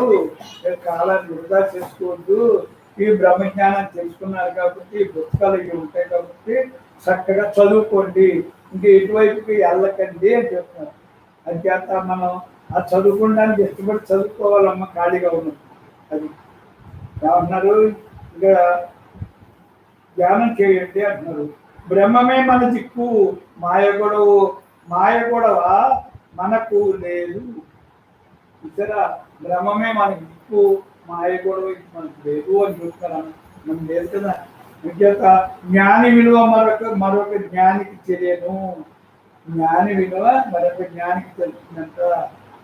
కాలాన్ని వృధా చేసుకోవద్దు. ఈ బ్రహ్మజ్ఞానం తెలుసుకున్నారు కాబట్టి పుస్తకాలు ఇవి ఉంటాయి కాబట్టి చక్కగా చదువుకోండి, ఇంక ఎటువైపుకి వెళ్ళకండి అని చెప్తున్నారు. అది చేత మనం ఆ చదువుకోవడానికి ఇష్టపడి చదువుకోవాలమ్మ, ఖాళీగా ఉన్నది. అది ఏమన్నారు, ఇంకా ధ్యానం చేయండి అంటున్నారు. బ్రహ్మమే మన దిక్కు, మాయ గొడవ మనకు లేదు. ఇతర బ్రహ్మమే మన దిక్కు, మాయ గొడవ మనకు లేదు అని చెప్తారు. మనం లేదు కదా. అంచేత జ్ఞాని విలువ మరొక జ్ఞానికి తెలియను. జ్ఞాని విలువ మరొక జ్ఞానికి తెలుస్తుందంట.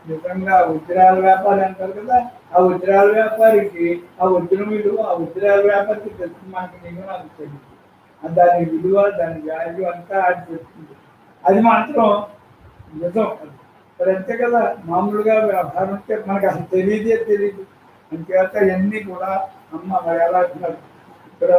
నిజంగా వజ్రాల వ్యాపారి అంటారు కదా, ఆ వజ్రాల వ్యాపారికి ఆ వజ్రం విలువ ఆ వజ్రాల వ్యాపారికి తెలుసు. మనకి నిజం నాకు తెలియదు. దాని విలువ దాని వాల్యూ అంతా అది చెప్తుంది. అది మాత్రం నిజం. మరి అంతే కదా, మామూలుగా వ్యవహారం ఉంటే మనకు అసలు తెలియదు. అంతేత ఇవన్నీ కూడా అమ్మ మరి ఎలా అంటున్నారు ఇక్కడ.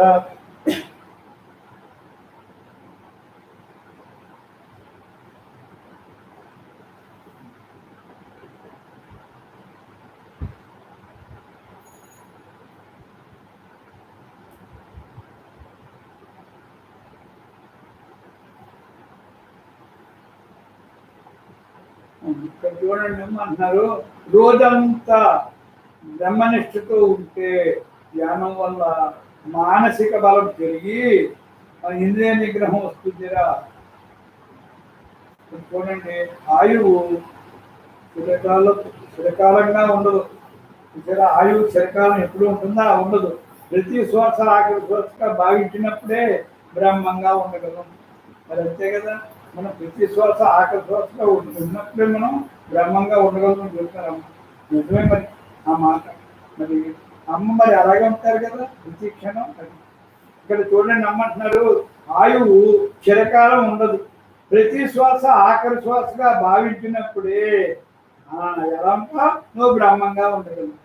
ఇక్కడ చూడండి అంటున్నారు, రోజంతా బ్రహ్మనిష్టతో ఉంటే ధ్యానం వల్ల మానసిక బలం పెరిగి ఇంద్రియ నిగ్రహం వస్తుందిరా. చూడండి, ఆయువు చిరకాలంగా ఉండదు. ఆయువు చిరకాలం ఎప్పుడు ఉంటుందా? ఉండదు. ప్రతి శ్వాస ఆఖరి శ్వాసగా భావించినప్పుడే బ్రహ్మంగా ఉండగలం. మరి అంతే కదా, మనం ప్రతి శ్వాస ఆఖరి శ్వాసగా ఉన్నప్పుడే మనం బ్రహ్మంగా ఉండగలం చెప్తారమ్మ. నిజమే మరి ఆ మాట. మరి అమ్మ మరి అలాగే ఉంటారు కదా ప్రతి క్షణం. ఇక్కడ చూడండి అమ్మంటున్నారు, ఆయువు చిరకాలం ఉండదు. ప్రతి శ్వాస ఆఖరి శ్వాసగా భావించినప్పుడే ఎలా నువ్వు బ్రహ్మంగా ఉండగలవు.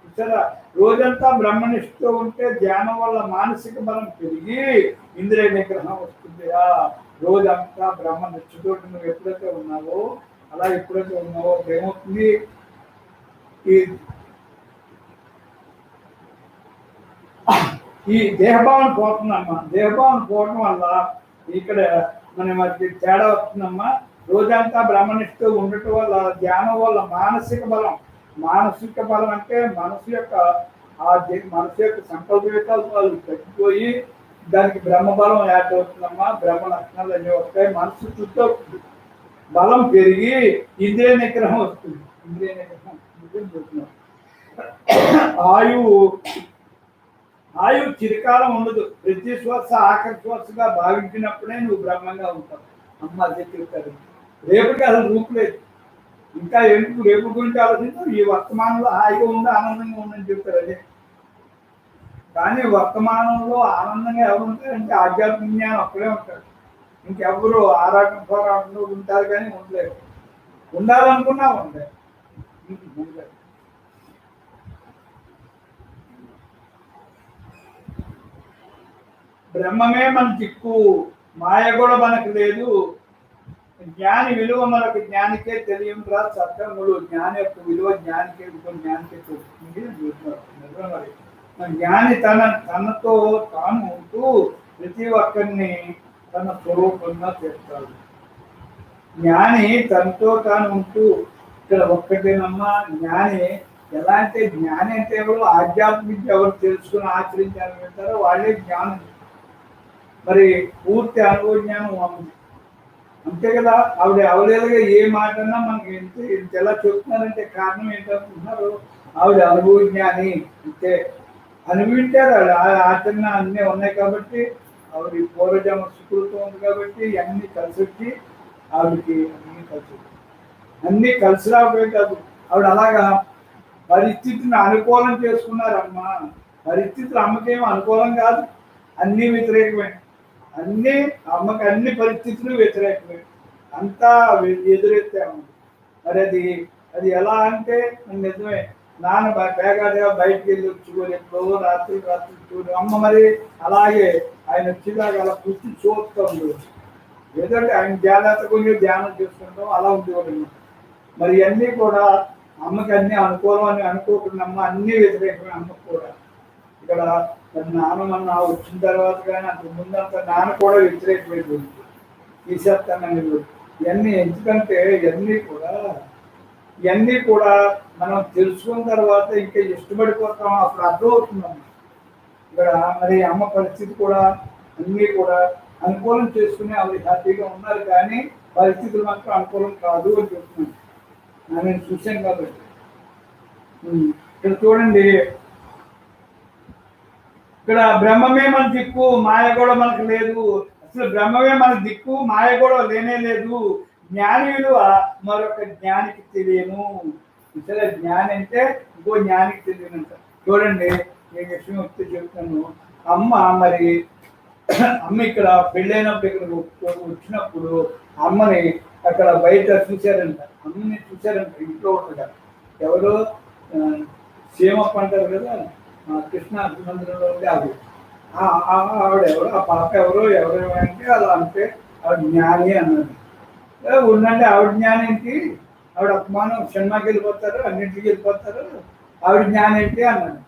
చూసారా, రోజంతా బ్రహ్మనిష్టతో ఉంటే ధ్యానం వల్ల మానసిక బలం పెరిగి ఇంద్రియ నిగ్రహం వస్తుంది. రోజంతా బ్రహ్మనిష్టతో నువ్వు ఎప్పుడైతే ఉన్నావో ఏమవుతుంది, ఈ దేహభావన పోతుందమ్మా. దేహభావన పోవడం వల్ల ఇక్కడ మన మధ్య తేడా వస్తుందమ్మా. రోజంతా బ్రహ్మనిష్టతో ఉండటం వల్ల ధ్యానం వల్ల మానసిక బలం అంటే మనసు యొక్క సంకల్ప వికల్పాలు తగ్గిపోయి దానికి బ్రహ్మబలం యాడ్ అవుతుందమ్మా. బ్రహ్మ లక్షణాలు అన్నీ వస్తాయి. మనసు చుట్టూ బలం పెరిగి ఇంద్రియ నిగ్రహం వస్తుంది. ఇంద్రియ నిగ్రహం చెప్తున్నాం. ఆయువు చిరకాలం ఉండదు. ప్రతి శ్వాస ఆఖరి శ్వాసగా భావించినప్పుడే నువ్వు బ్రహ్మంగా ఉంటావు. అమ్మ అదే చెప్తారు. రేపటికి అసలు రూపు లేదు. ఇంకా ఎందుకు రేపు గురించి ఆలోచించావు? ఈ వర్తమానంలో హాయిగా ఉండి ఆనందంగా ఉందని చెప్తారు. అదే కానీ వర్తమానంలో ఆనందంగా ఎవరు ఉంటారంటే ఆధ్యాత్మిక జ్ఞానం అక్కడే ఉంటారు. ఇంకెవరు ఆరాటం పోరాటంలో ఉంటారు కానీ ఉండలేరు. ఉండాలనుకున్నా ఉండలేరు. బ్రహ్మమే మన దిక్కు, మాయ కూడా మనకు లేదు. జ్ఞాని విలువ మనకు జ్ఞానికే తెలియదురా సత్యములు. జ్ఞాని యొక్క విలువ జ్ఞానికే తెలుస్తుంది. జ్ఞాని తనతో తాను ఉంటూ ప్రతి ఒక్కరిని తన స్వరూపంగా చేస్తాడు. జ్ఞాని తనతో తాను ఉంటూ ఇక్కడ ఒక్కటేనమ్మా జ్ఞాని. ఎలా అంటే జ్ఞాని అంటే ఎవరు? ఆధ్యాత్మిక ఎవరు తెలుసుకుని ఆచరించాలంటారో వాళ్ళే జ్ఞానం. మరి పూర్తి అనుభవ జ్ఞానం ఉంది అంతే కదా. ఆవిడ అవలేదుగా ఏ మాట అన్నా మనకి ఇంత ఎలా చెప్తున్నారంటే కారణం ఏంటంటున్నారు? ఆవిడ అనుభవ జ్ఞాని అంతే. అనుభవించారు ఆవిడ, ఆచరణ అన్నీ ఉన్నాయి కాబట్టి, ఆవిడ పూర్వజన్మ సుకృతం ఉంది కాబట్టి అన్ని కలిసి వచ్చి ఆవిడకి అన్ని కలిసి రాకపోయి కాదు. ఆవిడ అలాగా పరిస్థితిని అనుకూలం చేసుకున్నారమ్మా. పరిస్థితులు అమ్మకేమో అనుకూలం కాదు, అన్నీ వ్యతిరేకమే. అన్ని అమ్మకి అన్ని పరిస్థితులు వ్యతిరేకమే, అంతా ఎదురెత్తాము. మరి అది ఎలా అంటే నిజమే. నాన్న పేగాడిగా బయటికి వెళ్ళి వచ్చుకోని ఎప్పుడో రాత్రి చూడు అమ్మ. మరి అలాగే ఆయన వచ్చేదాకా అలా కూర్చి చూస్తాం. ఏదంటే ఆయన జాగ్రత్త కొంచెం ధ్యానం చేసుకుంటాం, అలా ఉండేవాడు. మరి ఇవన్నీ కూడా అమ్మకి అన్ని అనుకూలం అని అనుకోకుండా అమ్మ అన్ని వ్యతిరేకమే అమ్మకు కూడా. ఇక్కడ నాన్న వచ్చిన తర్వాత కానీ అంత ముందంత నాన్న కూడా వ్యతిరేకమైపోయింది, తీసేస్తానని. ఇవన్నీ ఎందుకంటే ఇవన్నీ కూడా మనం తెలుసుకున్న తర్వాత ఇంకా ఇష్టపడిపోతాం, అప్పుడు అర్థమవుతుందమ్మా. ఇక్కడ మరి అమ్మ పరిస్థితి కూడా అన్నీ కూడా అనుకూలం చేసుకుని ఆవిడ హ్యాపీగా ఉన్నారు, కానీ పరిస్థితులు మాత్రం అనుకూలం కాదు అని చెప్తున్నాను. నేను చూశాను కాబట్టి. ఇక్కడ చూడండి, ఇక్కడ బ్రహ్మమే మన దిక్కు, మాయ కూడా మనకు లేదు. అసలు బ్రహ్మమే మన దిక్కు, మాయ కూడా లేనే లేదు. జ్ఞాని విలువ మరొక జ్ఞానికి తెలియను. ఇసలు జ్ఞాని అంటే ఇంకో జ్ఞానికి తెలియనంట. చూడండి, నేను విషయం వస్తే చెప్తాను. అమ్మ ఇక్కడ పెళ్ళైనప్పుడు ఇక్కడ వచ్చినప్పుడు అమ్మని అక్కడ బయట చూశారంట. అమ్మని చూశారంట ఇంట్లో ఉండగా. ఎవరు? సీమప్ప అంటారు కదా, కృష్ణ మందిరంలో ఉండే ఆవిడ ఎవరు? ఆ పాప ఎవరు అంటే అలా అంటే ఆవిడ జ్ఞాని అన్నది. ఉండండి, ఆవిడ జ్ఞానం ఏంటి? ఆవిడ అపమానం సినిమాకి వెళ్ళిపోతారు, అన్నింటికి వెళ్ళిపోతారు, ఆవిడ జ్ఞానం ఏంటి అన్నాడు.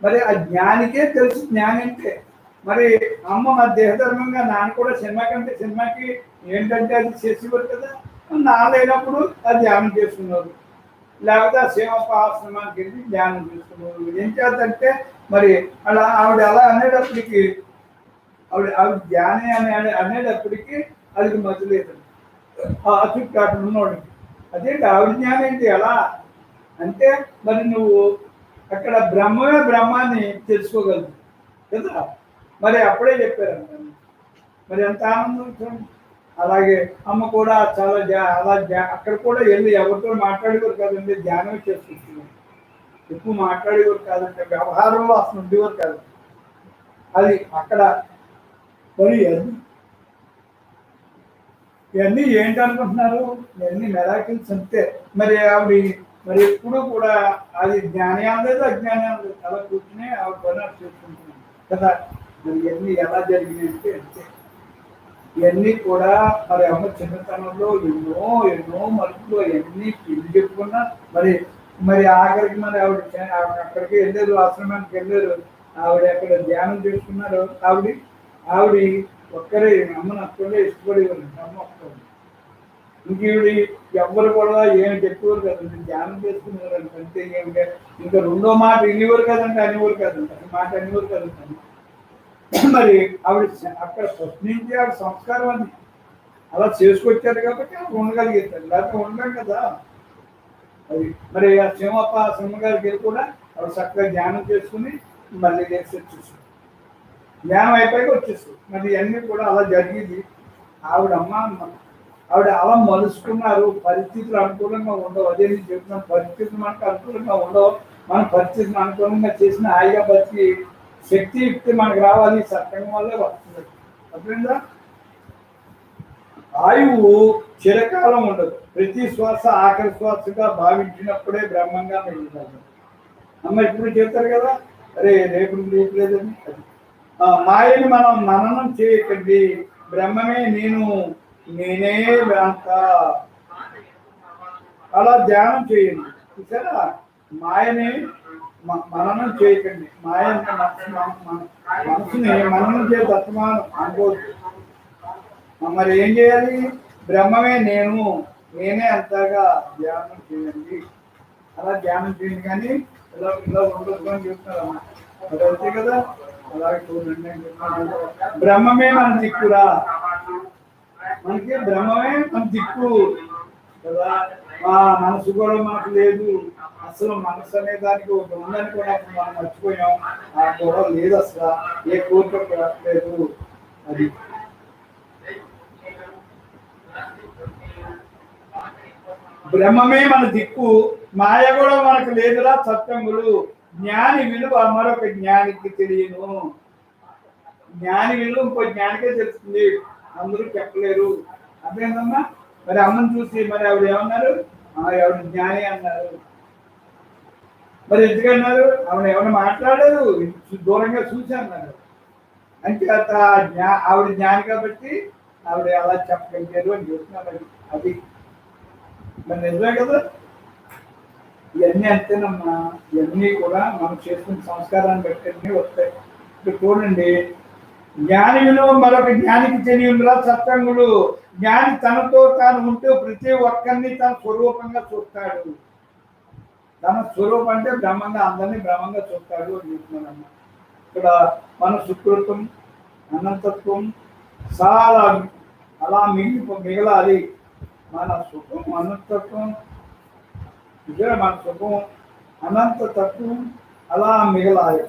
మరి ఆ జ్ఞానికే తెలుసు జ్ఞానం అంటే. మరి అమ్మ మా దేహధర్మంగా నాన్న కూడా సినిమాకి ఏంటంటే అది చేసేవారు కదా. నాన్నైనప్పుడు అది ధ్యానం చేస్తున్నారు, లేకపోతే ఆ సేవప్ప ఆశ్రమానికి వెళ్ళి ధ్యానం చేస్తున్నారు. ఏం చేద్దంటే మరి అలా ఆవిడ అలా అనేటప్పటికి ఆవిడ ధ్యానం అనేటప్పటికి అది మధ్యలేదు ఆ చుట్టాటు ఉన్నవాడికి. అదేంటి ఆవిడ జ్ఞానం ఏంటి ఎలా అంటే, మరి నువ్వు అక్కడ బ్రహ్మమే బ్రహ్మాన్ని తెలుసుకోగలదు కదా. మరి అప్పుడే చెప్పారంట. మరి ఎంత ఆనందం చూడండి. అలాగే అమ్మ కూడా చాలా అక్కడ కూడా వెళ్ళి ఎవరితో మాట్లాడేవారు కాదండి, ధ్యానం చేసుకుంటున్నారు. ఎక్కువ మాట్లాడేవారు కాదంటే, వ్యవహారంలో అసలు ఉండేవారు కాదు. అది అక్కడ మరి ఇవన్నీ ఏంటనుకుంటున్నారు? ఇవన్నీ మెరాకిల్స్ అంతే. మరి మరి ఎప్పుడు కూడా అది జ్ఞాని అనలేదు, అజ్ఞాని అనలేదు. అలా కూర్చుని ఆవిడ పని చేసుకుంటున్నాను కదా. మరి ఇవన్నీ ఎలా జరిగినాయి అంటే అంతే. ఇవన్నీ కూడా మరి అమ్మ చిన్నతనంలో ఎన్నో మలుపులు అవన్నీ పెళ్లి చెప్పుకున్నా. మరి ఆఖరికి మరి ఆవిడ అక్కడికి వెళ్ళారు, ఆశ్రమానికి వెళ్ళారు. ఆవిడ అక్కడ ధ్యానం చేసుకున్నారు. ఆవిడ ఒక్కరే అమ్మను అక్కడే ఇష్టపడేవారు. అమ్మ ఒక్కరు, ఇంకీవిడి ఎవ్వరు కూడా ఏమి చెప్పేవారు కదండి, ధ్యానం చేసుకునేవారు అంతే. ఏమిటంటే ఇంకా రెండో మాట వినేవారు కదండి, అనేవారు కదండి, అసలు మాట అనేవారు కదండి. మరి ఆవిడ అక్కడ ఫస్ట్ నుంచి ఆవిడ సంస్కారం అది అలా చేసుకొచ్చారు కాబట్టి ఆవిడ ఉండగలిగేస్తారు, లేకపోతే ఉండడం కదా. అది మరి ఆ సింహగారికి వెళ్ళి కూడా ఆవిడ చక్కగా ధ్యానం చేసుకుని మళ్ళీ లేచి వచ్చేస్తుంది. ధ్యానం అయిపోయి వచ్చేస్తుంది. మరి ఇవన్నీ కూడా అలా జరిగింది. ఆవిడ అలా మలుసుకున్నారు. పరిస్థితులు అనుకూలంగా ఉండవు. అదే నేను చెప్తున్నాను, పరిస్థితులు మనకు అనుకూలంగా ఉండవు. మన పరిస్థితులు అనుకూలంగా చేసిన హాయిగా బతికి శక్తి యుక్తి మనకు రావాలి. సత్యం వల్లే వస్తుంది. అర్థమైందా? ఆయువు చిరకాలం ఉండదు. ప్రతి శ్వాస ఆఖరి శ్వాసగా భావించినప్పుడే బ్రహ్మంగా మిగులుతారు. అమ్మ ఇప్పుడు చెప్తారు కదా, అరే రేపు లేదని. మాయని మనం మననం చేయకండి, బ్రహ్మమే నేనే అంత అలా ధ్యానం చేయండి. చూసారా, మాయని మననం చేయకండి. మాయ మనసుని మననం చేయ తత్వమానం అనుకోవద్దు. మరి ఏం చేయాలి? బ్రహ్మమే నేనే అంతగా ధ్యానం చేయండి, అలా ధ్యానం చేయండి, కానీ ఇలా ఇలా ఉండదు అని చెప్తున్నారమ్మా. మరి అంతే కదా, అలాగే చూడండి అని చెప్తున్నాను. బ్రహ్మమే మన దిక్కురా, మనకి బ్రహ్మమే మన దిక్కు కదా. మనసు కూడా మనకు లేదు, అసలు మనసు అనే దానికి ఒక ఉందని కూడా మనం మర్చిపోయాం. ఆ గొడవ లేదు, అసలు ఏ కోరిక లేదు. అది బ్రహ్మమే మన దిక్కు, మాయ కూడా మనకు లేదురా సత్యంగులు. జ్ఞాని విలువ మరొక జ్ఞానికి తెలియను. జ్ఞాని విలువ ఇంకో జ్ఞానికే తెలుస్తుంది, అందరూ చెప్పలేరు. అదేంటమ్మా, మరి అమ్మని చూసి మరి ఆవిడ ఏమన్నారు? ఆవిడ జ్ఞాని అన్నారు. మరి ఎందుకన్నారు? ఆవిడ ఏమైనా మాట్లాడారు, దూరంగా చూసి అన్నారు. అంటే ఆవిడ జ్ఞాని కాబట్టి ఆవిడ అలా చెప్పగలిగారు అని చెప్తున్నారు. అది మరి నిజమే కదా. ఇవన్నీ అంతేనమ్మా, ఇవన్నీ కూడా మనం చేసుకున్న సంస్కారాన్ని బట్టి అన్నీ వస్తాయి. ఇప్పుడు చూడండి, జ్ఞాని విలువ మరొక జ్ఞానికి తెలియదురా సత్సంగుడు. జ్ఞాని తనతో తాను ఉంటూ ప్రతి ఒక్కరిని తన స్వరూపంగా చూస్తాడు. తన స్వరూపం అంటే బ్రహ్మంగా, అందరినీ బ్రహ్మంగా చూస్తాడు అని చెప్తున్నానమ్మా. ఇక్కడ మన సుకృతం, అనంతత్వం చాలా అలా మిగలాలి. మన సుఖం అనంతత్వం, మన సుఖం అనంతతత్వం అలా మిగలాలి.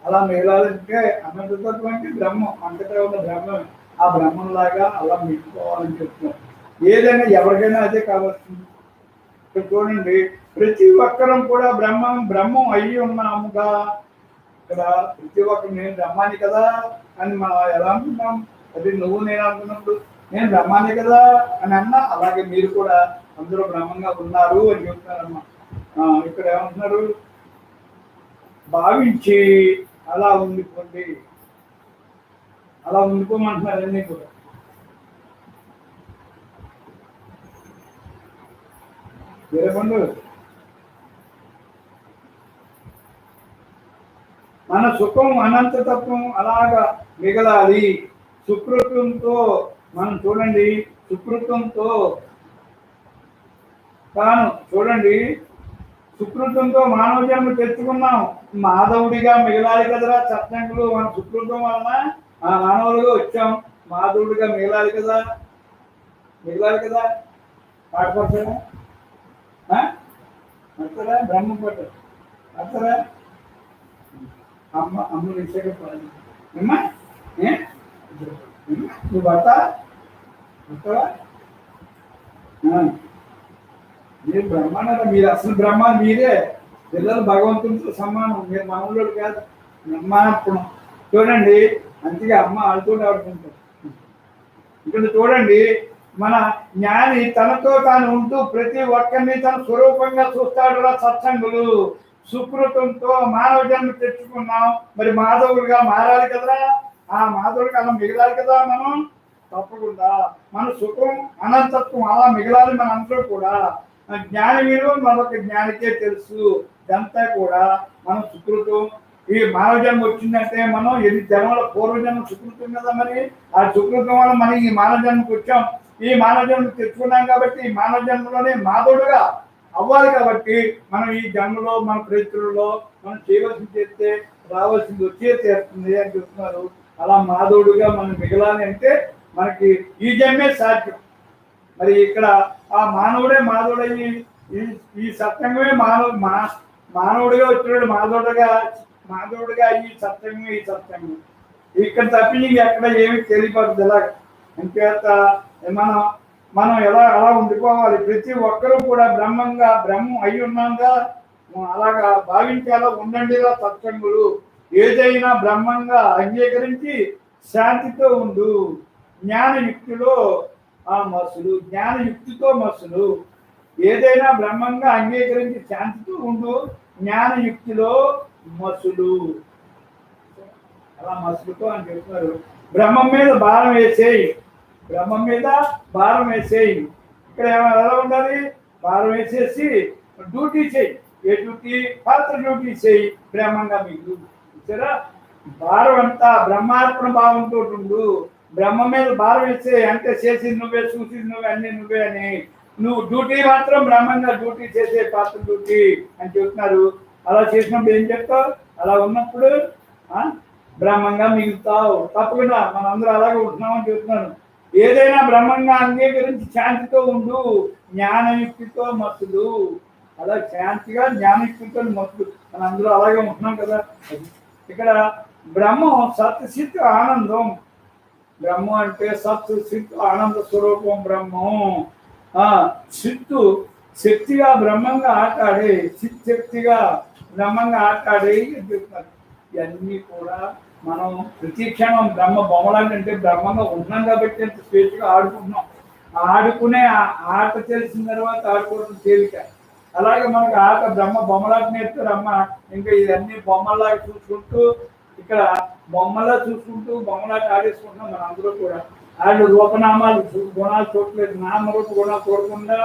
అలా మిగలాలంటే అనంతతత్వం అంటే బ్రహ్మం, అంతటా ఉన్న బ్రహ్మం. ఆ బ్రహ్మంలాగా అలా మిగిలిపోవాలని చెప్తున్నాం. ఏదైనా ఎవరికైనా అదే కావాల్సింది. ఇక్కడ చూడండి, ప్రతి ఒక్కరం కూడా బ్రహ్మం అయ్యి ఉన్నాముగా. ఇక్కడ ప్రతి ఒక్కరు నేను బ్రహ్మాన్ని కదా అని మనం ఎలా అనుకున్నాం? అది నువ్వు నేను అనుకున్నప్పుడు నేను బ్రహ్మాన్ని కదా అని అన్నా, అలాగే మీరు కూడా అందరూ బ్రహ్మంగా ఉన్నారు అని చెప్తున్నారమ్మా. ఇక్కడ ఏమంటున్నారు? భావించి అలా ఉండిపోండి, అలా ఉండిపోమంటున్నారు అన్నీ కూడా. వేరేపండు మన సుఖం అనంతతత్వం అలాగా మిగలాలి. సుకృతంతో మనం చూడండి, సుకృతంతో తాను చూడండి, సుకృతంతో మానవ జన్మ తెచ్చుకున్నాం, మాధవుడిగా మిగలాలి కదరా సత్సంగులు. మన సుకృతం వలన ఆ మానవులుగా వచ్చాం, మాధవుడిగా మిగలాలి కదా, మిగలాలి కదా. పాటపడతారా? అంటారా? బ్రహ్మ పట్టారు అంటారా? అమ్మ విషయం అమ్మా, నువ్వు పడతా అంటావా? మీరు బ్రహ్మాండ, మీరు అసలు బ్రహ్మ మీరే. పిల్లలు భగవంతునితో సమానం, మీరు మామూలు కాదు. బ్రహ్మాత్మ చూడండి, అందుకే అమ్మ ఆడుతూ ఆడుకుంటారు. ఇక్కడ చూడండి, మన జ్ఞాని తనతో తాను ఉంటూ ప్రతి ఒక్కరిని తన స్వరూపంగా చూస్తాడు రా సత్సంగులు. సుకృతంతో మానవ జన్మ తెచ్చుకున్నాం, మరి మాధవుడిగా మారాలి కదరా. ఆ మాధవుడికి అలా మిగలాలి కదా మనం. తప్పకుండా మన సుఖం అనంతత్వం అలా మిగలాలి మన అందరూ కూడా. జ్ఞాని విలువ మరొక జ్ఞానికే తెలుసు. ఇదంతా కూడా మనం సుకృతం. ఈ మానవ జన్మ వచ్చిందంటే మనం ఎన్ని జన్మల పూర్వజన్మ సుకృతం కదా. మరి ఆ సుకృతం వల్ల మనం ఈ మానవ జన్మకు వచ్చాం. ఈ మానవ జన్మ తెచ్చుకున్నాం కాబట్టి ఈ మానవ జన్మలోనే మాధవుడుగా అవ్వాలి. కాబట్టి మనం ఈ జన్మలో మన ప్రయత్నంలో మనం చేయవలసింది చేస్తే రావాల్సింది వచ్చే తీరుతుంది అని చెప్తున్నారు. అలా మాధవుడుగా మనం మిగలాలి అంటే మనకి ఈ జన్మే సాధ్యం. మరి ఇక్కడ ఆ మానవుడే మాధవుడయ్యి ఈ సత్యంగమే మానవుడిగా వచ్చినాడు. మాధవుడిగా ఈ సత్యంగం, ఈ సత్యంగం ఇక్కడ తప్పించి ఎక్కడ ఏమి తెలియపడదు. ఎలాగ అంచేత మనం అలా ఉండిపోవాలి. ప్రతి ఒక్కరూ కూడా బ్రహ్మం అయి ఉన్నాగా అలాగా భావించేలా ఉండండిరా సత్సంగులు. ఏదైనా బ్రహ్మంగా అంగీకరించి శాంతితో ఉండు. జ్ఞానయుక్తిలో జ్ఞానయుక్తితో మసులు. ఏదైనా బ్రహ్మంగా అంగీకరించి శాంతితో ఉండు, జ్ఞానయుక్తిలో మసులు. అలా మసులుతో అని చెప్తున్నారు. బ్రహ్మం మీద భారం వేసేయి, బ్రహ్మం మీద భారం వేసేయి. ఇక్కడ ఎలా ఉండాలి? భారం వేసేసి డ్యూటీ చేయి. ఏ డ్యూటీ? పాత్ర డ్యూటీ చేయి. బ్రహ్మంగా మీకు చూసారా, భారం అంతా బ్రహ్మార్పణ భావంతో ఉండు. బ్రహ్మ మీద భారం వేసే అంటే చేసింది నువ్వే, చూసింది నువ్వే, అన్ని నువ్వే అని నువ్వు డ్యూటీ మాత్రం బ్రహ్మంగా డ్యూటీ చేసే పాత్ర డ్యూటీ అని చెప్తున్నారు. అలా చేసినప్పుడు ఏం చెప్తావు? అలా ఉన్నప్పుడు బ్రహ్మంగా మిగులుతావు. తప్పకుండా మనందరూ అలాగే ఉంటున్నామని చెప్తున్నాను. ఏదైనా బ్రహ్మంగా అంగీకరించి శాంతితో ఉండు, జ్ఞానయుక్తితో మత్తులు. అలా శాంతిగా జ్ఞానయుక్తితో మత్తులు మనందరూ అలాగే ఉంటున్నాం కదా. ఇక్కడ బ్రహ్మం సత్ ఆనందం. బ్రహ్మం అంటే సత్ చిత్ ఆనంద స్వరూపం బ్రహ్మం. చిత్తు శక్తిగా బ్రహ్మంగా ఆటాడే, చిత్ శక్తిగా బ్రహ్మంగా ఆటాడే చెప్తున్నారు. ఇవన్నీ కూడా మనం ప్రతి క్షణం బ్రహ్మ బొమ్మలాంటి బ్రహ్మంగా ఉన్నాం కాబట్టి ఎంత స్వేచ్ఛగా ఆడుకుంటున్నాం. ఆడుకునే ఆట తెలిసిన తర్వాత ఆడుకోవడం తేలిక. అలాగే మనకు ఆట బ్రహ్మ బొమ్మలాట నేర్పుతారు అమ్మ. ఇంకా ఇవన్నీ బొమ్మలాగా చూసుకుంటూ ఇక్కడ బొమ్మలా చూసుకుంటూ బొమ్మలాట ఆడేసుకుంటున్నాం మన అందరూ కూడా. వాళ్ళు రూపనామాలు గుణాలు చూడలేదు, నామరూప గుణాలు చూడకుండా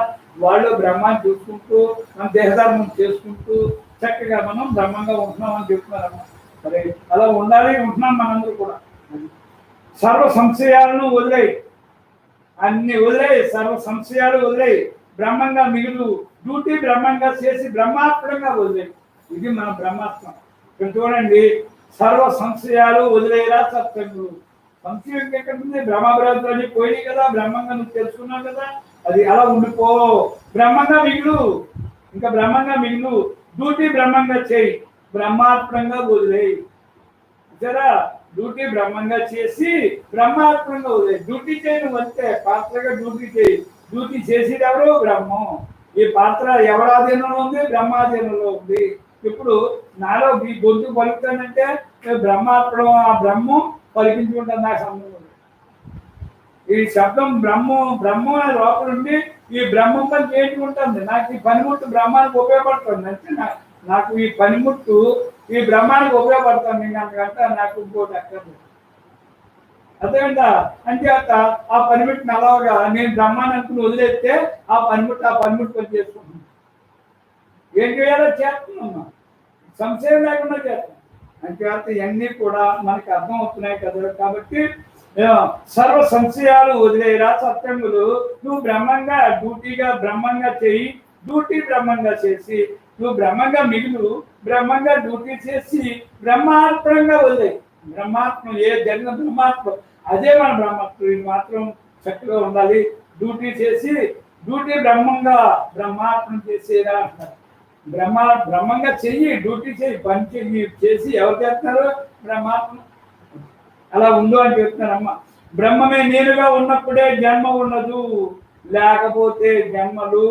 వాళ్ళు బ్రహ్మాన్ని చూసుకుంటూ మన దేహధర్మం చేసుకుంటూ చక్కగా మనం బ్రహ్మంగా ఉంటున్నాం అని చెప్తున్నారమ్మా. మరి అలా ఉండాలి, ఉంటున్నాం మనందరూ కూడా. సర్వ సంశయాలను వదిలేయి, అన్ని వదిలేయి, సర్వ సంశయాలు వదిలేయి, బ్రహ్మంగా మిగులు, డ్యూటీ బ్రహ్మంగా చేసి బ్రహ్మాత్మకంగా వదిలేయి. ఇది మన బ్రహ్మాత్మ. ఇక్కడ చూడండి, సర్వ సంశయాలు వదిలేరా సత్సంగులు. సంశయం ఎక్కడుంది? బ్రహ్మబ్రహ్మని పోయి కదా, బ్రహ్మంగా నువ్వు తెలుసుకున్నావు కదా, అది అలా ఉండిపో. బ్రహ్మంగా మిగులు, ఇంకా బ్రహ్మంగా మిగులు, డ్యూటీ బ్రహ్మంగా చేయి, బ్రహ్మాత్మకంగా వదిలేయి. సరే, డ్యూటీ బ్రహ్మంగా చేసి బ్రహ్మాత్మకంగా వదిలేయి. డ్యూటీ చేయి, నువ్వు అంతే పాత్రగా డ్యూటీ చేయి. డ్యూటీ చేసేది ఎవరు? బ్రహ్మం. ఈ పాత్ర ఎవరాధీనంలో ఉంది? బ్రహ్మాధీనంలో ఉంది. ఇప్పుడు నాలో ఈ గొంతు పలుకుతానంటే బ్రహ్మాత్మ, ఆ బ్రహ్మం పలికించుకుంటాను, నాకు సంబంధం. ఈ శబ్దం బ్రహ్మం లోపల ఉండి ఈ బ్రహ్మం పని చేసుకుంటుంది. నాకు ఈ పనిముట్టు బ్రహ్మానికి ఉపయోగపడుతుంది. అంటే నాకు ఈ పనిముట్టు ఈ బ్రహ్మానికి ఉపయోగపడుతుంది. అందుకంటే నాకు ఇంకోటి అక్కర్లేదు. అర్థమైందా? అంచేత ఆ పనిముట్టుని అలాగా నేను బ్రహ్మాన్ని అనుకుని వదిలేస్తే ఆ పనిముట్టు పని చేసుకుంటున్నాను. ఏం చేయాలో చేస్తున్నాను, సంశయం లేకుండా చేస్తాను. అంచేత ఇవన్నీ కూడా మనకి అర్థం అవుతున్నాయి కదా. కాబట్టి సర్వ సంశయాలు వదిలేరా సత్యంగులు. నువ్వు బ్రహ్మంగా డ్యూటీగా బ్రహ్మంగా చేయి, డ్యూటీ బ్రహ్మంగా చేసి నువ్వు బ్రహ్మంగా మిగులు, బ్రహ్మంగా డ్యూటీ చేసి బ్రహ్మాత్మకంగా వదిలేయి. బ్రహ్మాత్మ ఏ జరిగిన బ్రహ్మాత్మ అదే మన బ్రహ్మాత్మ. ఇది మాత్రం చక్కగా ఉండాలి. డ్యూటీ చేసి డ్యూటీ బ్రహ్మాత్మం చేసేరా అంటారు. బ్రహ్మంగా చెయ్యి, డ్యూటీ చేయి, పని చెయ్యి. చేసి ఎవరు చేస్తున్నారు? బ్రహ్మాత్మ. అలా ఉండు అని చెప్తున్నారమ్మ. బ్రహ్మమే నేనుగా ఉన్నప్పుడే జన్మ ఉండదు, లేకపోతే జన్మలు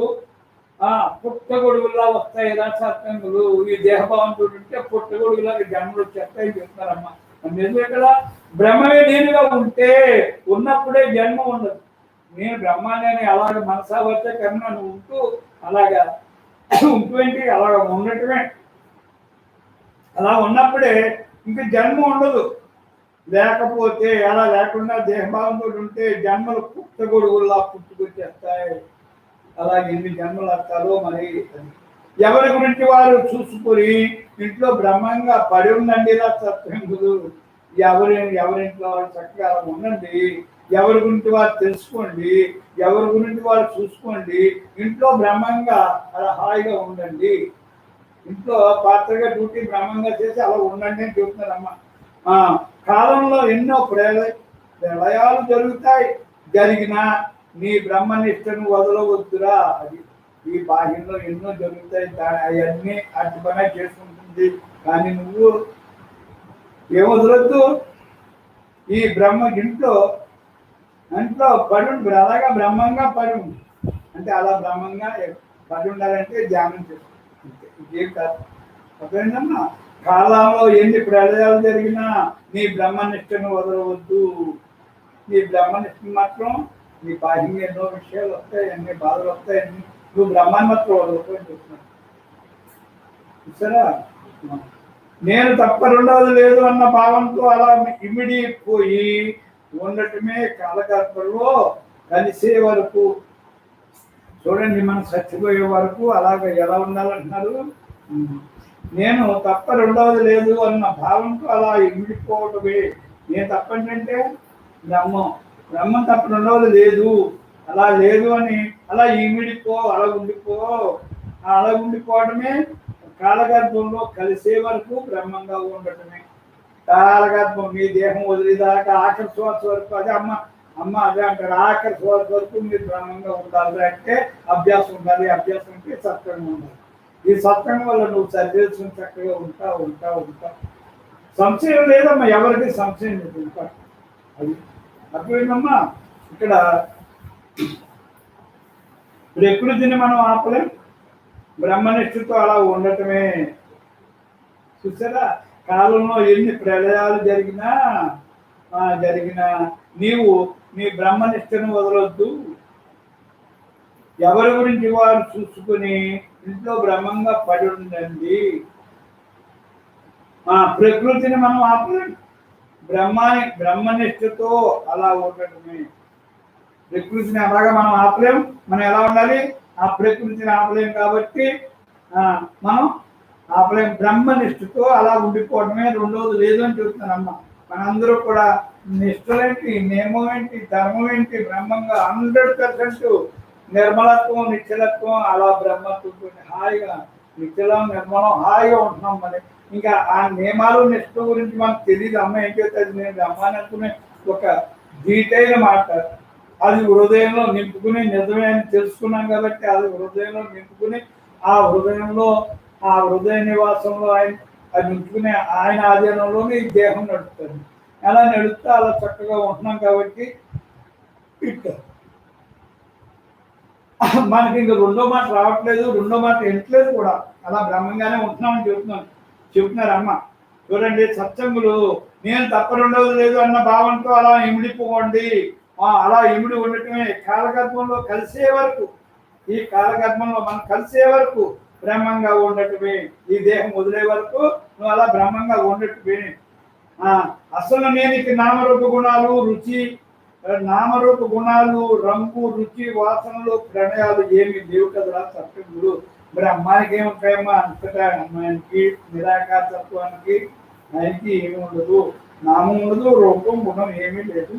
పుట్టగొడుగులా వస్తాయి రా సత్సంగులు. ఈ దేహభావంతో ఉంటే పుట్టగొడుగులాగా జన్మలు వచ్చేస్తాయని చెప్తారమ్మా. నిజమే కదా. బ్రహ్మమే నేనుగా ఉంటే ఉన్నప్పుడే జన్మ ఉండదు. నేను బ్రహ్మాన్ని అలాగ మనసా వచ్చే కన్నా నువ్వు ఉంటూ అలాగా ఉంటూ అలాగ ఉండటమే. అలా ఉన్నప్పుడే ఇంక జన్మ ఉండదు. లేకపోతే అలా లేకుండా దేహభావంతో ఉంటే జన్మలు పుట్టగొడుగుల్లా పుట్టుకొచ్చేస్తాయి. అలాగే ఎన్ని జన్మలు వస్తారో మరి. ఎవరి గురించి వారు చూసుకొని ఇంట్లో బ్రహ్మంగా పడి ఉండండి రా సత్సంగులు. ఎవరింట్లో వారు చక్కగా ఉండండి. ఎవరి గురించి వారు తెలుసుకోండి, ఎవరి గురించి వారు చూసుకోండి. ఇంట్లో బ్రహ్మంగా అలా హాయిగా ఉండండి. ఇంట్లో పాత్రగా డ్యూటీ బ్రహ్మంగా చేసి అలా ఉండండి అని చెబుతున్నారమ్మా. కాలంలో ఎన్నో ప్రళయాలు జరుగుతాయి. జరిగినా నీ బ్రహ్మనిష్టను వదలవద్దురా. అది ఈ బాహ్యంలో ఎన్నో జరుగుతాయి, అవన్నీ అటు పని చేసుకుంటుంది. కానీ నువ్వు ఏమొదలొద్దు. ఈ ఇంట్లో పడి అలాగా బ్రహ్మంగా పడి ఉంది అంటే అలా బ్రహ్మంగా పడి ఉండాలంటే ధ్యానం చేసుకుంటుంది. ఇంకేం కాదు. అర్థమైందమ్మా? కాలంలో ఎన్ని ప్రళయాలు జరిగినా నీ బ్రహ్మనిష్టను వదలవద్దు. నీ బ్రహ్మనిష్టను మాత్రం నీ బాహ్యంగా ఎన్నో విషయాలు వస్తాయి, ఎన్ని బాధలు వస్తాయి, నువ్వు బ్రహ్మాన్ని మాత్రం వదలకపోయి చెప్తున్నాను. చూసారా? నేను తప్ప రెండవది లేదు అన్న భావంతో అలా ఇమిడిపోయి ఉండటమే కాలగర్భంలో కలిసే వరకు. చూడండి, మనం చచ్చిపోయే వరకు అలాగ ఎలా ఉండాలంటున్నారు. నేను తప్ప రెండవది లేదు అన్న భావంతో అలా ఇమిడిపోవటమే. నేను తప్పంటే బ్రహ్మం తప్ప రెండవది లేదు అలా లేదు అని అలా ఈమిడిపో, అలా ఉండిపోవడమే కాలగర్భంలో కలిసే వరకు బ్రహ్మంగా ఉండటమే. కాలగర్భం మీ దేహం వదిలేదాకా ఆఖరి శ్వాస వరకు అదే అమ్మ అదే అంటారు. ఆఖరి శ్వాస వరకు మీరు బ్రహ్మంగా ఉండాలి అంటే అభ్యాసం ఉండాలి. అభ్యాసం అంటే సత్సంగం ఉండాలి. ఈ సత్సంగం వల్ల నువ్వు సరిచేసుకుని చక్కగా ఉంటా. సంశయం లేదమ్మా, ఎవరికి సంశయం లేదు. ఇంకా అది అర్థమైందమ్మా. ఇక్కడ ప్రకృతిని మనం ఆపలేం, బ్రహ్మనిష్ఠతో అలా ఉండటమే. చూసారా, కాలంలో ఎన్ని ప్రళయాలు జరిగినా నీవు నీ బ్రహ్మనిష్టను వదలొద్దు. ఎవరి గురించి వారు చూసుకుని ఇంట్లో బ్రహ్మంగా పడి ఉండండి. ప్రకృతిని మనం ఆపలేం, బ్రహ్మనిష్టతో అలా ఉండటమే. ప్రకృతిని అలాగా మనం ఆపలేం. మనం ఎలా ఉండాలి? ఆ ప్రకృతిని ఆపలేం కాబట్టి మనం ఆపలేం, బ్రహ్మనిష్టతో అలా ఉండిపోవడమే. రెండోది లేదు అని చెప్తున్నానమ్మ. మనందరూ కూడా నిష్ఠలేంటి, నియమం ఏంటి, ధర్మం ఏంటి, బ్రహ్మంగా 100% నిర్మలత్వం, నిశ్చలత్వం అలా బ్రహ్మత్వం హాయిగా నిశ్చలం నిర్మలం హాయిగా ఉంటున్నాం. మరి ఇంకా ఆ నియమాలు నిష్ఠ గురించి మనకు తెలియదు. అమ్మ ఏం చెప్తుంది, నేను బ్రహ్మాన్ని అనుకునే ఒక డీటెయిల్ మాట అది హృదయంలో నింపుకుని నిజమే అని తెలుసుకున్నాం కాబట్టి అది హృదయంలో నింపుకుని ఆ హృదయ నివాసంలో అది నింపుకుని ఆయన ఆధీనంలోనే ఈ దేహం నడుపుతుంది. అలా నడుపుతా అలా చక్కగా ఉంటున్నాం కాబట్టి మనకి ఇంకా రెండో మాట రావట్లేదు, రెండో మాట ఎంటలేదు కూడా. అలా బ్రహ్మంగానే ఉంటున్నామని చెప్తున్నారు అమ్మ. చూడండి, సత్సంగులు నేను తప్ప రెండవది లేదు అన్న భావంతో అలా ఇమిడిపోండి. అలా ఇమిడి ఉండటమే కాలగర్భంలో కలిసే వరకు, ఈ కాలగర్భంలో మనం కలిసే వరకు బ్రహ్మంగా ఉండటమే. ఈ దేహం వదిలే వరకు నువ్వు అలా బ్రహ్మంగా ఉండటమే. అసలు నేను నామరూప గుణాలు, రంగు, రుచి, వాసనలు, ప్రణయాలు ఏమి లేవు కదరా సత్సంగులు. బ్రహ్మానికి ఏముంటాయమ్మా? అంతటా ఆయనకి నిరాకార తత్వానికి ఆయనకి ఏమి ఉండదు. నామం ఉండదు, రూపం, గుణం ఏమీ లేదు.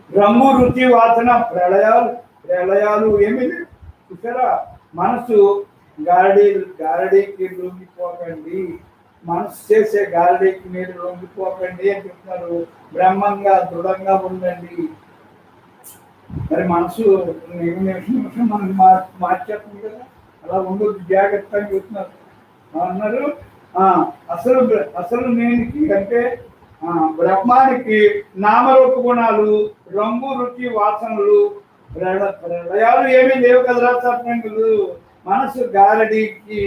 రంగు, రుచి, వాసన, ప్రళయాలు ఏమీ లేవు. చూసారా, మనసు గారడీకి లొంగిపోకండి, మనసు చేసే గారడీకి మీరు లొంగిపోకండి అని చెప్తున్నారు. బ్రహ్మంగా దృఢంగా ఉండండి. మరి మనసు నిమిషం మనం మార్చేస్తుంది కదా, అలా ఉండొద్దు, జాగ్రత్తగా చెప్తున్నారు అన్నారు. అసలు నేనికి అంటే బ్రహ్మానికి నామరూప గుణాలు, రంగు, రుచి, వాసనలు, ప్రళయాలు ఏమీ లేవు కదరా సత్సంగులు. మనసు గారడీకి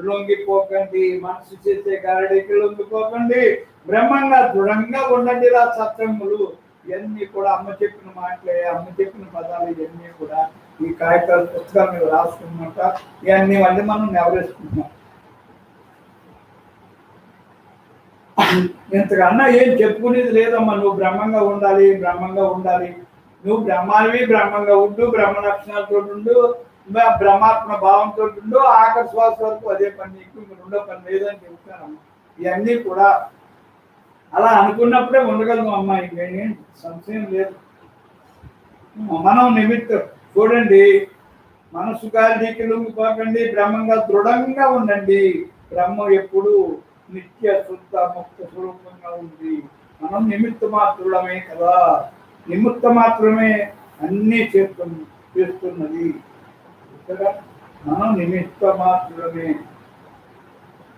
లొంగిపోకండి, మనసు చేసే గారడీకి లొంగిపోకండి, బ్రహ్మంగా దృఢంగా ఉండండి రా సత్సంగులు. ఇవన్నీ కూడా అమ్మ చెప్పిన మాటలే, అమ్మ చెప్పిన పదాలు. ఇవన్నీ కూడా ఈ కాగితాలు పుస్తకాలు మీద రాసుకున్నమాట. ఇవన్నీ మళ్ళీ మనం నెవరేసుకుంటున్నాం. ఇంతకన్నా ఏం చెప్పుకునేది లేదమ్మా. నువ్వు బ్రహ్మంగా ఉండాలి. నువ్వు బ్రహ్మానివి, బ్రహ్మంగా ఉండు, బ్రహ్మ లక్షణాలతో ఉండు, బ్రహ్మాత్మ భావంతో ఉండు. ఆఖరి శ్వాస వరకు అదే పని, నీకు రెండో పని లేదని చెప్తానమ్మా. ఇవన్నీ కూడా అలా అనుకున్నప్పుడే ఉండగలను అమ్మా, ఇంకేం సంశయం లేదు. మనం నిమిత్తం చూడండి, మనసు గాలికి లొంగిపోకండి, బ్రహ్మంగా దృఢంగా ఉండండి. బ్రహ్మ ఎప్పుడు నిత్య శుద్ధ ముక్త స్వరూపంగా ఉంది. మనం నిమిత్త మాత్రమే కదా, నిమిత్త మాత్రమే అన్నీ చేస్తున్నది. మనం నిమిత్త మాత్రమే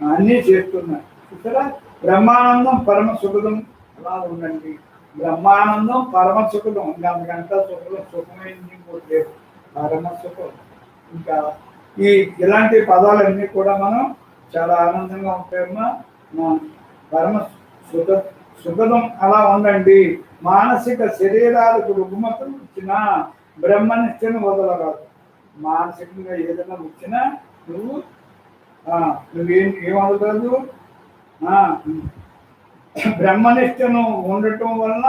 అన్నీ చేస్తున్నాయి. చూసారా, బ్రహ్మానందం పరమ సుఖదం అలా ఉండండి. బ్రహ్మానందం పరమ సుఖదం, అందుకంతా సుఖమైంది ఇంకోటి పరమ సుఖం. ఇంకా ఇలాంటి పదాలన్నీ కూడా మనం చాలా ఆనందంగా ఉంటాయమ్మా. పరమ సుఖదం అలా ఉండండి. మానసిక శరీరాలకు రుగ్మతలు వచ్చినా బ్రహ్మనిష్టను వదలరాదు. మానసికంగా ఏదైనా వచ్చినా ఏమవదు. బ్రహ్మనిష్టను ఉండటం వలన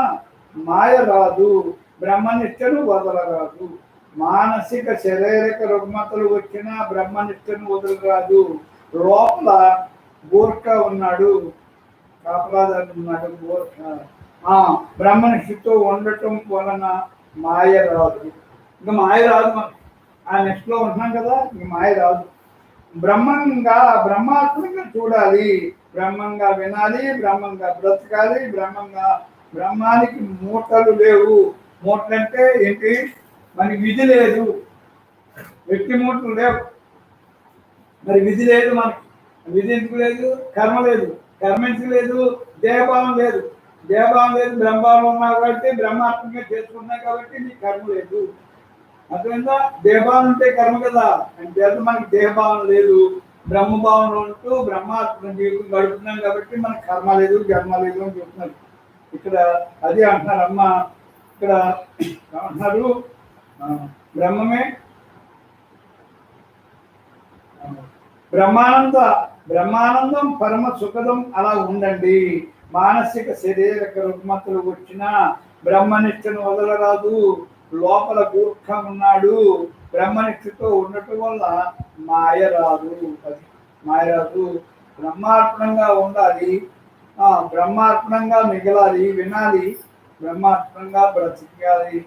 మాయ రాదు, బ్రహ్మనిష్టను వదలరాదు. మానసిక శారీరక రుగ్మతలు వచ్చినా బ్రహ్మనిష్టను వదలరాదు. లోపల గోర్ఖ ఉన్నాడు, కాపలాదారు ఉన్నాడు. గోర్ఖ బ్రహ్మనిష్ఠతో ఉండటం వలన మాయ రాదు. ఇంకా మాయ రాదు మనకి. ఆ నెక్స్ట్ లో ఉంటున్నాం కదా, ఇంక మాయ రాదు. బ్రహ్మంగా బ్రహ్మాత్మకంగా చూడాలి, బ్రహ్మంగా వినాలి, బ్రహ్మంగా బ్రతకాలి, బ్రహ్మానికి మూటలు లేవు. మూటలు అంటే ఏంటి? మనకి విధి లేదు, వ్యక్తి మూటలు లేవు. మరి విధి లేదు మనకి. విధి ఎందుకు లేదు? కర్మ లేదు. కర్మ ఎందుకు లేదు? దేహభావం లేదు. దేహభావం లేదు, బ్రహ్మభావం ఉన్నావు కాబట్టి బ్రహ్మాత్మకంగా చేసుకున్నావు కాబట్టి నీకు కర్మ లేదు. అర్థమైందా? దేహభావం ఉంటే కర్మ కదా. అంటే మనకి దేహభావం లేదు, బ్రహ్మభావం ఉంటూ బ్రహ్మాత్మ జీవితం గడుపుతున్నాం కాబట్టి మనకి కర్మ లేదు, జన్మ లేదు అని చెప్తున్నారు ఇక్కడ. అది అంటున్నారు అమ్మ ఇక్కడ. అంటున్నారు బ్రహ్మమే బ్రహ్మానందం పరమ సుఖదం. అలా ఉండండి. మానసిక శారీరక రుగ్మతలు వచ్చినా బ్రహ్మనిష్టను వదలరాదు. లోపల గూర్ఖ ఉన్నాడు. బ్రహ్మనిష్టతో ఉండటం వల్ల మాయ రాదు. అది మాయ రాదు. బ్రహ్మార్పణంగా ఉండాలి, బ్రహ్మార్పణంగా మిగలాలి, వినాలి, బ్రహ్మార్పణంగా బ్రతకాలి.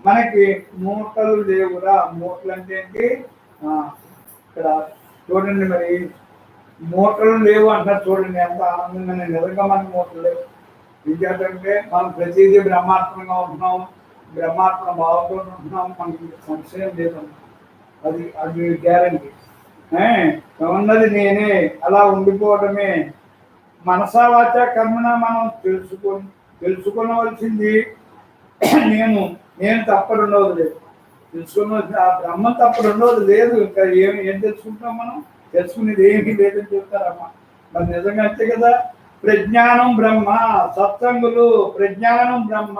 మనకి మూటలు లేవురా. మూటలు అంటే ఏంటి? ఇక్కడ చూడండి, మరి మూటలు లేవు అంటారు చూడండి, ఎంత ఆనందంగా. నిజంగా మనకి మూటలు లేవు. ఎందుకంటే మనం ప్రతిదీ బ్రహ్మాత్మకంగా ఉంటున్నాం, బ్రహ్మాత్మ భావంతో ఉంటున్నాం, మనకి సంశయం లేదు. అది గ్యారంటీ. ఉన్నది నేనే, అలా ఉండిపోవడమే. మనసా వాచ కర్మణ మనం తెలుసుకోవలసింది నేను తప్ప రెండవది లేదు. తెలుసుకున్న ఆ బ్రహ్మ తప్ప రెండవది లేదు. ఇంకా ఏం తెలుసుకుంటాం మనం? తెలుసుకునేది ఏమీ లేదని చెప్తారమ్మా. మరి నిజంగా అంతే కదా. ప్రజ్ఞానం బ్రహ్మ. సత్సంగులు ప్రజ్ఞానం బ్రహ్మ.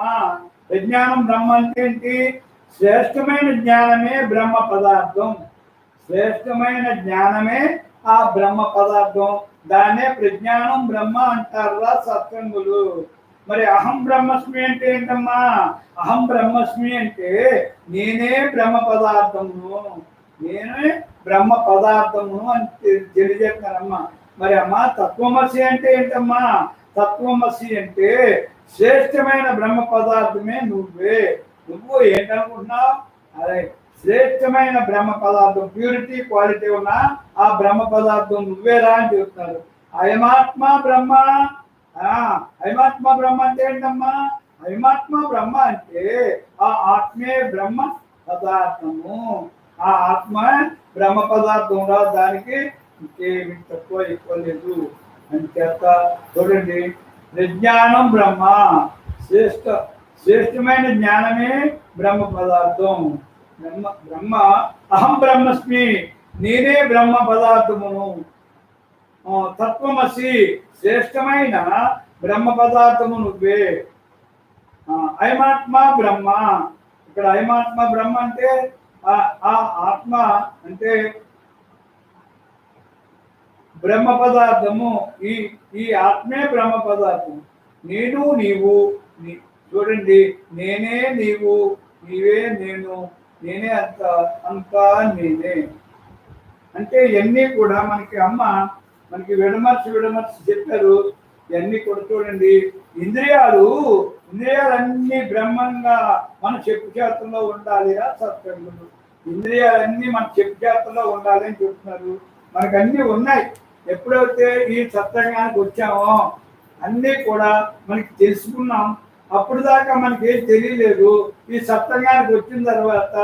ప్రజ్ఞానం బ్రహ్మ అంటే ఏంటి? శ్రేష్టమైన జ్ఞానమే బ్రహ్మ పదార్థం. శ్రేష్టమైన జ్ఞానమే ఆ బ్రహ్మ పదార్థం. దాన్నే ప్రజ్ఞానం బ్రహ్మ అంటారా సత్సంగులు. మరి అహం బ్రహ్మస్మి అంటే ఏంటమ్మా? అహం బ్రహ్మస్మి అంటే నేనే బ్రహ్మ పదార్థమును, నేనే బ్రహ్మ పదార్థమును అని తెలియజేస్తానమ్మా. మరి అమ్మా తత్వమసి అంటే ఏంటమ్మా? తత్వమసి అంటే శ్రేష్టమైన బ్రహ్మ పదార్థమే నువ్వే. నువ్వు ఏంటనుకుంటున్నావు? అదే శ్రేష్టమైన బ్రహ్మ పదార్థం, ప్యూరిటీ క్వాలిటీ ఉన్న ఆ బ్రహ్మ పదార్థం నువ్వేరా అని చెప్తున్నారు. అయమాత్మ బ్రహ్మ. అయమాత్మ బ్రహ్మ అంటే ఏంటమ్మా? అయమాత్మ బ్రహ్మ అంటే ఆ ఆత్మే బ్రహ్మ పదార్థము. ఆ ఆత్మ బ్రహ్మ పదార్థం రా. దానికి ఇంకేమి తక్కువ ఎక్కువ లేదు అని చేత చూడండి. ప్రజ్ఞానం బ్రహ్మ. శ్రేష్టమైన జ్ఞానమే బ్రహ్మ పదార్థం. బ్రహ్మ అహం బ్రహ్మస్మి, నేనే బ్రహ్మ పదార్థమును. తత్వమసి, శ్రేష్టమైన బ్రహ్మ పదార్థము నువ్వే. అయమాత్మ బ్రహ్మ. ఇక్కడ అయమాత్మ బ్రహ్మ అంటే ఆ ఆత్మ అంటే బ్రహ్మ పదార్థము. ఈ ఆత్మే బ్రహ్మ పదార్థం. నేను నీవు. చూడండి, నేనే నీవు, నీవే నేను, నేనే అంతా నేనే. అంటే ఇవన్నీ కూడా మనకి అమ్మ మనకి విడమర్చి చెప్పారు. ఇవన్నీ కూడా చూడండి. ఇంద్రియాలన్నీ బ్రహ్మంగా మన చెప్పు చేతుల్లో ఉండాలి. సత్సంగులు ఇంద్రియాలన్నీ మన చెప్పు చేతుల్లో ఉండాలి అని చెప్తున్నారు. మనకు అన్నీ ఉన్నాయి. ఎప్పుడైతే ఈ సత్సంగానికి వచ్చామో అన్నీ కూడా మనకి తెలుసుకున్నాం. అప్పుడు దాకా మనకి ఏం తెలియలేదు. ఈ సత్సంగానికి వచ్చిన తర్వాత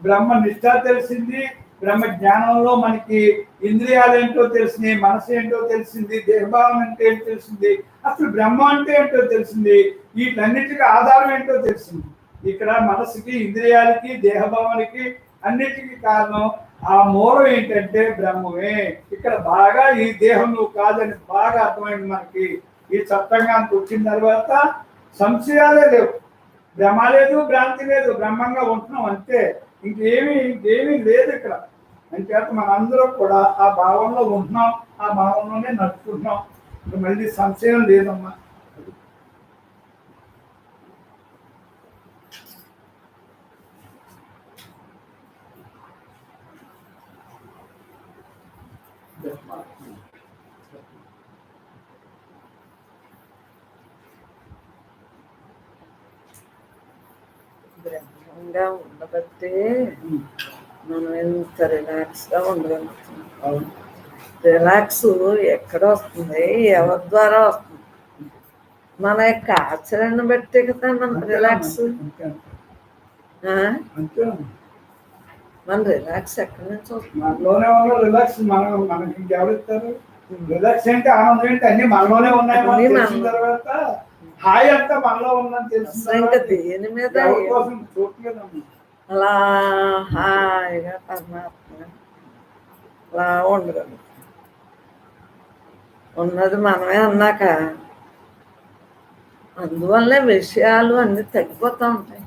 బ్రహ్మ నిష్ఠ తెలిసింది. బ్రహ్మ జ్ఞానంలో మనకి ఇంద్రియాలు ఏంటో తెలిసింది, మనసు ఏంటో తెలిసింది, దేహభావం అంటే ఏంటో తెలిసింది, అసలు బ్రహ్మ అంటే ఏంటో తెలిసింది, వీటన్నిటికీ ఆధారం ఏంటో తెలిసింది. ఇక్కడ మనసుకి, ఇంద్రియాలకి, దేహభావానికి అన్నిటికీ కారణం ఆ మూలం ఏంటంటే బ్రహ్మమే. ఇక్కడ బాగా ఈ దేహం నువ్వు కాదని బాగా అర్థమైంది మనకి. ఈ సత్సంగానికి వచ్చిన తర్వాత సంశయాలే లేవు, భ్రమ లేదు, భ్రాంతి లేదు, బ్రహ్మంగా ఉంటున్నాం అంతే. ఇంకేమీ లేదు ఇక్కడ. అంచేత మనందరూ కూడా ఆ భావంలో ఉంటున్నాం, ఆ భావంలోనే నడుచుకుంటున్నాం. ఇంకా మళ్ళీ సంశయం లేదమ్మా. బ్రహ్మంగా ఉండబట్టే మనం ఎంత రిలాక్స్గా ఉండగలుగుతున్నాం. అవును. రిలాక్స్ ఎక్కడ వస్తుంది, ఎవరి ద్వారా వస్తుంది? మన యొక్క ఆచరణ బట్టే కదా మనకు రిలాక్స్. మన రిలాక్స్ ఎక్కడి నుంచి వస్తుంది? మనలోనే ఉన్న రిలాక్స్ మనకి ఇంకెవరిస్తారు? రిలాక్స్ ఏంటి, ఆనందం ఏంటి, అన్ని మనలోనే ఉన్నాయి. తెలిసిన తర్వాత హాయి అంతా మనలో ఉందని తెలిసిన ఇంకా దేని మీద చూడలేదమ్మా. అలా హాయిగా పరమాత్మ అలా ఉండగలం. ఉన్నది మనమే అన్నాక అందువల్లనే విషయాలు అన్నీ తగ్గిపోతూ ఉంటాయి.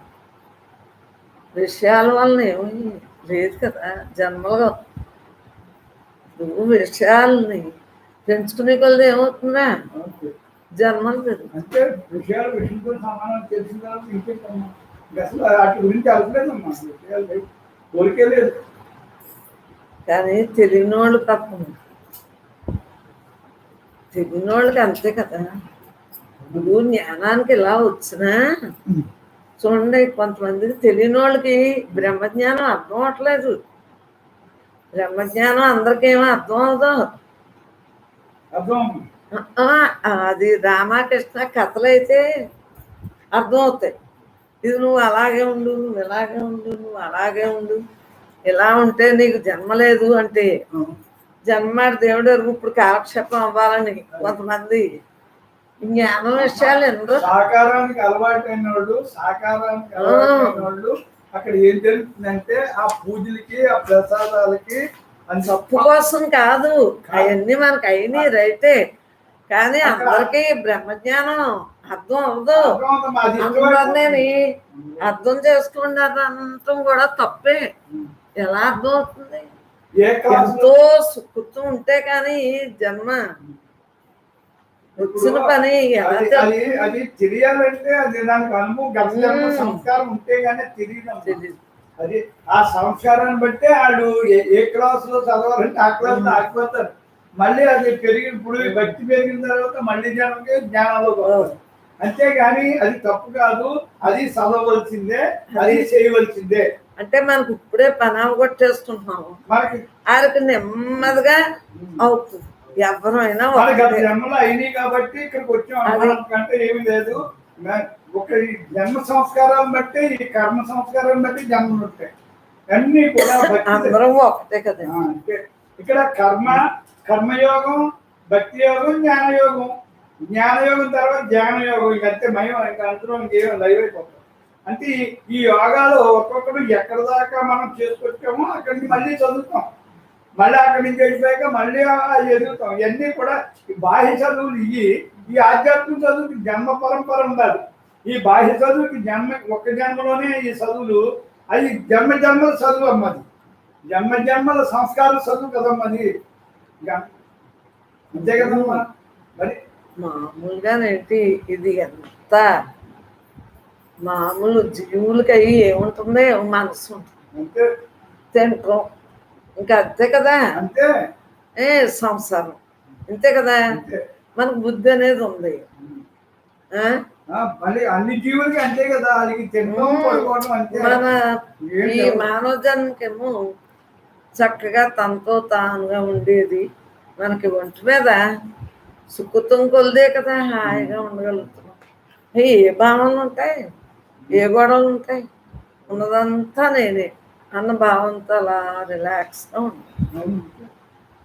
విషయాల వలన ఏమీ లేదు కదా జన్మలో. నువ్వు విషయాలని పెంచుకునే కొలది ఏమవుతుందా? జన్మలు పెరుగు. అంటే విషయంతో సమానం తెలిసిన తర్వాత ఇంకేంటమ్మా, అసలు వాటి గురించి అవసరలేదమ్మా. విషయాలు కోరికే లేదు. కానీ తెలియని వాళ్ళు తప్ప తెలియని వాళ్ళకి అంతే కదా. నువ్వు జ్ఞానానికి ఇలా వచ్చినా చూడండి, కొంతమందికి తెలియని వాళ్ళకి బ్రహ్మజ్ఞానం అర్థం అవట్లేదు. బ్రహ్మజ్ఞానం అందరికేమో అర్థం అవదు. అది రామకృష్ణ కథలైతే అర్థం అవుతాయి. ఇది నువ్వు అలాగే ఉండు, నువ్వు ఇలాగే ఉండు, నువ్వు అలాగే ఉండు, ఇలా ఉంటే నీకు జన్మ లేదు అంటే జన్మాడు దేవుడు ఇప్పుడు కాలక్షేపం అవ్వాలని కొంతమంది జ్ఞానం విషయాలు ఎంతో సాకారానికి అలవాటైన వాళ్ళు అక్కడ ఏం జరుగుతుందంటే ఆ పూజలకి ఆ ప్రసాదాలకి అని తప్పు కోసం కాదు, అవన్నీ మనకు అయినాయి రైతే. కానీ అందరికీ బ్రహ్మజ్ఞానం అర్థం అవ్వదు. అందరినీ అర్థం చేసుకున్నారంతం కూడా తప్పే. ఎలా అర్థం అవుతుంది? ఎంతో సుఖం ఉంటే కానీ జన్మ వచ్చిన పని అది తెలియాలంటే అది దానికి అనుభవం సంస్కారం ఉంటే గానీ తెలియదు. అది ఆ సంస్కారాన్ని బట్టే వాళ్ళు ఏ క్లాస్ లో చదవాలంటే ఆ క్లాస్ లో ఆగిపోతారు. మళ్ళీ అది ఇప్పుడు భక్తి పెరిగిన తర్వాత మళ్ళీ జనంకి జ్ఞానంలో పోతారు. అంతేగాని అది తప్పు కాదు, అది చదవవలసిందే, అది చేయవలసిందే. అంటే మనకు ఇప్పుడే పని అవగొట్టేసుకుంటున్నాము, వాళ్ళకి నెమ్మదిగా అవుతుంది. ఎవరైనా జన్మలో అయినాయి కాబట్టి ఇక్కడికి వచ్చాం. కంటే ఏమి లేదు. ఒక జన్మ సంస్కారం బట్టి ఈ కర్మ సంస్కారం బట్టి జన్మలు ఉంటాయి. అన్ని కూడా అందరం ఒకటే కదా. ఇక్కడ కర్మయోగం, భక్తి యోగం, జ్ఞానయోగం. జ్ఞానయోగం తర్వాత జ్ఞానయోగం. ఇంకంతే మయం. ఇంకా అందరూ ఇంకేమో లైవ్ అయిపోతాం. అంటే ఈ యోగాలు ఒక్కొక్కరు ఎక్కడ దాకా మనం చేసుకొచ్చామో అక్కడికి మళ్ళీ చదువుతాం. మళ్ళీ అక్కడి నుంచి వెళ్ళిపోయాక మళ్ళీ ఎదుగుతాం. ఇవన్నీ కూడా బాహ్య చదువులు. ఈ ఆధ్యాత్మిక చదువుకి జన్మ పరంపర ఉండాలి. ఈ బాహ్య చదువుకి ఒక్క జన్మలోనే ఈ చదువులు అది జన్మల చదువు అమ్మది. జన్మల సంస్కార చదువు కదమ్మది. అంతే కదమ్మా. మరి మామూలుగానేంటి ఇది ఎంత మామూలు జీవులకి అయ్యి ఏముంటుందో మనసు ఉంటుంది. అంతే తింటాం ఇంకా అంతే కదా. అంతే సంసారం అంతే కదా. మనకు బుద్ధి అనేది ఉంది. మళ్ళీ అన్ని జీవులకి అంతే కదా. మన ఈ మానవ జన్మకేమో చక్కగా తనతో తానుగా ఉండేది. మనకి ఒంటి మీద సుఖతం కొలిదే కదా హాయిగా ఉండగలుగుతున్నాం. ఏ భావనలు ఉంటాయి, ఏ గొడవలు ఉంటాయి, ఉన్నదంతా నేనే అన్న భావంతో అలా రిలాక్స్గా ఉంటాను.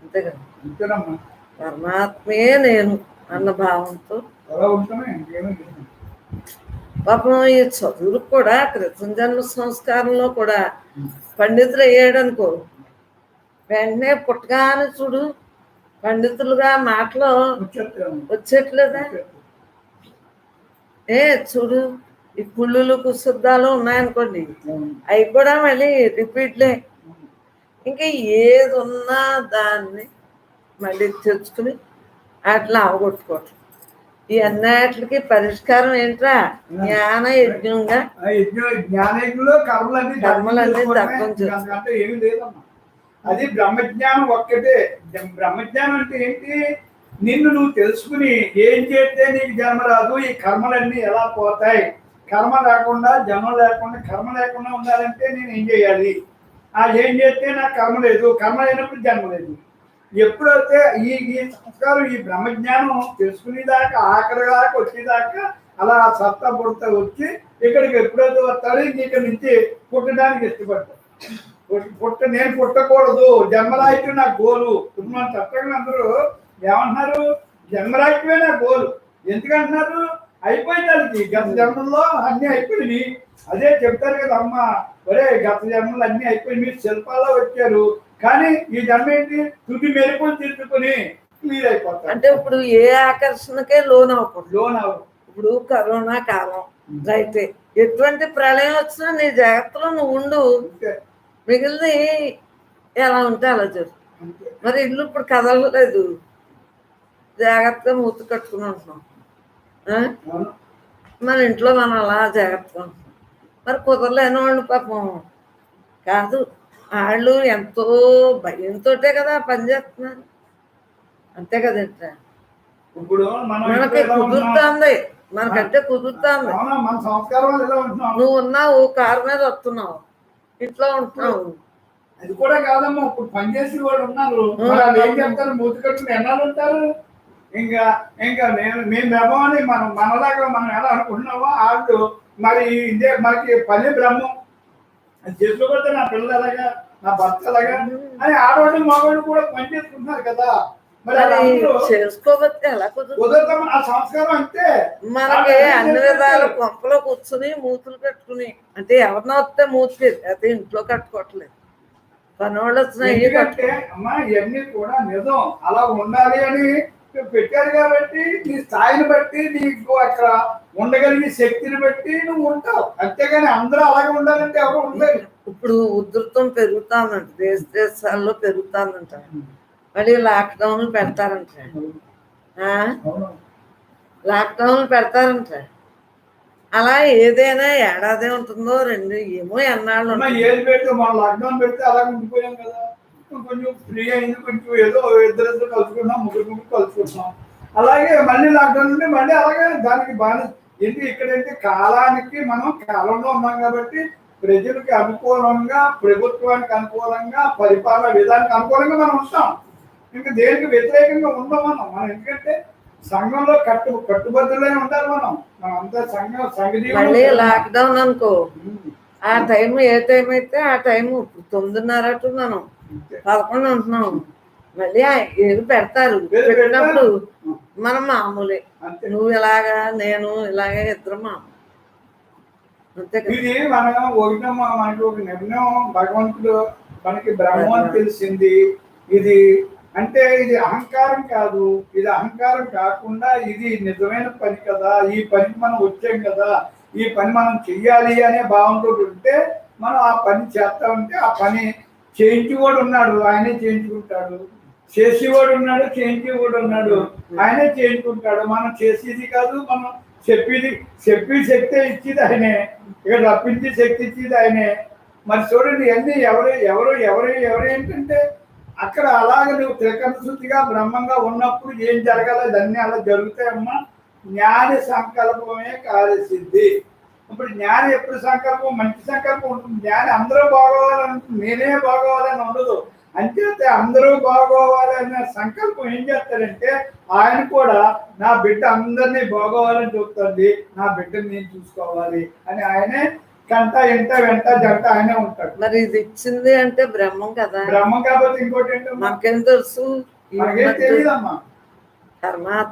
అంతే కదా. పరమాత్మే నేను అన్న భావంతో పాపం ఈ చదువులకు కూడా క్రితం జన్మ సంస్కారంలో కూడా పండితులు అయ్యాడు అనుకో, వెంటనే పుట్టగానే చూడు పండితులుగా మాటలు వచ్చేట్లేదా? చూడు ఈ పుల్లులు కుశుద్ధాలు ఉన్నాయనుకోండి, అవి కూడా మళ్ళీ రిపీట్లే. ఇంకా ఏది ఉన్నా దాన్ని మళ్ళీ తెచ్చుకుని అట్లా అవగొట్టుకోవటం. ఈ అన్నిటికి పరిష్కారం ఏంట్రా? జ్ఞాన యజ్ఞంగా కర్మలన్నీ తగ్గం అంటే ఏమి లేదమ్మా. అది బ్రహ్మజ్ఞానం ఒక్కటే. బ్రహ్మజ్ఞానం అంటే ఏంటి? నిన్ను నువ్వు తెలుసుకుని ఏం చేస్తే నీకు జన్మ రాదు, ఈ కర్మలన్నీ ఎలా పోతాయి, కర్మ లేకుండా జన్మ లేకుండా కర్మ లేకుండా ఉండాలంటే నేను ఏం చేయాలి? ఏం చేస్తే నాకు కర్మ లేదు, కర్మ లేనప్పుడు జన్మ లేదు. ఎప్పుడైతే ఈ ఈ సంస్కారం ఈ బ్రహ్మజ్ఞానం తెలుసుకునేదాకా ఆఖరి దాకా వచ్చేదాకా అలా సత్తా పుడతా వచ్చి ఇక్కడికి ఎప్పుడైతే వస్తాడో ఇక్కడ నుంచి పుట్టడానికి ఇష్టపడతాడు. నేను పుట్టకూడదు, జన్మరాహిత్యం నా గోలు. ఇప్పుడు మన చట్టంగా అందరూ ఏమంటున్నారు? జన్మరాహిత్యమే నా గోలు. ఎందుకంటున్నారు? అయిపోయింది వాళ్ళకి, గత జన్మల్లో అన్ని అయిపోయినాయి. అదే చెప్తారు కదా అమ్మ, ఒరే గత జన్మలు అన్ని అయిపోయి మీరు శిల్పాల్లో వచ్చారు, కానీ ఈ జన్మ ఏంటి? తుది మెరుపులు తిట్టుకుని క్లియర్ అయిపోతారు. అంటే ఇప్పుడు ఏ ఆకర్షణకే లోన్ అవ్వకూడదు. లోన్ అవ్వదు. ఇప్పుడు కరోనా కాలం అయితే ఎటువంటి ప్రళయం వచ్చినా నీ జాగ్రత్తలో నువ్వు ఉండు, మిగిలిన ఎలా ఉంటే అలా జరుగుతుంది. మరి ఇల్లు ఇప్పుడు కదలలేదు, జాగ్రత్తగా మూత కట్టుకుని ఉంటున్నాం. మన ఇంట్లో మనం అలా జాగ్రత్తగా ఉంటున్నాం. మరి కుదరలేని వాళ్ళు పాపం కాదు, వాళ్ళు ఎంతో భయంతో కదా పనిచేస్తున్నారు. అంతే కదంటే ఇప్పుడు మనకి కుదురుతుంది, మనకంటే కుదురుతుంది. మన సంస్కారం నువ్వు ఉన్నావు, కారు మీద వస్తున్నావు, ఇంట్లో ఉంటున్నావు. అది కూడా కాదమ్మా, ఇప్పుడు పనిచేసి వాళ్ళు ఉన్నారు, ఏం చెప్తారు? మూతి కట్టుకుని ఎన్నాళ్ళు ఉంటారు? ఇంకా ఇంకా మేము బ్రహ్మని మనలాగా మనం ఎలా అనుకుంటున్నామో వాళ్ళు మరి ఇదే మనకి పని బ్రహ్మం. చేసుకోకపోతే నా పిల్లలు ఎలాగా, నా భర్త ఎలాగా అని ఆడవాళ్ళు మగవాళ్ళు కూడా పని చేసుకుంటున్నారు కదా. చేసుకోకపోతే ఎలా కుదరదాం? ఆ సంస్కారం అంతే. మనకి అన్ని విధాల కొంపలో కూర్చుని మూతులు కట్టుకుని, అంటే ఎవరినో వస్తే మూతి అయితే ఇంట్లో కట్టుకోవట్లేదు, పని వాళ్ళు వచ్చినాయి. అమ్మా ఇవన్నీ కూడా నిజం, అలా ఉండాలి అని పెట్టారు కాబట్టి నీ స్థాయిని బట్టి నీకు అక్కడ ఉండగలిగే శక్తిని బట్టి నువ్వు ఉంటావు. అంతేగాని అందరూ అలాగే ఉండాలంటే ఎవరు ఉండలేదు. ఇప్పుడు ఉధృతం పెరుగుతానంట, దేశాల్లో పెరుగుతానంట, మళ్ళీ లాక్డౌన్లు పెడతారంట, లాక్డౌన్లు పెడతారంట. అలా ఏదైనా ఏడాది ఉంటుందో రెండు ఏమో ఎన్నాళ్ళు ఏది పెడితే మనం లాక్డౌన్ పెడితే అలా ఉండిపోయాం కదా. కొంచెం ఫ్రీ అయింది, కొంచెం ఏదో ఇద్దరు కలుసుకున్నాం, ముగ్గురు కలుసుకుంటున్నాం. అలాగే మళ్ళీ లాక్డౌన్ ఉంటే మళ్ళీ అలాగే దానికి బాగా ఏంటి ఇక్కడైతే కాలానికి మనం కాలంలో ఉన్నాం కాబట్టి ప్రజలకు అనుకూలంగా, ప్రభుత్వానికి అనుకూలంగా, పరిపాలన విధానానికి అనుకూలంగా మనం ఉంటాం. ఇంకా దేనికి వ్యతిరేకంగా ఉందాం మనం. ఎందుకంటే సంఘంలో కట్టుబద్దులే ఉంటారు మనం అంతా. మళ్ళీ లాక్డౌన్ అనుకో, ఆ టైం ఏ టైం అయితే ఆ టైం 9:30 మనం 11 ఉంటున్నాం. మళ్ళీ ఏది పెడతారు, పెట్టినప్పుడు మనం మామూలే, నువ్వు ఇలాగా నేను ఇలాగే ఇద్దరు మామూలు. అంతే కదా. ఇది మనకి ఒక నిర్ణయం భగవంతుడు మనకి బ్రహ్మం అని తెలిసింది. ఇది అంటే ఇది అహంకారం కాదు, ఇది అహంకారం కాకుండా ఇది నిజమైన పని కదా, ఈ పనికి మనం వచ్చాం కదా, ఈ పని మనం చెయ్యాలి అనే భావంతో ఉంటే మనం ఆ పని చేస్తా ఉంటే ఆ పని చేయించేవాడు ఉన్నాడు, ఆయనే చేయించుకుంటాడు. చేసేవాడు ఉన్నాడు, చేయించేవాడు ఉన్నాడు, ఆయనే చేయించుకుంటాడు. మనం చేసేది కాదు, మనం చెప్పి శక్తి ఇచ్చేది ఆయనే, ఇక్కడ రప్పించి శక్తి ఇచ్చేది ఆయనే. మరి చూడండి అన్ని ఎవరు ఏంటంటే అక్కడ అలాగే నువ్వు త్రికరణ శుద్ధిగా బ్రహ్మంగా ఉన్నప్పుడు ఏం జరగాలి అన్నీ అలా జరుగుతాయమ్మా. జ్ఞాని సంకల్పమే కార్యసిద్ధి. ఇప్పుడు జ్ఞాని ఎప్పుడు సంకల్పం మంచి సంకల్పం ఉంటుంది. జ్ఞాని అందరూ బాగోవాలంటుంది, నేనే బాగోవాలని ఉండదు. అంచేతే అందరూ బాగోవాలనే సంకల్పం ఏం చేస్తాడంటే ఆయన కూడా నా బిడ్డ అందరినీ బాగోవాలని చూస్తుంది, నా బిడ్డని నేను చూసుకోవాలి అని ఆయనే కంట ఎంట వెంట జంట ఆయనే ఉంటాడు. మరి ఇది ఇచ్చింది అంటే బ్రహ్మం కదా. బ్రహ్మం కాబట్టి ఇంకోటి ఏంటో మనకేం తెలుసు, మనకేం తెలియదమ్మా,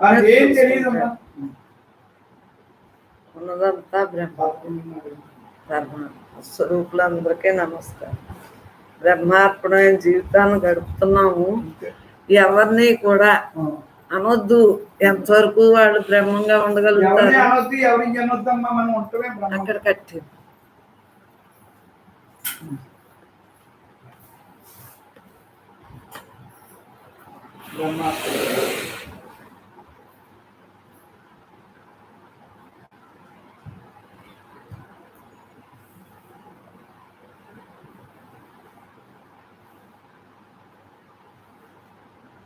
మనకేం తెలియదమ్మా. ఉన్నదంతా బ్రహ్మ. స్వరూపులందరికీ నమస్కారం. బ్రహ్మార్పణమైన జీవితాన్ని గడుపుతున్నాము. ఎవరిని కూడా అనొద్దు, ఎంతవరకు వాళ్ళు బ్రహ్మంగా ఉండగలుగుతారు అక్కడ కట్టి. బ్రహ్మ